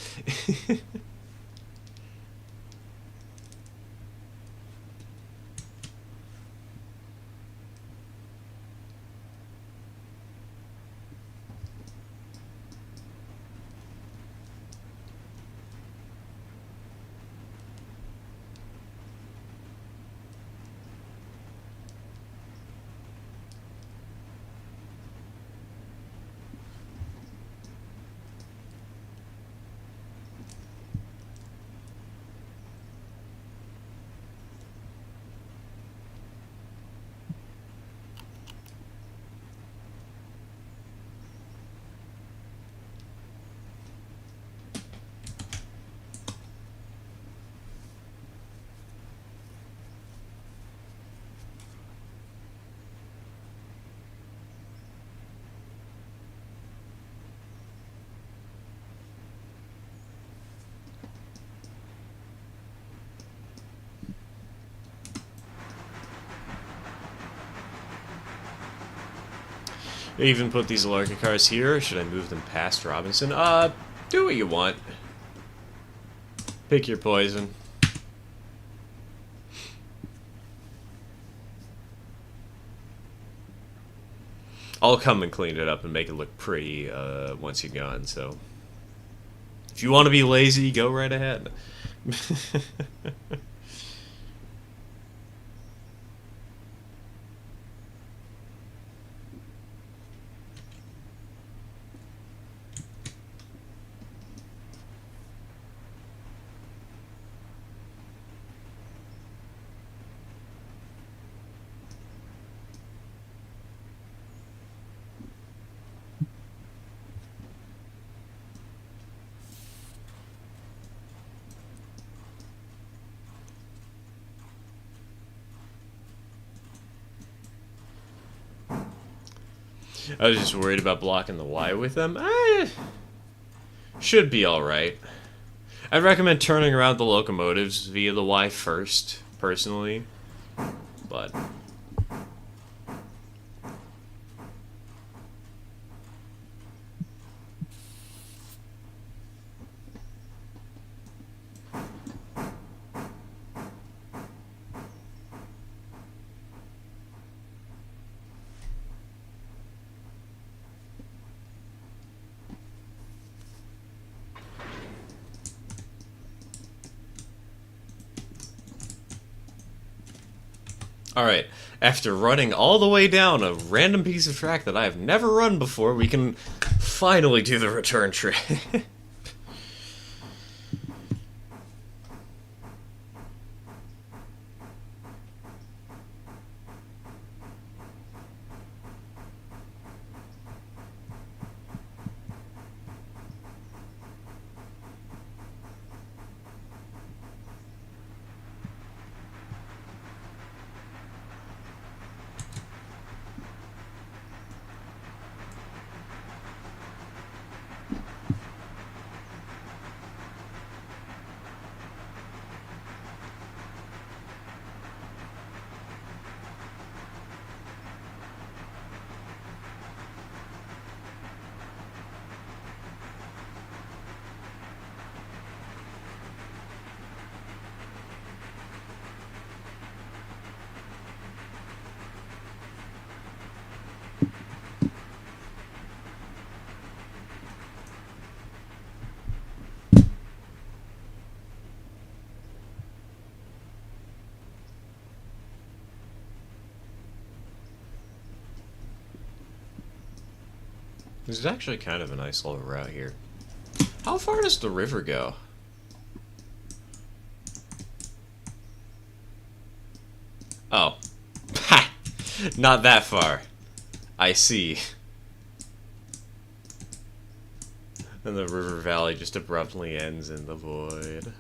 I even put these Larka cars here, or should I move them past Robinson? Do what you want. Pick your poison. I'll come and clean it up and make it look pretty once you're gone, so... If you want to be lazy, go right ahead. I was just worried about blocking the Y with them. Should be alright. I'd recommend turning around the locomotives via the Y first, personally, but... Alright, after running all the way down a random piece of track that I have never run before, we can finally do the return trip. This is actually kind of a nice little route here. How far does the river go? Oh. Ha! Not that far. I see. And the river valley just abruptly ends in the void.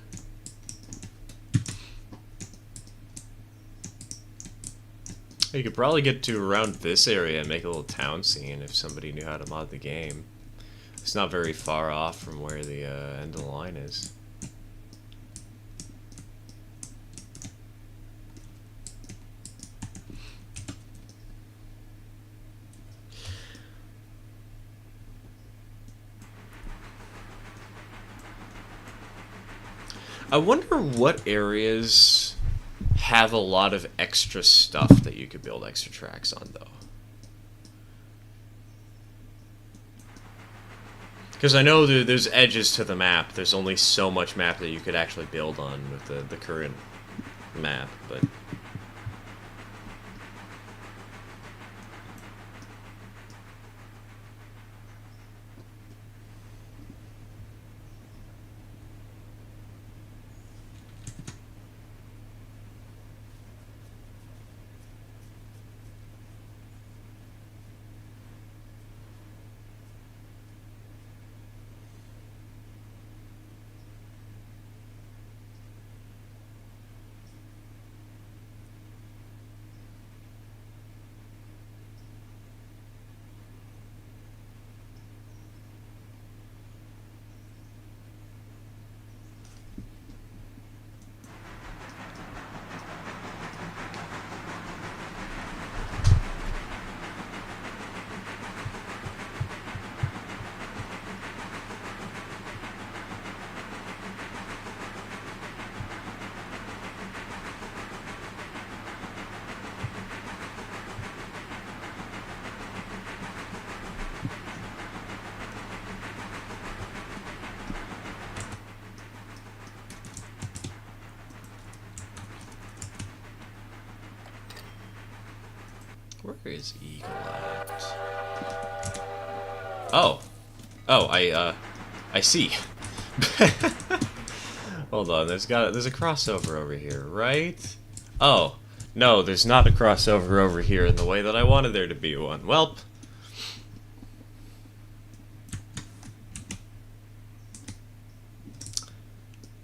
You could probably get to around this area and make a little town scene if somebody knew how to mod the game. It's not very far off from where the end of the line is. I wonder what areas have a lot of extra stuff that you could build extra tracks on, though. Because I know there's edges to the map. There's only so much map that you could actually build on with the current map, but... Where is Eagle at? Oh. Oh, I see. Hold on, there's a crossover over here, right? Oh. No, there's not a crossover over here in the way that I wanted there to be one. Welp.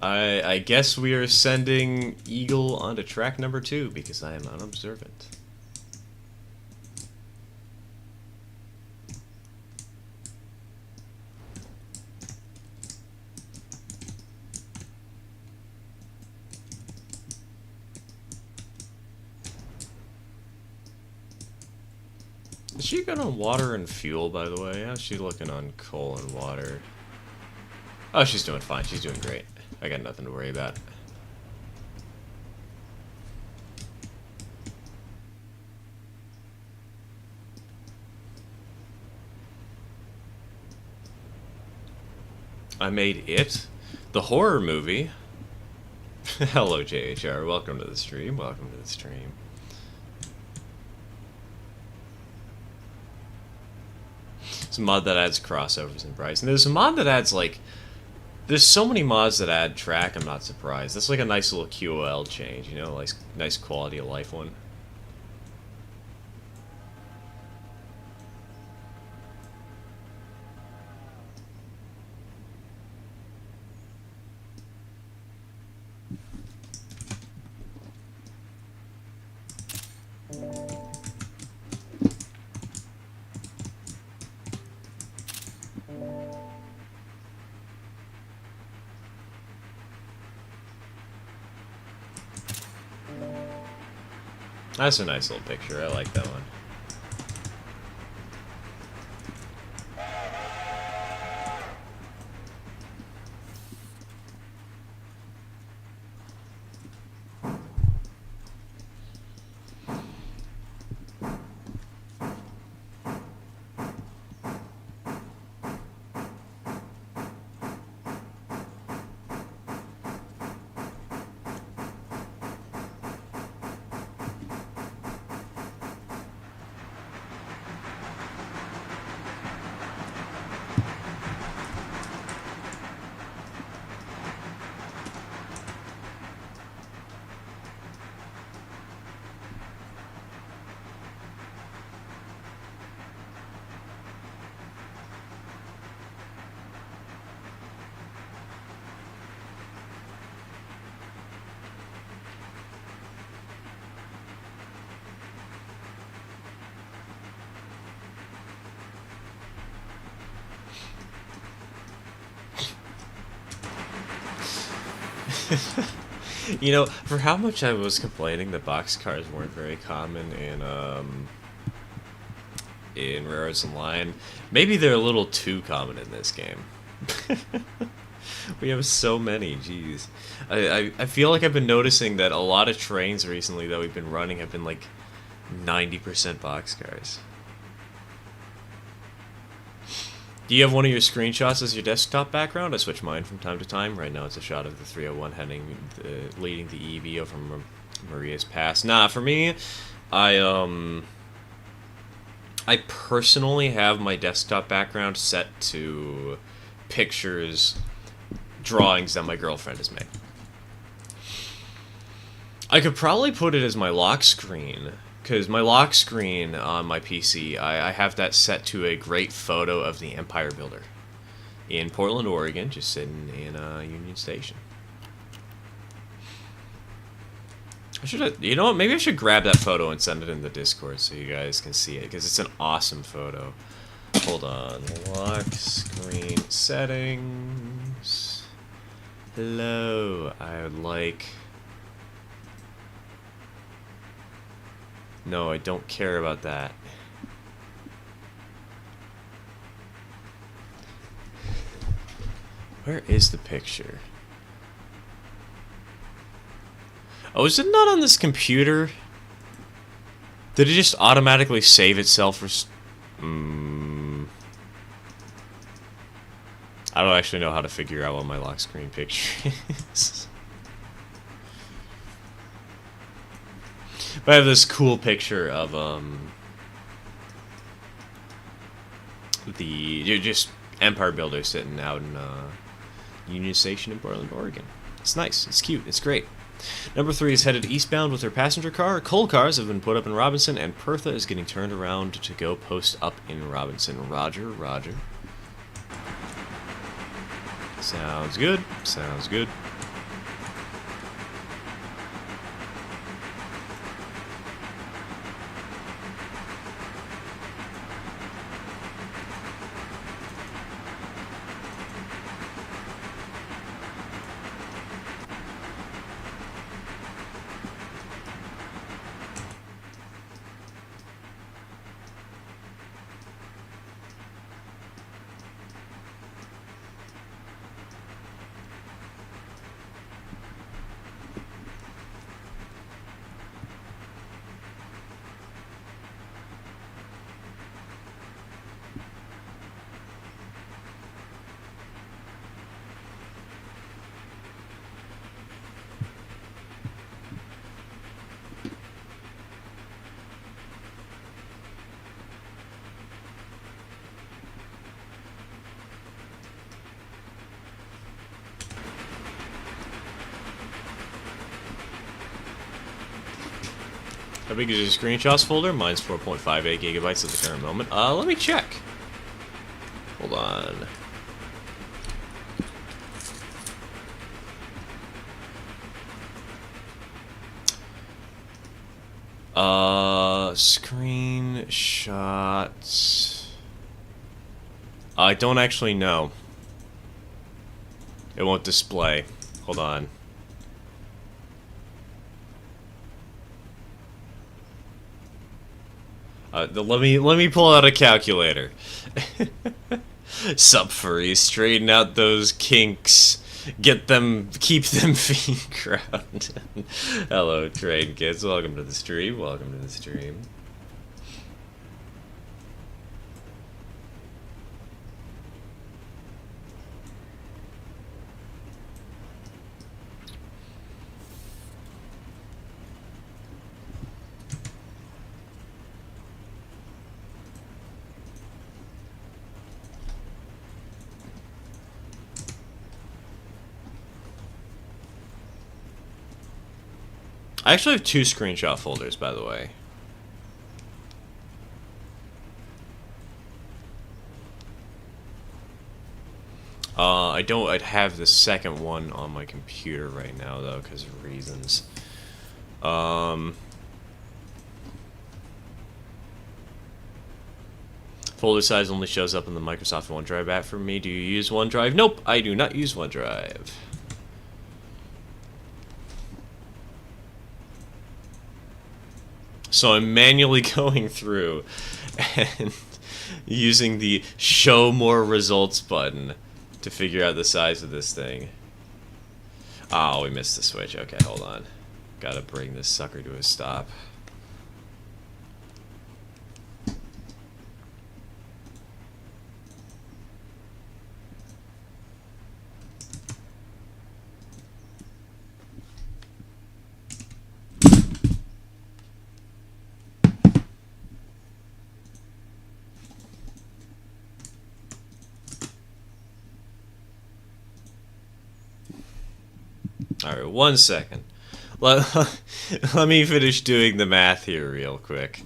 I guess we are sending Eagle onto track number 2 because I am unobservant. Is she good on water and fuel, by the way? How's she looking on coal and water? Oh, she's doing fine. She's doing great. I got nothing to worry about. I made It, the horror movie. Hello, JHR. Welcome to the stream. Welcome to the stream. It's a mod that adds crossovers and price. And there's a mod that adds, like... There's so many mods that add track, I'm not surprised. That's like a nice little QOL change, you know? Like, nice quality of life one. That's a nice little picture. I like that one. You know, for how much I was complaining that boxcars weren't very common in Rare Arts Online, maybe they're a little too common in this game. We have so many, jeez. I feel like I've been noticing that a lot of trains recently that we've been running have been like 90% boxcars. Do you have one of your screenshots as your desktop background? I switch mine from time to time. Right now it's a shot of the 301 leading the EVO from Maria's Pass. Nah, for me, I personally have my desktop background set to pictures, drawings that my girlfriend has made. I could probably put it as my lock screen, because my lock screen on my PC, I have that set to a great photo of the Empire Builder in Portland, Oregon, just sitting in Union Station. I should, you know what, maybe I should grab that photo and send it in the Discord so you guys can see it, because it's an awesome photo. Hold on, lock screen settings. Hello, I would like... No, I don't care about that. Where is the picture? Oh, is it not on this computer? Did it just automatically save itself for... I don't actually know how to figure out what my lock screen picture is. But I have this cool picture of the just Empire Builder sitting out in Union Station in Portland, Oregon. It's nice. It's cute. It's great. Number 3 is headed eastbound with her passenger car. Coal cars have been put up in Robinson, and Pertha is getting turned around to go post up in Robinson. Roger, roger. Sounds good. Sounds good. How big is your screenshots folder? Mine's 4.58 gigabytes at the current moment. Let me check. Hold on. Screenshots. I don't actually know. It won't display. Hold on. Let me pull out a calculator. Sup, furries, straighten out those kinks. Keep them feet grounded. Hello, train kids. Welcome to the stream. Welcome to the stream. I actually have 2 screenshot folders, by the way. I'd have the second one on my computer right now, though, because of reasons. Folder size only shows up in the Microsoft OneDrive app for me. Do you use OneDrive? Nope, I do not use OneDrive. So I'm manually going through and using the show more results button to figure out the size of this thing. Oh, we missed the switch. Okay, hold on. Gotta bring this sucker to a stop. Alright, 1 second. Let me finish doing the math here real quick.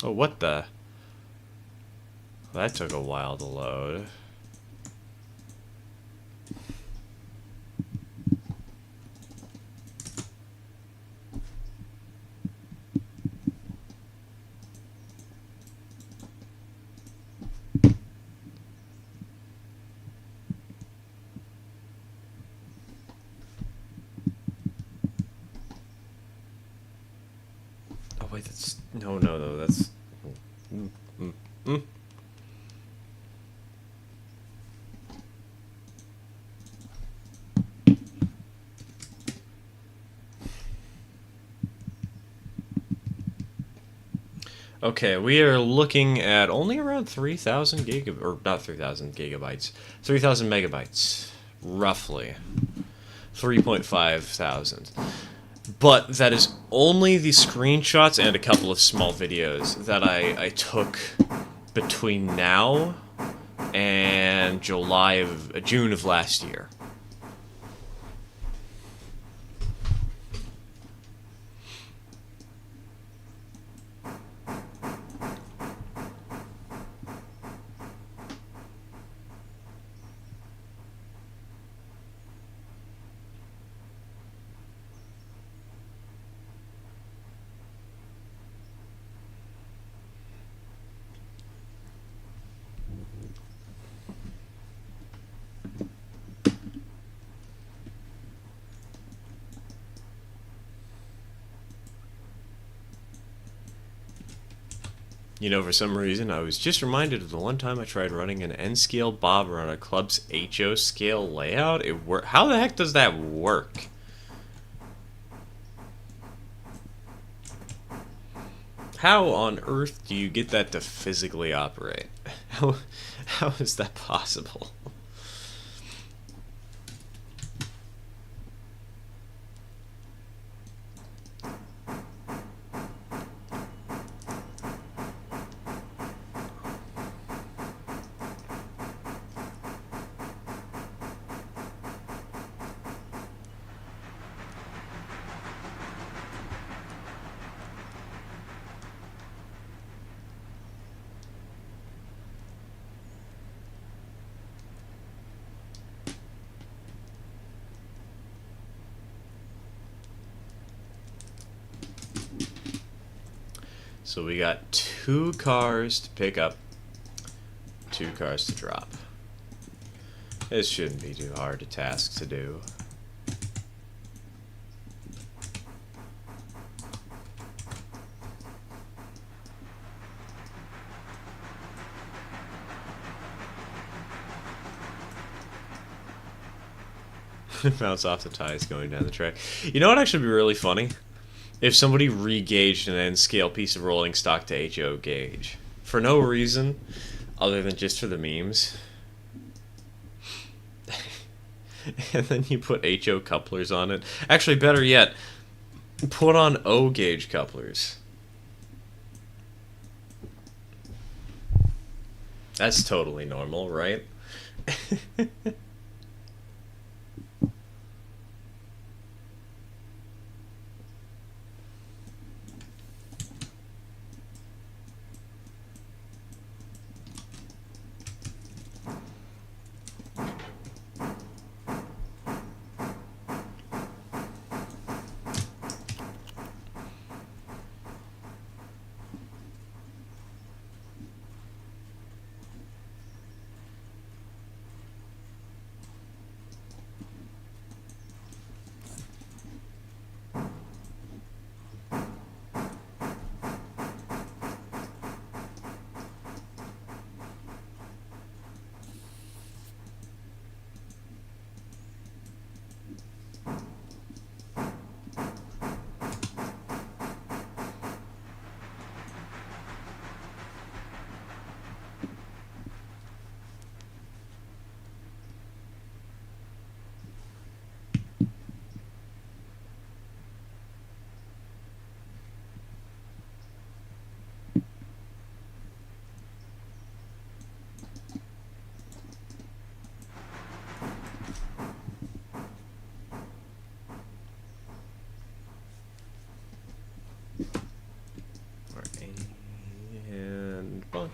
Oh, what the? That took a while to load. Oh wait, that's no, that's. Mm. Okay, we are looking at only around 3,000 or not 3,000 gigabytes, 3,000 megabytes, roughly, 3.5 thousand. But that is only the screenshots and a couple of small videos that I took between now and June of last year. You know, for some reason, I was just reminded of the one time I tried running an N-scale bobber on a club's HO scale layout. It worked. How the heck does that work? How on earth do you get that to physically operate? How is that possible? So we got 2 cars to pick up, 2 cars to drop. This shouldn't be too hard a task to do. Bounce off the ties going down the track. You know what actually be really funny? If somebody re-gauged an N-scale piece of rolling stock to HO gauge. For no reason other than just for the memes. And then you put HO couplers on it. Actually, better yet, put on O gauge couplers. That's totally normal, right? And bunk.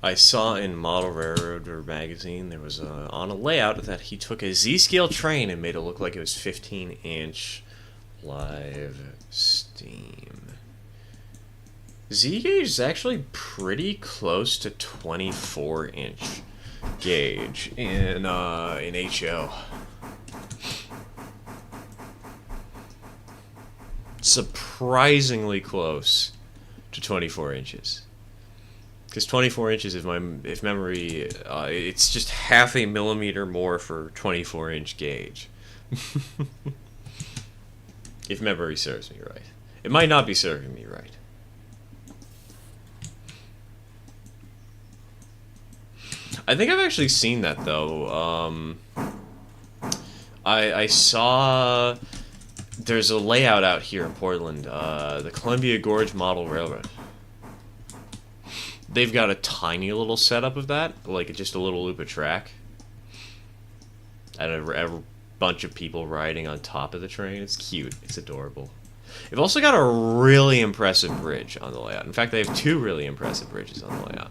I saw in Model Railroader magazine there was on a layout that he took a Z-scale train and made it look like it was 15-inch live steam. Z-gauge is actually pretty close to 24-inch gauge in HO. Surprisingly close to 24 inches. Because 24 inches, if memory, it's just half a millimeter more for 24-inch gauge. If memory serves me right. It might not be serving me right. I think I've actually seen that, though. I saw... There's a layout out here in Portland, the Columbia Gorge Model Railroad. They've got a tiny little setup of that, like just a little loop of track. And a bunch of people riding on top of the train. It's cute. It's adorable. They've also got a really impressive bridge on the layout. In fact, they have 2 really impressive bridges on the layout.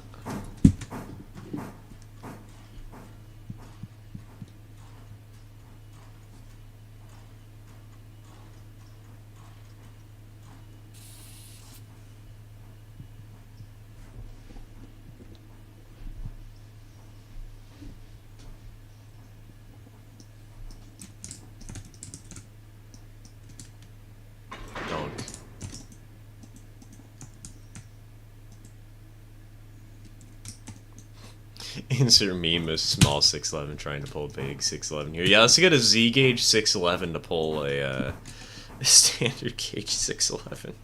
Insert meme of small 611 trying to pull a big 611 here. Yeah, let's get a Z gauge 611 to pull a standard gauge 611.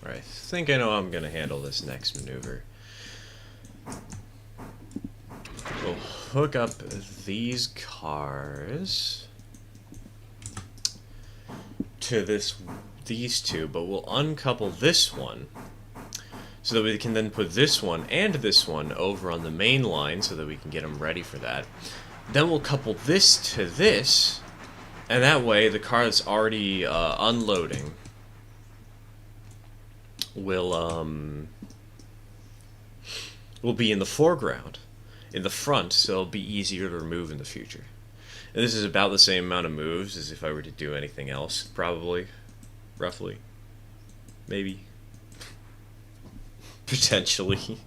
I think I know how I'm going to handle this next maneuver. We'll hook up these cars to these two, but we'll uncouple this one so that we can then put this one and this one over on the main line so that we can get them ready for that. Then we'll couple this to this, and that way the car that's already unloading will be in the foreground, in the front, so it'll be easier to remove in the future. And this is about the same amount of moves as if I were to do anything else, probably, roughly, maybe, potentially.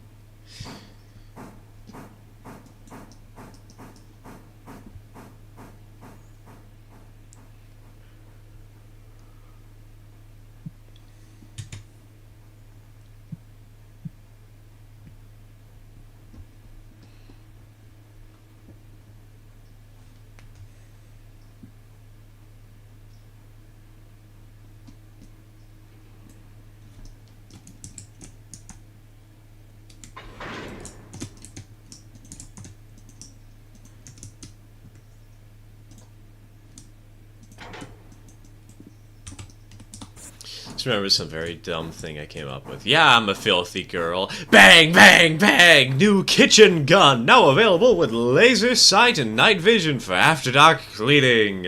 Just remember some very dumb thing I came up with. Yeah, I'm a filthy girl. Bang, bang, bang! New kitchen gun, now available with laser sight and night vision for after dark cleaning.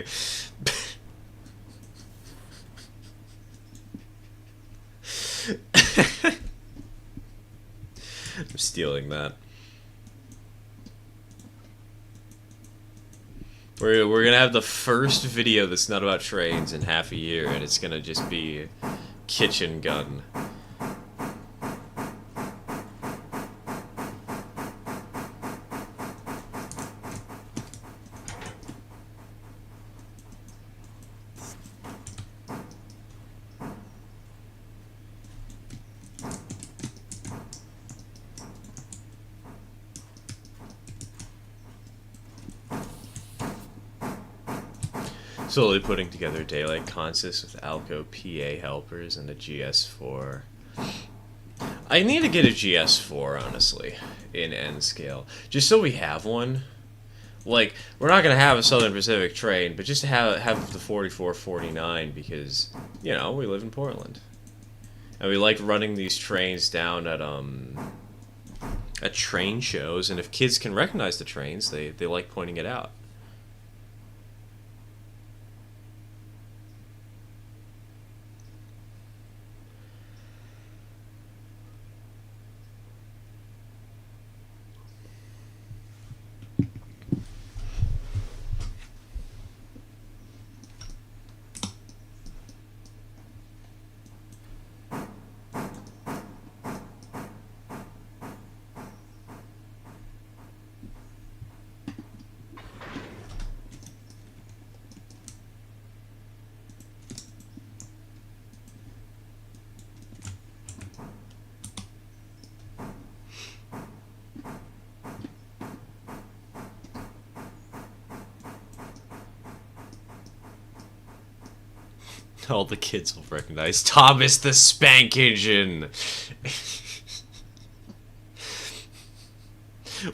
I'm stealing that. We're gonna have the first video that's not about trains in half a year, and it's gonna just be kitchen gun. Slowly putting together daylight consists with Alco PA helpers and a GS4. I need to get a GS4, honestly, in N scale. Just so we have one. Like, we're not going to have a Southern Pacific train, but just to have the 4449 because, you know, we live in Portland. And we like running these trains down at train shows, and if kids can recognize the trains, they like pointing it out. All the kids will recognize Thomas the Spank Engine.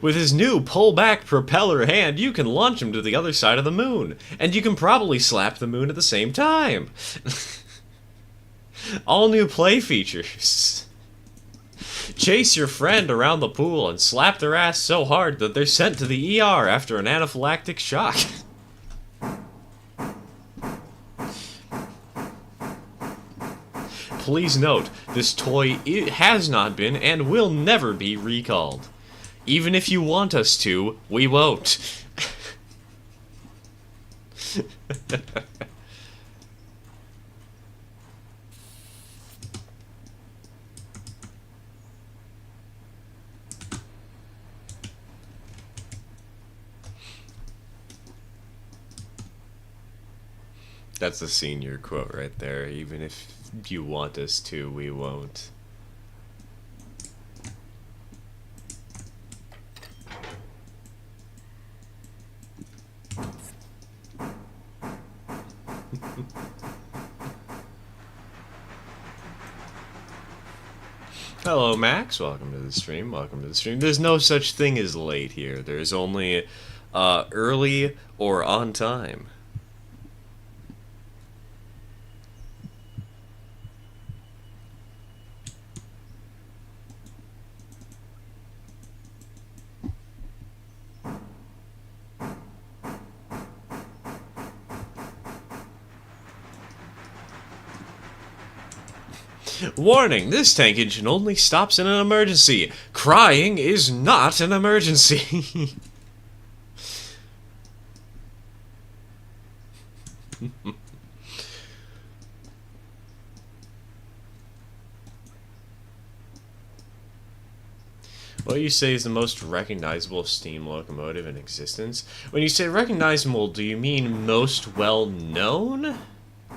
With his new pull-back propeller hand, you can launch him to the other side of the moon. And you can probably slap the moon at the same time. All new play features. Chase your friend around the pool and slap their ass so hard that they're sent to the ER after an anaphylactic shock. Please note, this toy has not been and will never be recalled. Even if you want us to, we won't. That's a senior quote right there. Even if you want us to, we won't. Hello, Max. Welcome to the stream. Welcome to the stream. There's no such thing as late here. There's only early or on time. Warning, this tank engine only stops in an emergency. Crying is not an emergency. What you say is the most recognizable steam locomotive in existence? When you say recognizable, do you mean most well-known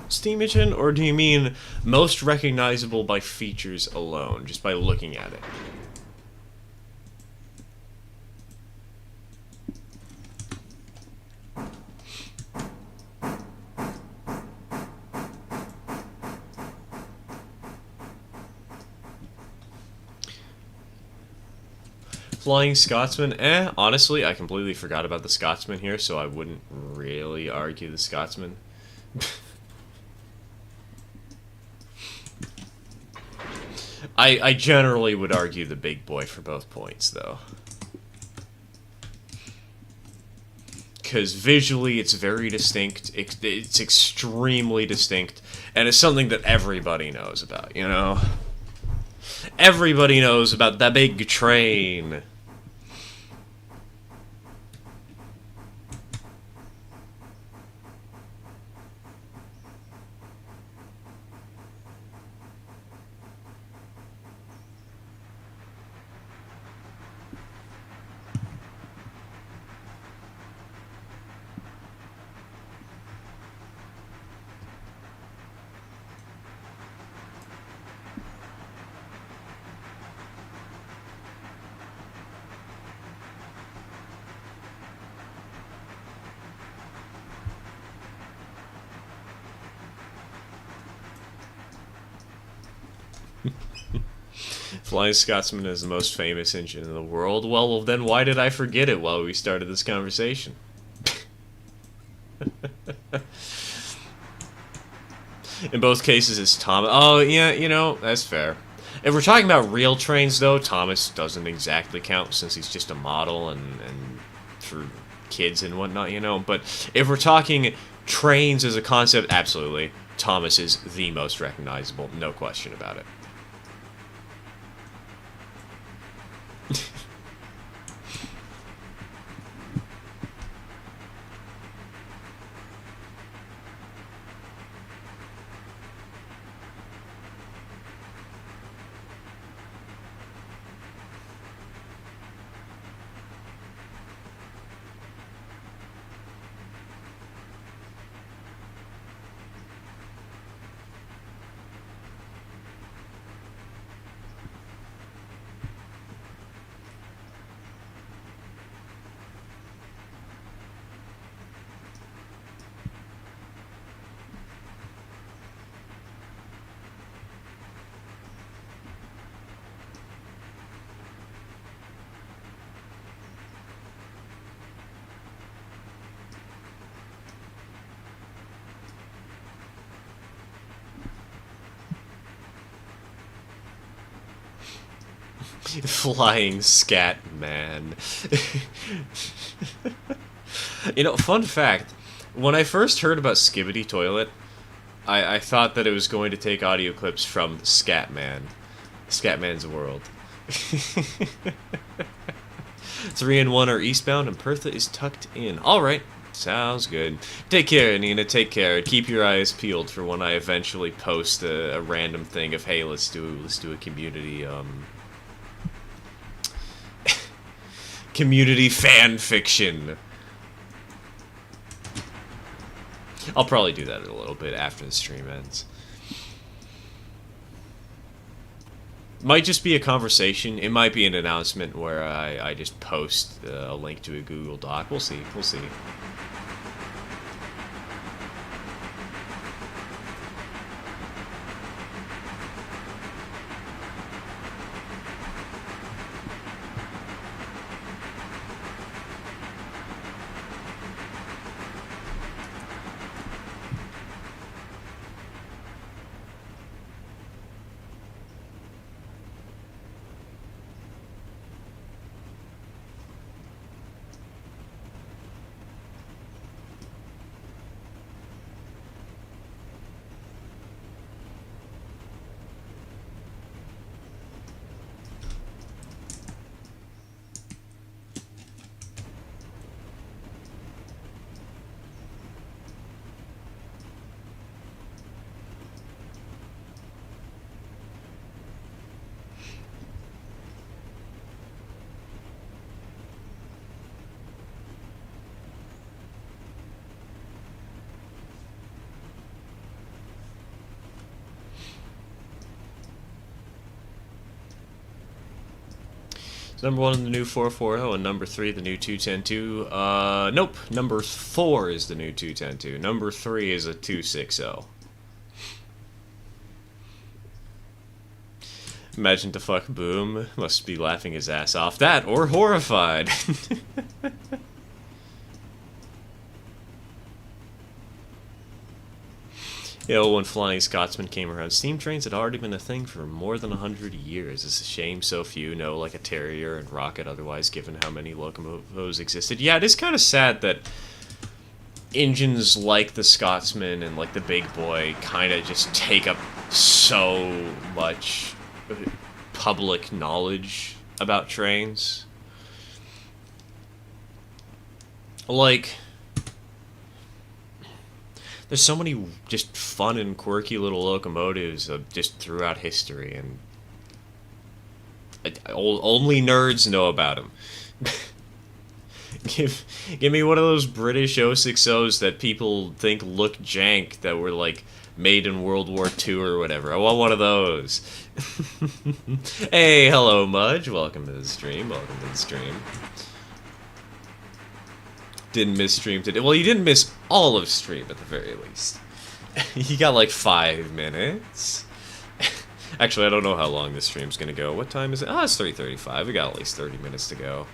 steam engine, or do you mean most recognizable by features alone, just by looking at it? Flying Scotsman? Honestly, I completely forgot about the Scotsman here, so I wouldn't really argue the Scotsman. I generally would argue the big boy for both points, though. Because visually, it's very distinct. It's extremely distinct. And it's something that everybody knows about, you know? Everybody knows about that big train. Flying Scotsman is the most famous engine in the world. Well, then why did I forget it while we started this conversation? In both cases, it's Thomas. Oh, yeah, you know, that's fair. If we're talking about real trains, though, Thomas doesn't exactly count since he's just a model and for kids and whatnot, you know. But if we're talking trains as a concept, absolutely. Thomas is the most recognizable, no question about it. Flying scat man. You know, fun fact, when I first heard about Skibbity Toilet, I thought that it was going to take audio clips from Scatman. Scatman's World. 3 and 1 are eastbound and Pertha is tucked in. Alright, sounds good. Take care, Nina, take care. Keep your eyes peeled for when I eventually post a random thing of, hey, let's do a community, community fan fiction. I'll probably do that in a little bit after the stream ends. Might just be a conversation. It might be an announcement where I just post a link to a Google Doc. We'll see. We'll see. So number 1 the new 440 and number 3 the new 210-2. Nope. Number 4 is the new 210-2. Number 3 is a 260. Imagine to fuck Boom. Must be laughing his ass off. That or horrified. Yeah, when Flying Scotsman came around, steam trains had already been a thing for more than 100 years. It's a shame so few know, like a Terrier and Rocket otherwise, given how many locomotives existed. Yeah, it is kind of sad that engines like the Scotsman and like the Big Boy kind of just take up so much public knowledge about trains. Like, there's so many just fun and quirky little locomotives just throughout history, and only nerds know about them. Give me one of those British 060s that people think look jank that were like made in World War II or whatever. I want one of those. Hey, hello Mudge. Welcome to the stream. Welcome to the stream. Didn't miss stream today. Well, you didn't miss all of stream at the very least. You got like 5 minutes. Actually, I don't know how long this stream's gonna go. What time is it? Oh, it's 3:35. We got at least 30 minutes to go.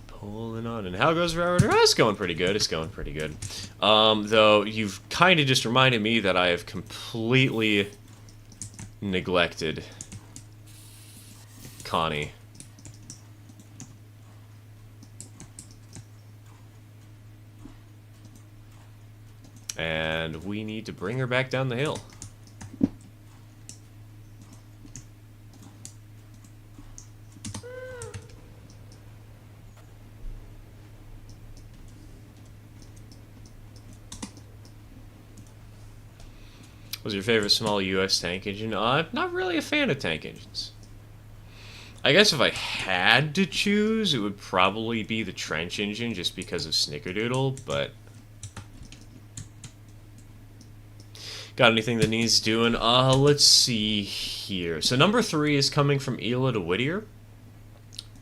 Pulling on, and how goes Railroader? Oh, it's going pretty good. It's going pretty good. Though you've kind of just reminded me that I have completely neglected Connie. And we need to bring her back down the hill. Was your favorite small U.S. tank engine? I'm not really a fan of tank engines. I guess if I had to choose, it would probably be the trench engine just because of Snickerdoodle, but... Got anything that needs doing? Let's see here. So number 3 is coming from Ela to Whittier.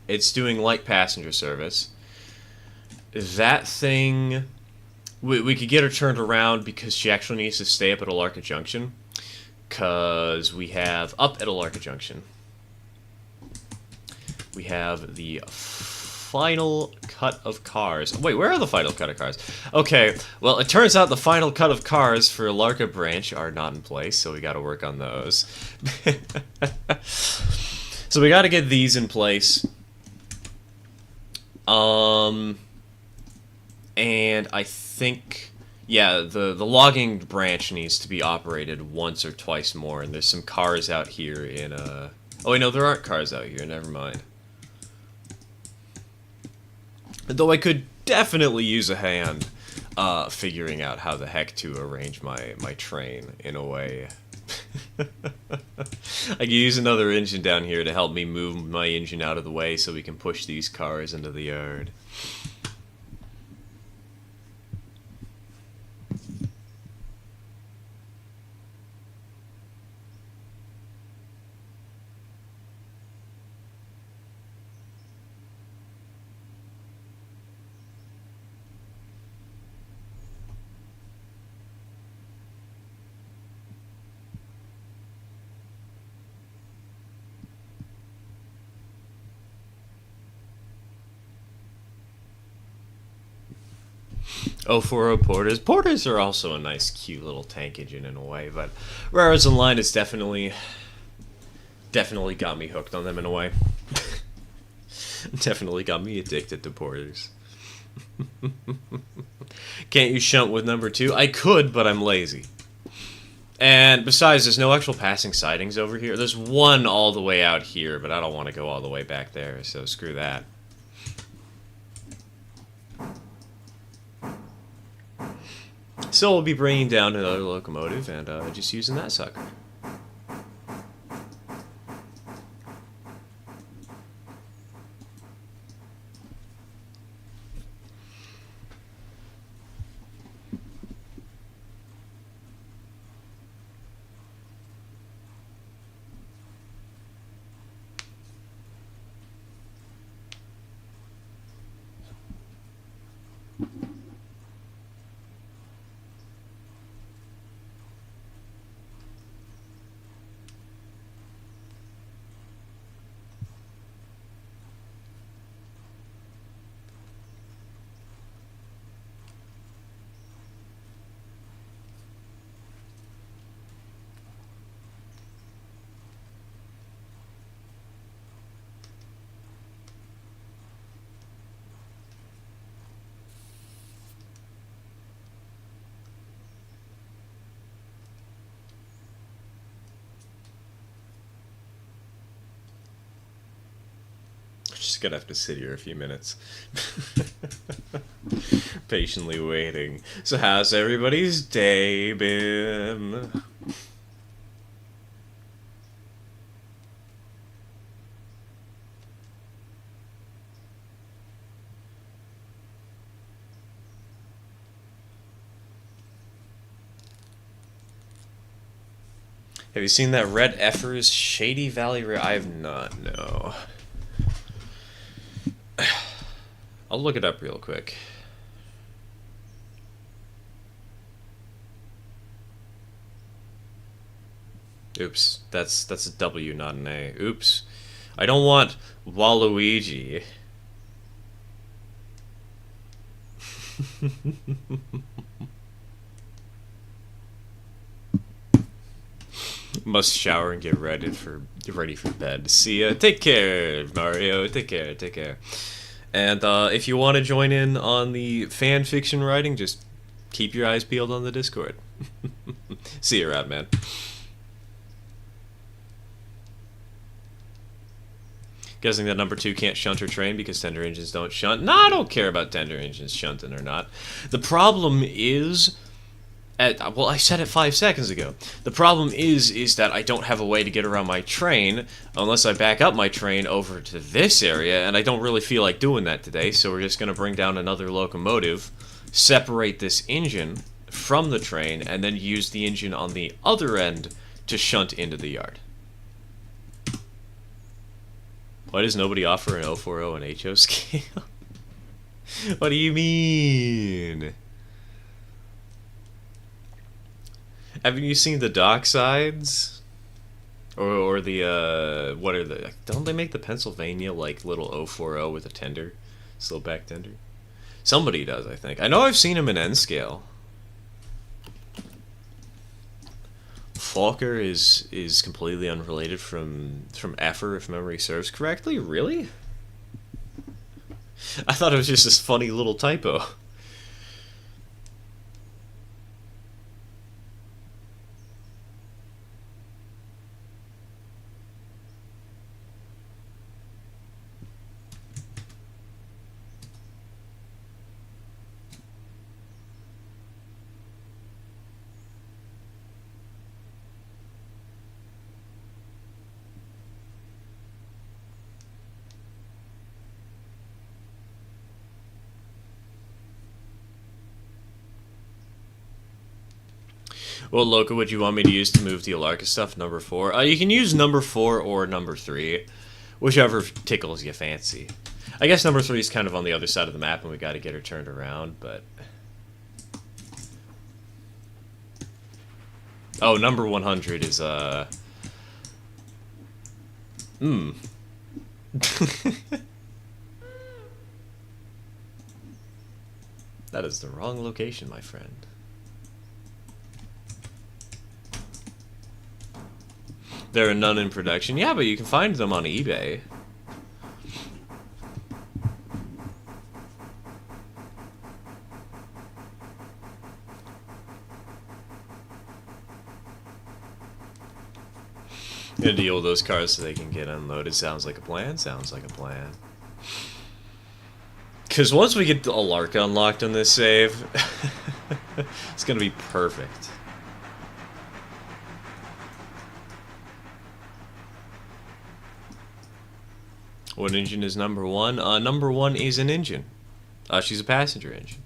It's doing light passenger service. That thing, we could get her turned around because she actually needs to stay up at Alarka Junction. Because we have, up at Alarka Junction, we have the final cut of cars. Wait, where are the final cut of cars? Okay, well, it turns out the final cut of cars for Alarka Branch are not in place, so we gotta work on those. So we gotta get these in place. And I think, yeah, the logging branch needs to be operated once or twice more, and there's some cars out here in, oh wait, no, there aren't cars out here, never mind. Though I could definitely use a hand figuring out how the heck to arrange my train in a way. I could use another engine down here to help me move my engine out of the way so we can push these cars into the yard. Oh, 40 Porters. Porters are also a nice, cute little tank engine in a way, but Rares Online has definitely got me hooked on them in a way. Definitely got me addicted to Porters. Can't you shunt with number 2? I could, but I'm lazy. And besides, there's no actual passing sidings over here. There's one all the way out here, but I don't want to go all the way back there, so screw that. So we'll be bringing down another locomotive and just using that sucker. Just gonna have to sit here a few minutes. Patiently waiting. So how's everybody's day been? Have you seen that Red Effer's Shady Valley I have not, no. I'll look it up real quick. Oops, that's a W, not an A. Oops. I don't want Waluigi. Must shower and get ready for bed. See ya. Take care, Mario. Take care. Take care. And if you want to join in on the fan fiction writing, just keep your eyes peeled on the Discord. See you around, man. Guessing that number 2 can't shunt her train because tender engines don't shunt. No, I don't care about tender engines shunting or not. The problem is... well, I said it 5 seconds ago. The problem is that I don't have a way to get around my train unless I back up my train over to this area, and I don't really feel like doing that today, so we're just going to bring down another locomotive, separate this engine from the train and then use the engine on the other end to shunt into the yard. Why does nobody offer an 040 and HO scale? What do you mean? Haven't you seen the dock sides? Or the, what are the... Don't they make the Pennsylvania, like, little 040 with a tender? Slow back tender? Somebody does, I think. I know I've seen him in N scale. Falker is completely unrelated from Effer, if memory serves correctly? Really? I thought it was just this funny little typo. What loco would you want me to use to move the Alarka stuff? Number 4? You can use number 4 or number 3. Whichever tickles your fancy. I guess number 3 is kind of on the other side of the map and we gotta get her turned around, but... Oh, number 100 is, That is the wrong location, my friend. There are none in production. Yeah, but you can find them on eBay. Gonna deal with those cars so they can get unloaded. Sounds like a plan. Sounds like a plan. Because once we get Alarka unlocked on this save, it's gonna be perfect. What engine is number 1? Number 1 is an engine. She's a passenger engine.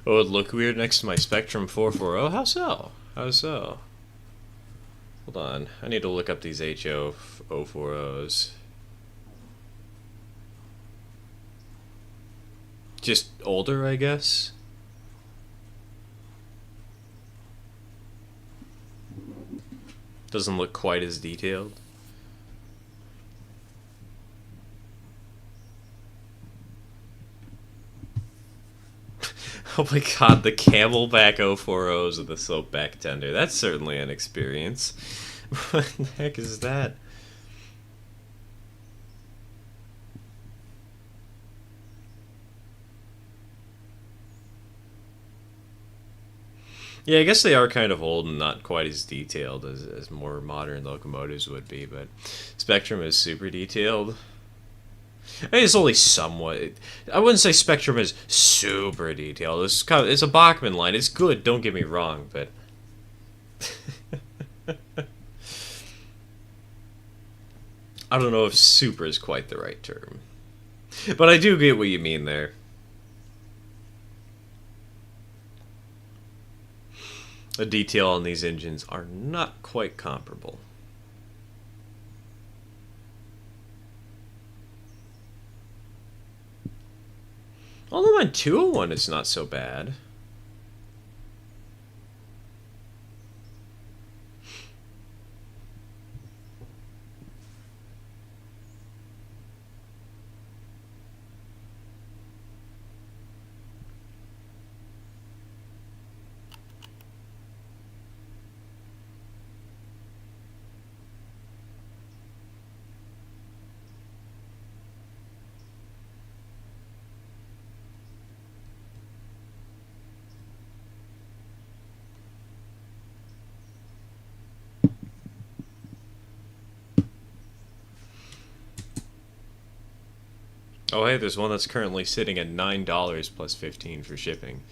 Oh, it would look weird next to my Spectrum 440? How so? How so? Hold on. I need to look up these HO 040s. Just older, I guess? Doesn't look quite as detailed. Oh my god, the camelback 040s with the slope back tender. That's certainly an experience. What the heck is that? Yeah, I guess they are kind of old and not quite as detailed as more modern locomotives would be, but Spectrum is super detailed. I mean, it's only somewhat. I wouldn't say Spectrum is super detailed. It's a Bachmann line. It's good. Don't get me wrong, but I don't know if super is quite the right term. But I do get what you mean there. The detail on these engines are not quite comparable. Although my 201 is not so bad. Oh, hey, there's one that's currently sitting at $9 plus 15 for shipping.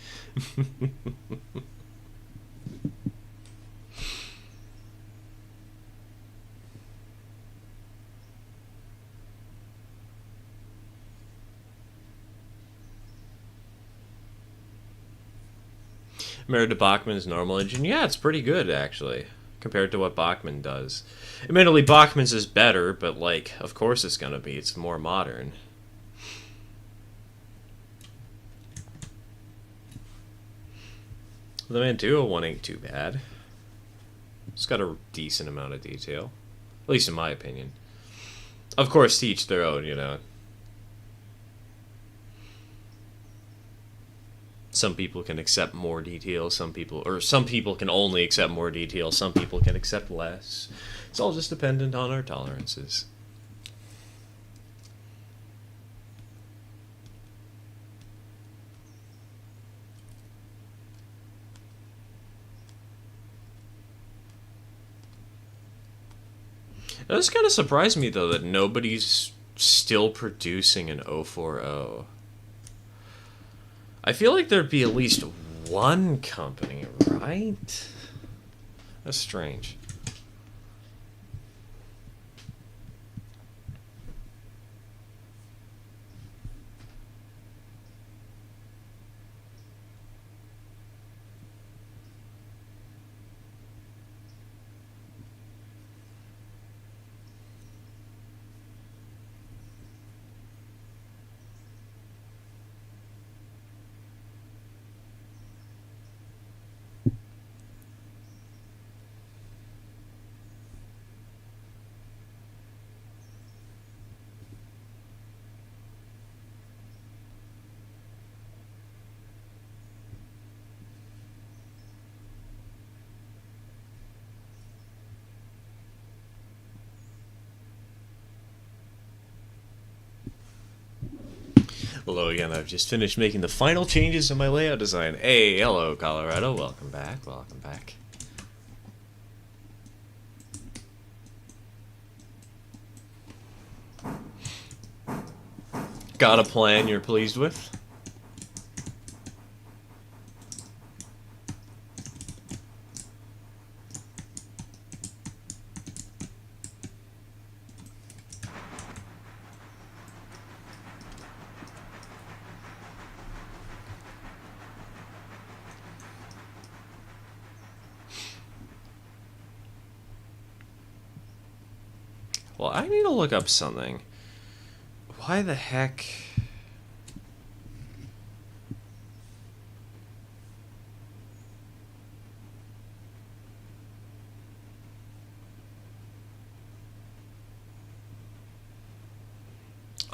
Compared to Bachmann's normal engine, yeah, it's pretty good, actually, compared to what Bachmann does. Admittedly, Bachmann's is better, but, like, of course it's gonna be. It's more modern. The Man 201 ain't too bad. It's got a decent amount of detail. At least in my opinion. Of course, to each their own, you know. Some people can accept more detail, some people can only accept more detail, some people can accept less. It's all just dependent on our tolerances. It does kind of surprise me, though, that nobody's still producing an 040. I feel like there'd be at least one company, right? That's strange. Hello again, I've just finished making the final changes to my layout design. Hey, hello Colorado, welcome back, welcome back. Got a plan you're pleased with? Well, I need to look up something. Why the heck...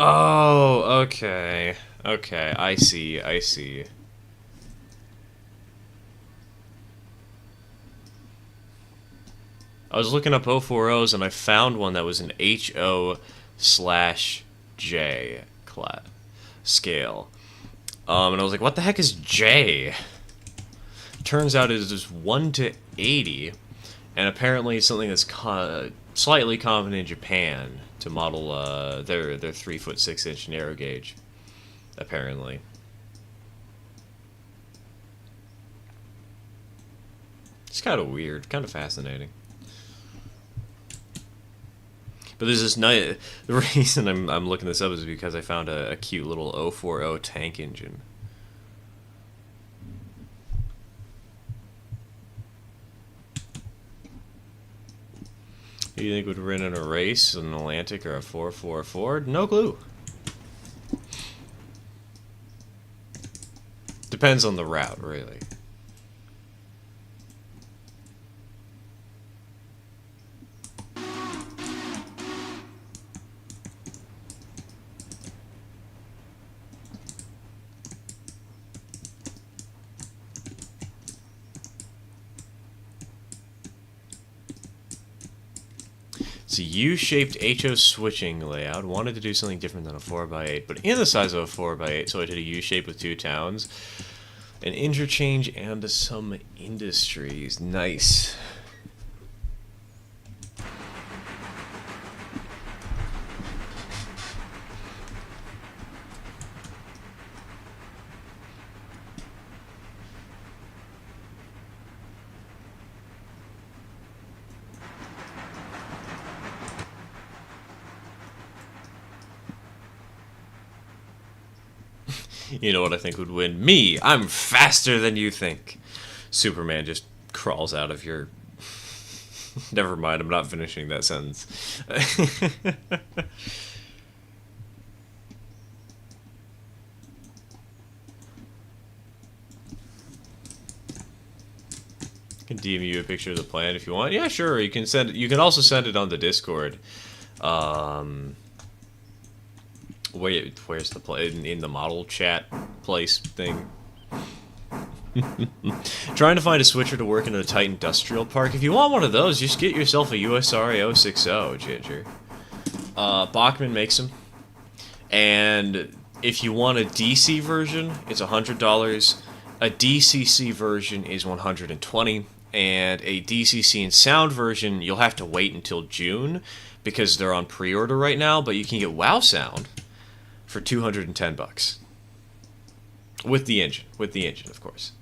Oh, okay. Okay, I see, I see. I was looking up 040s and I found one that was an HO/J scale. And I was like, what the heck is J? Turns out it is 1 to 80, and apparently it's something that's slightly common in Japan to model their 3'6" narrow gauge, apparently. It's kind of weird, kind of fascinating. But there's this nice... The reason I'm looking this up is because I found a cute little 040 tank engine. Who do you think would win in a race, an Atlantic or a 444? No clue. Depends on the route, really. It's a U-shaped HO switching layout. Wanted to do something different than a 4x8, but in the size of a 4x8, so I did a U-shape with 2 towns, an interchange, and some industries. Nice. You know what I think would win? Me! I'm faster than you think! Superman just crawls out of your... Never mind, I'm not finishing that sentence. I can DM you a picture of the plan if you want. Yeah, sure. You can send. You can also send it on the Discord. Where's the play in the model chat place thing? Trying to find a switcher to work in a tight industrial park. If you want one of those, just get yourself a USRA 060, Ginger. Bachman makes them. And if you want a DC version, it's $100. A DCC version is $120. And a DCC and sound version, you'll have to wait until June because they're on pre-order right now, but you can get WoW sound for $210. With the engine, of course.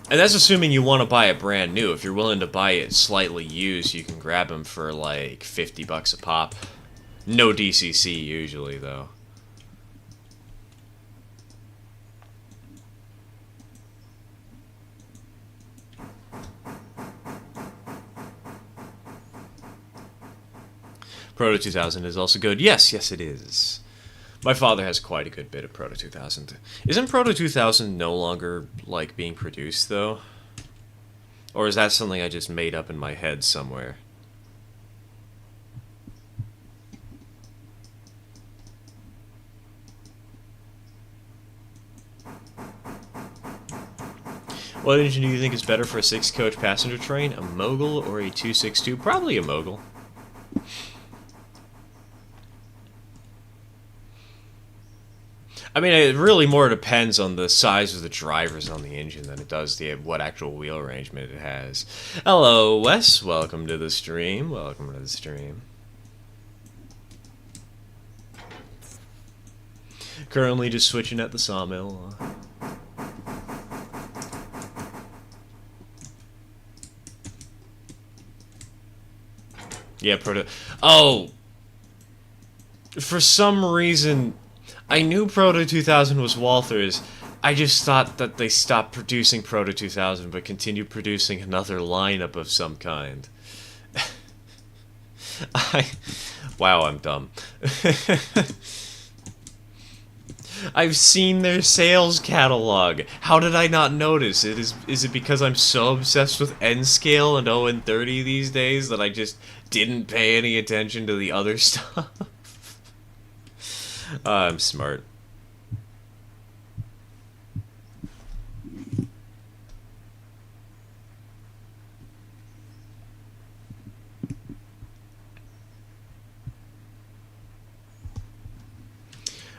And that's assuming you want to buy it brand new. If you're willing to buy it slightly used, you can grab them for like $50 a pop. No DCC usually, though. Proto 2000 is also good. Yes, it is. My father has quite a good bit of Proto 2000. Isn't Proto 2000 no longer, like, being produced, though? Or is that something I just made up in my head somewhere? What engine do you think is better for a 6-coach passenger train? A Mogul or a 262? Probably a Mogul. I mean, it really more depends on the size of the drivers on the engine than it does what actual wheel arrangement it has. Hello, Wes. Welcome to the stream. Welcome to the stream. Currently just switching at the sawmill. Yeah, Proto... Oh! For some reason... I knew Proto 2000 was Walther's. I just thought that they stopped producing Proto 2000 but continued producing another lineup of some kind. Wow, I'm dumb. I've seen their sales catalog. How did I not notice? Is it because I'm so obsessed with N-Scale and ON30 these days that I just didn't pay any attention to the other stuff? I'm smart.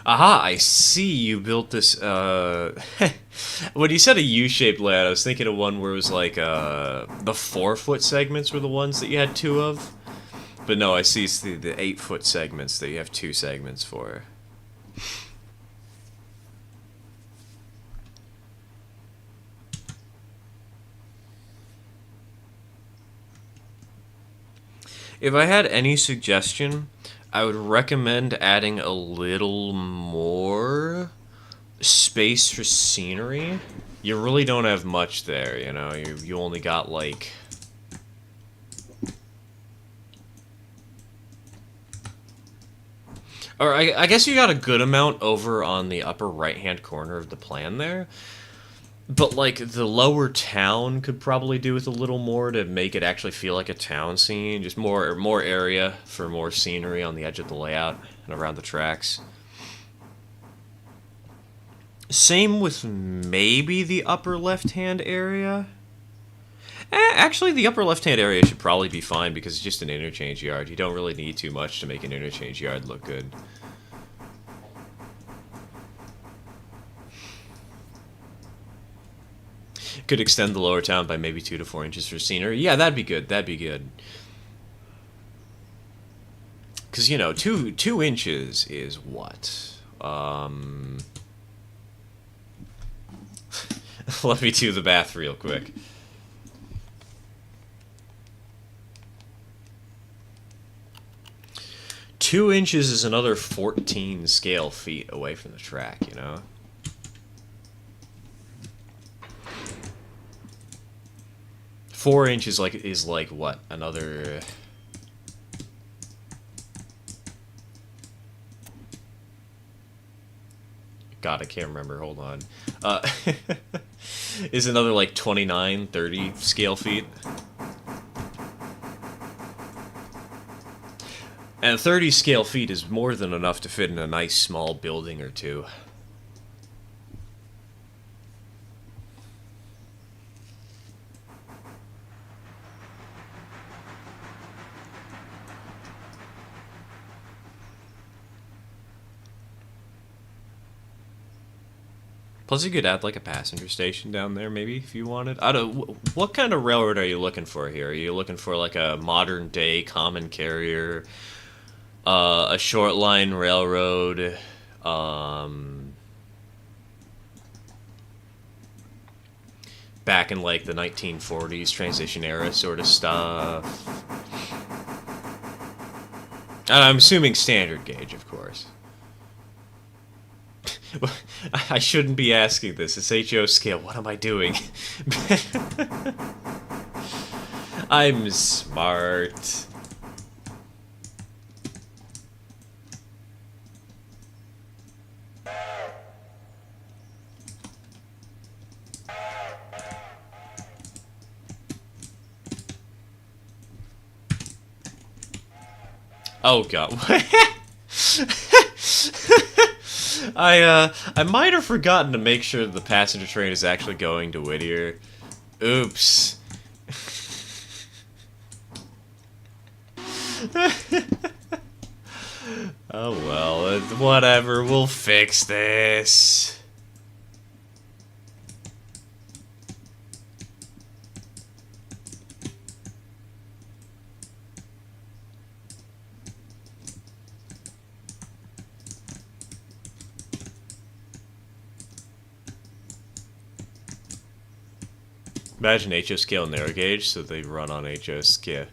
Aha, I see you built this, when you said a U-shaped layout, I was thinking of one where it was like, the 4-foot segments were the ones that you had 2 of. But no, I see it's the 8-foot segments that you have 2 segments for. If I had any suggestion, I would recommend adding a little more space for scenery. You really don't have much there, you know? You only got, like... Or I guess you got a good amount over on the upper right-hand corner of the plan there. But, like, the lower town could probably do with a little more to make it actually feel like a town scene. Just more area for more scenery on the edge of the layout and around the tracks. Same with maybe the upper left-hand area. Actually, the upper left-hand area should probably be fine because it's just an interchange yard. You don't really need too much to make an interchange yard look good. Could extend the lower town by maybe 2 to 4 inches for scenery. Yeah, that'd be good. That'd be good. Because, you know, 2 inches is what? Let me do the math real quick. 2 inches is another 14 scale feet away from the track, you know? Four inches is like what? Another... God, I can't remember. Hold on. Is another like 29, 30 scale feet. And 30 scale feet is more than enough to fit in a nice small building or two. Plus, you could add like a passenger station down there, maybe if you wanted. I don't. What kind of railroad are you looking for here? Are you looking for like a modern day common carrier, a short line railroad, back in like the 1940s transition era sort of stuff? And I'm assuming standard gauge, of course. I shouldn't be asking this. It's HO scale. What am I doing? I'm smart. Oh god. I might have forgotten to make sure the passenger train is actually going to Whittier. Oops. Oh well, whatever, we'll fix this. Imagine HO scale narrow gauge, so they run on HO scale.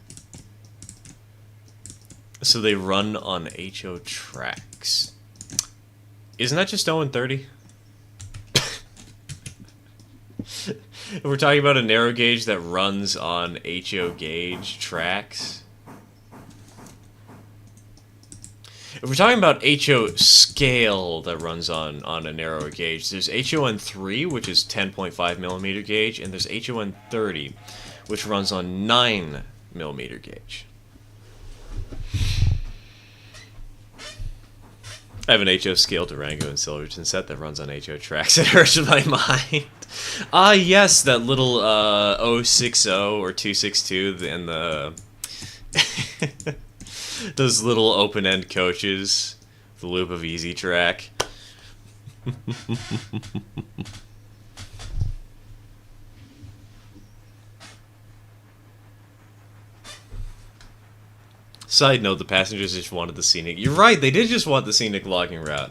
So they run on HO tracks. Isn't that just 0 and 30? If we're talking about a narrow gauge that runs on HO gauge tracks. If we're talking about HO scale that runs on a narrower gauge, there's HON3, which is 10.5 millimeter gauge, and there's HON30, which runs on 9 millimeter gauge. I have an HO scale Durango and Silverton set that runs on HO tracks. It hurts my mind. Ah, yes, that little 060 or 262 and the... Those little open-end coaches, the loop of Easy Track. Side note, the passengers just wanted the scenic... You're right, they did just want the scenic logging route.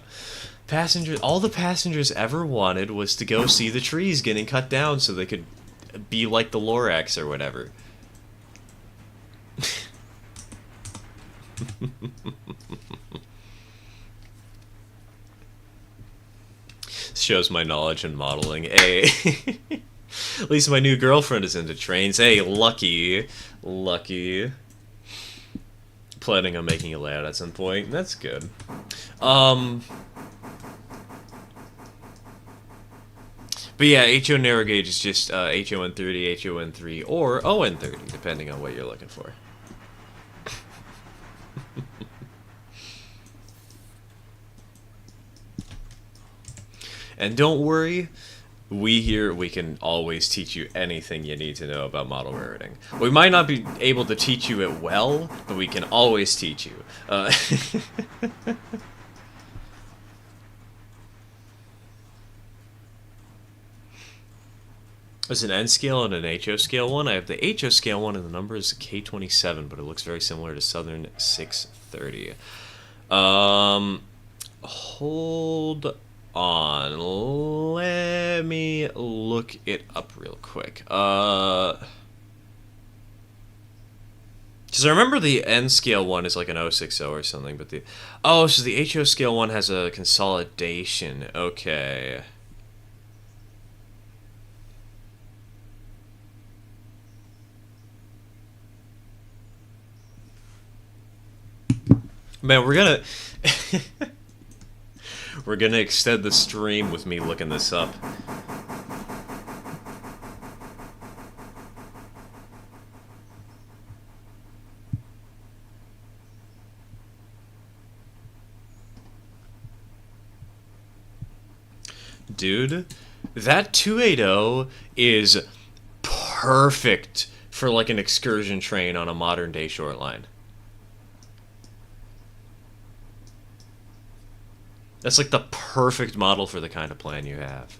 All the passengers ever wanted was to go see the trees getting cut down so they could be like the Lorax or whatever. Shows my knowledge in modeling. Hey. At least my new girlfriend is into trains. Hey, lucky. Lucky. Planning on making a layout at some point. That's good. But yeah, HO narrow gauge is just HON30, HON3, or ON30, depending on what you're looking for. And don't worry, we can always teach you anything you need to know about model railroading. We might not be able to teach you it well, but we can always teach you. There's an N scale and an HO scale one. I have the HO scale one, and the number is K27, but it looks very similar to Southern 630. Hold on, let me look it up real quick. Just Because I remember the N scale one is like an 060 or something, but the... Oh, so the HO scale one has a consolidation. Okay. Man, we're gonna... we're gonna extend the stream with me looking this up. Dude, that 280 is perfect for like an excursion train on a modern day short line. That's like the perfect model for the kind of plan you have.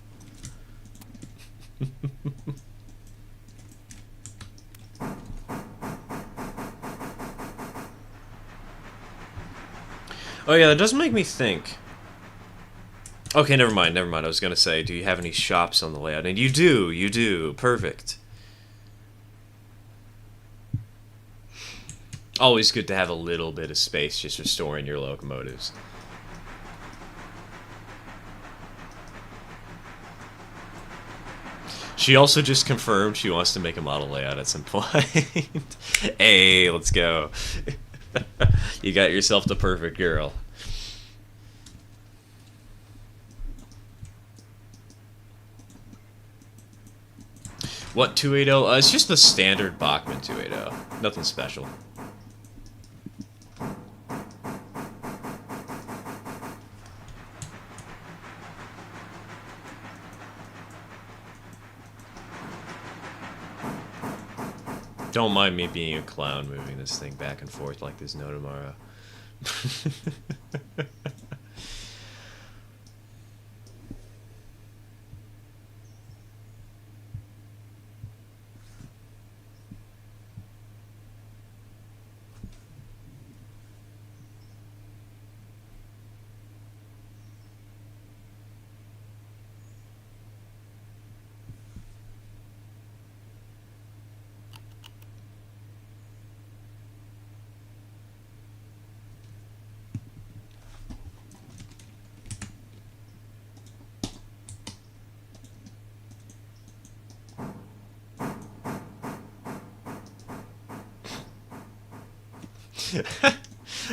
Oh yeah, that does make me think. Okay, never mind. I was gonna say, do you have any shops on the layout? And you do. Perfect. Always good to have a little bit of space just for storing your locomotives. She also just confirmed she wants to make a model layout at some point. Hey, let's go. You got yourself the perfect girl. What 280? It's just the standard Bachmann 280. Nothing special. Don't mind me being a clown moving this thing back and forth like there's no tomorrow.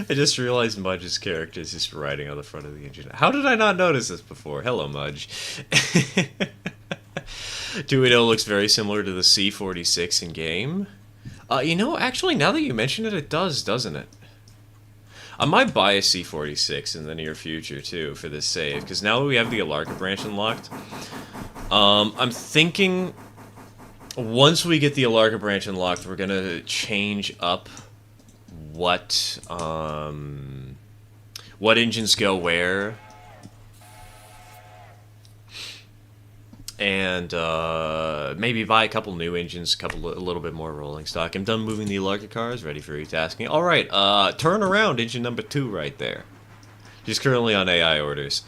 I just realized Mudge's character is just riding on the front of the engine. How did I not notice this before? Hello, Mudge. 280 looks very similar to the C46 in game. You know, actually, now that you mention it, it does, doesn't it? I might buy a C46 in the near future, too, for this save, because now that we have the Alarka branch unlocked, I'm thinking once we get the Alarka branch unlocked, we're going to change up what engines go where, and maybe buy a couple new engines, a little bit more rolling stock. I'm done moving the Alarka cars, ready for retasking. All right, turn around, engine number 2 right there. She's currently on AI orders.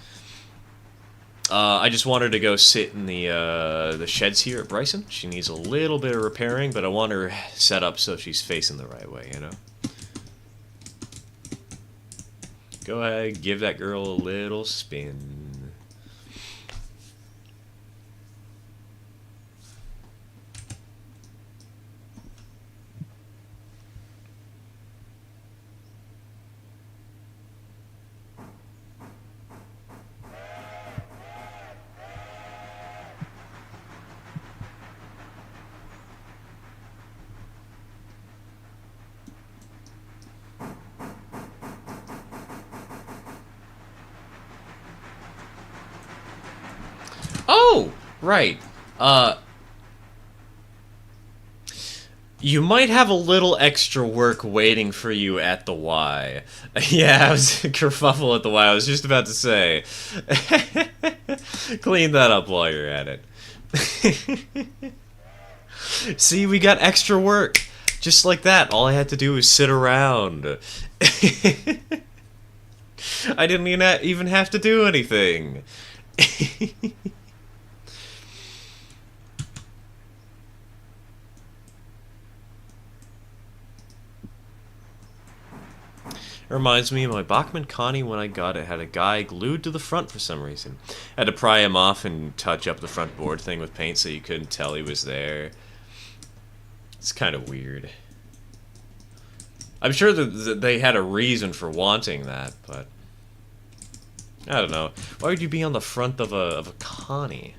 I just want her to go sit in the sheds here at Bryson. She needs a little bit of repairing, but I want her set up so she's facing the right way, you know? Go ahead, give that girl a little spin. Oh, right. You might have a little extra work waiting for you at the Y. Yeah, I was kerfuffle at the Y. I was just about to say. Clean that up while you're at it. See, we got extra work. Just like that. All I had to do was sit around. I didn't even have to do anything. It reminds me of my Bachman Connie when I got it. Had a guy glued to the front for some reason. Had to pry him off and touch up the front board thing with paint so you couldn't tell he was there. It's kind of weird. I'm sure that they had a reason for wanting that, but I don't know. Why would you be on the front of a Connie?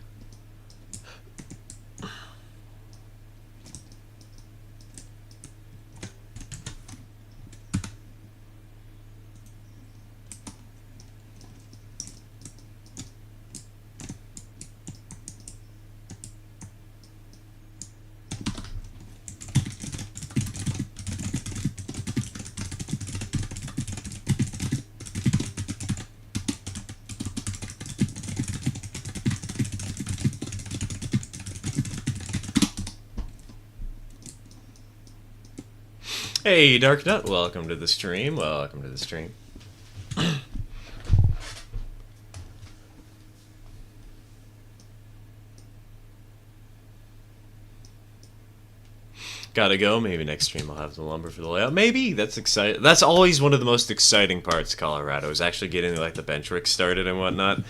Hey, Dark Nut, welcome to the stream. Welcome to the stream. Gotta go. Maybe next stream I'll have the lumber for the layout. Maybe. That's exciting. That's always one of the most exciting parts of Colorado, is actually getting like the bench work started and whatnot.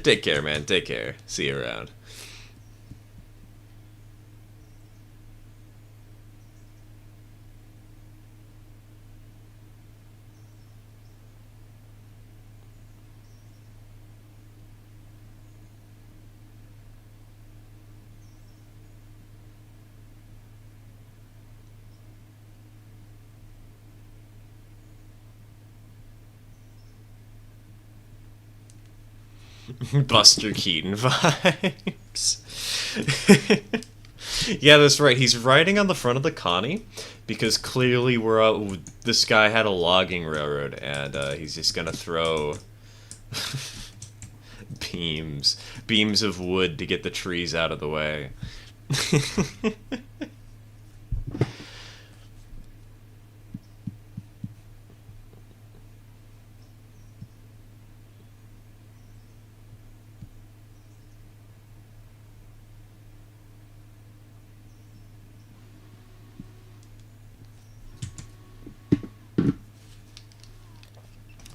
Take care, man. Take care. See you around. Buster Keaton vibes. Yeah, that's right. He's riding on the front of the Connie because clearly this guy had a logging railroad, and he's just gonna throw beams of wood to get the trees out of the way.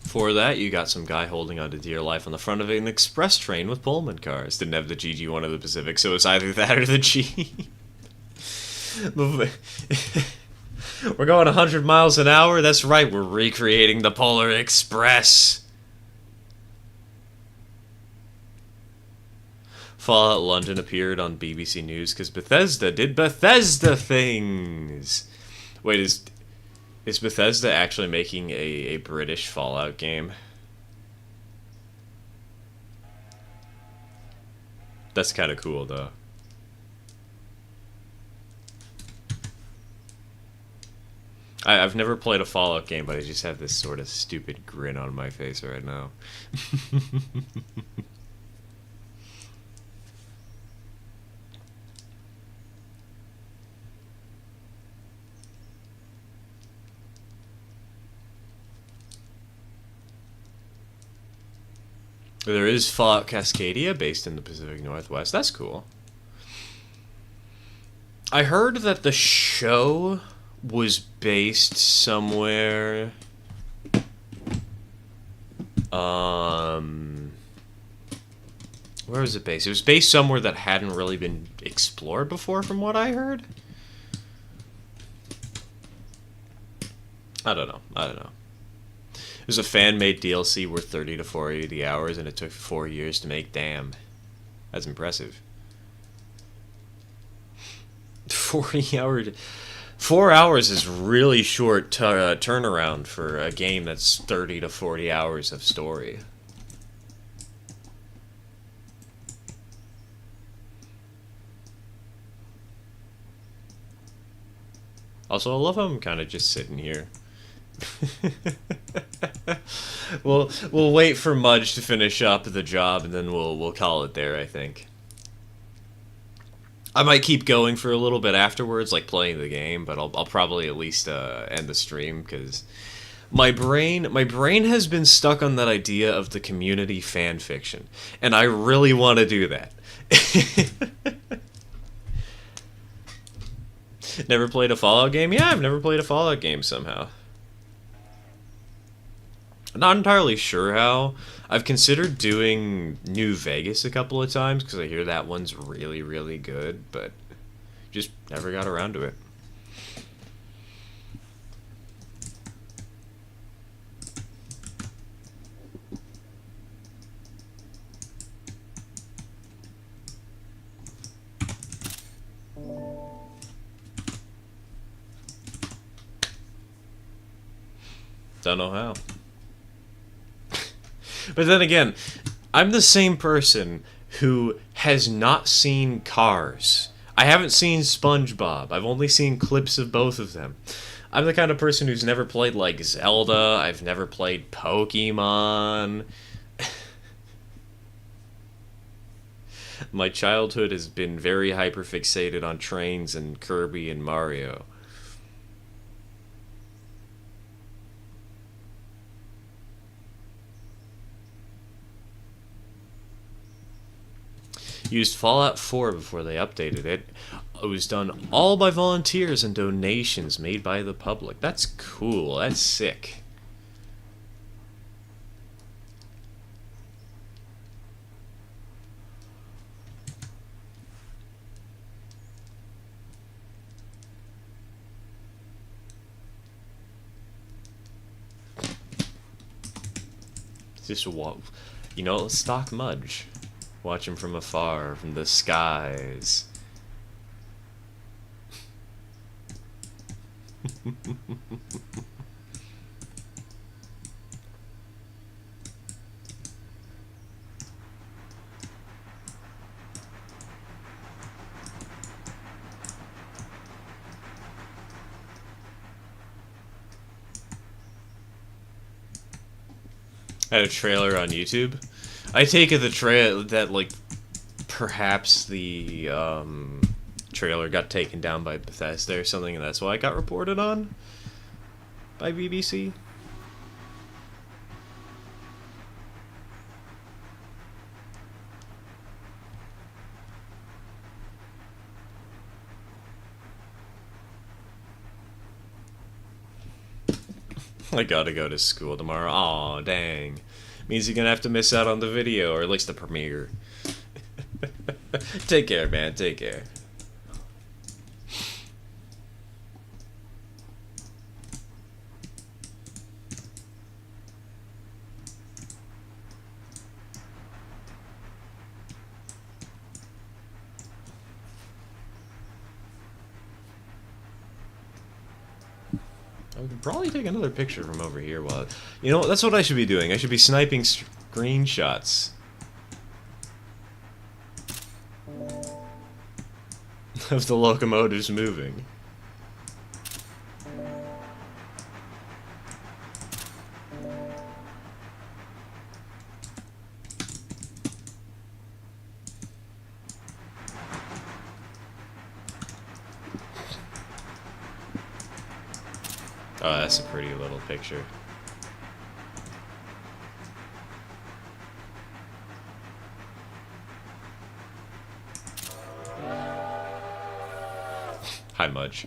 For that, you got some guy holding onto dear life on the front of an express train with Pullman cars. Didn't have the GG1 of the Pacific, so it's either that or the Jeep. We're going 100 miles an hour? That's right, we're recreating the Polar Express. Fallout London appeared on BBC News because Bethesda did Bethesda things. Wait, is Bethesda actually making a British Fallout game? That's kind of cool, though. I've never played a Fallout game, but I just have this sort of stupid grin on my face right now. There is Fallout Cascadia, based in the Pacific Northwest. That's cool. I heard that the show was based somewhere... Where was it based? It was based somewhere that hadn't really been explored before, from what I heard. I don't know. There's a fan-made DLC worth 30 to 40 hours, and it took 4 years to make. Damn. That's impressive. 40 hours... 4 hours is really short turnaround for a game that's 30 to 40 hours of story. Also, I love how I'm kind of just sitting here. We'll wait for Mudge to finish up the job, and then we'll call it there, I think. I might keep going for a little bit afterwards, like playing the game, but I'll probably at least end the stream, because my brain has been stuck on that idea of the community fan fiction, and I really want to do that. Never played a Fallout game? Yeah, I've never played a Fallout game somehow. Not entirely sure how. I've considered doing New Vegas a couple of times because I hear that one's really, really good, but just never got around to it. Don't know how. But then again, I'm the same person who has not seen Cars. I haven't seen SpongeBob. I've only seen clips of both of them. I'm the kind of person who's never played, like, Zelda. I've never played Pokemon. My childhood has been very hyperfixated on trains and Kirby and Mario. Used Fallout 4 before they updated it. It was done all by volunteers and donations made by the public. That's cool. That's sick. Just what, you know, stock Mudge. Watch him from afar, from the skies. I had a trailer on YouTube. I take it the trail that, like, perhaps the trailer got taken down by Bethesda or something, and that's why it got reported on by BBC. I gotta go to school tomorrow. Aw, dang. Means you're gonna have to miss out on the video, or at least the premiere. Take care, man. Take care. I could probably take another picture from over here while... You know, that's what I should be doing. I should be sniping screenshots of the locomotives moving. Oh, that's a pretty little picture. Hi, Mudge.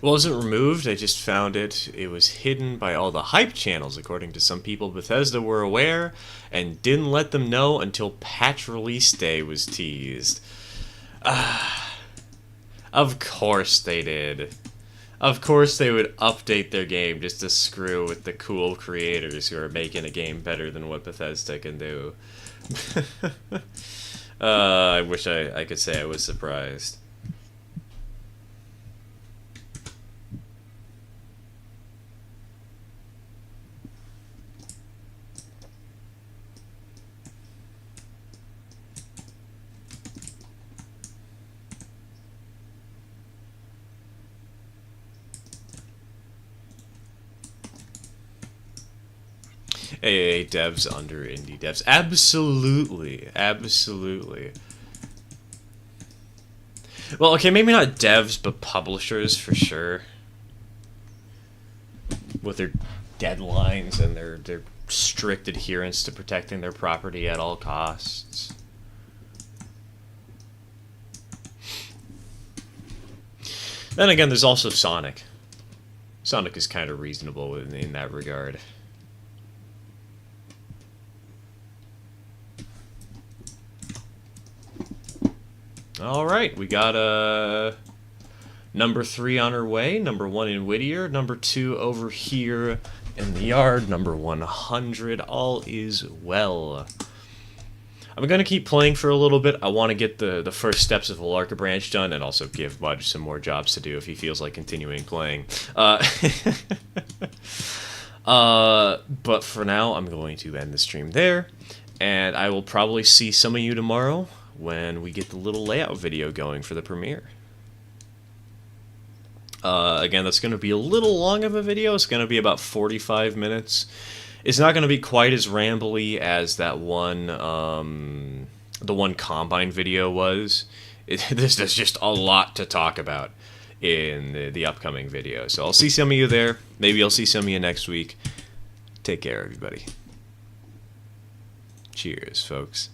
Well, it wasn't removed, I just found it. It was hidden by all the hype channels, according to some people. Bethesda were aware and didn't let them know until patch release day was teased. Of course they did. Of course they would update their game just to screw with the cool creators who are making a game better than what Bethesda can do. I wish I could say I was surprised. AAA devs under indie devs. Absolutely. Absolutely. Well, okay, maybe not devs, but publishers for sure. With their deadlines and their strict adherence to protecting their property at all costs. Then again, there's also Sonic. Sonic is kind of reasonable in that regard. Alright, we got number 3 on our way, number 1 in Whittier, number 2 over here in the yard, number 100, all is well. I'm going to keep playing for a little bit. I want to get the first steps of Alarka Branch done and also give Budge some more jobs to do if he feels like continuing playing. But for now, I'm going to end the stream there, and I will probably see some of you tomorrow when we get the little layout video going for the premiere. Again, that's going to be a little long of a video. It's going to be about 45 minutes. It's not going to be quite as rambly as that one, the one Combine video was. There's just a lot to talk about in the upcoming video. So I'll see some of you there. Maybe I'll see some of you next week. Take care, everybody. Cheers, folks.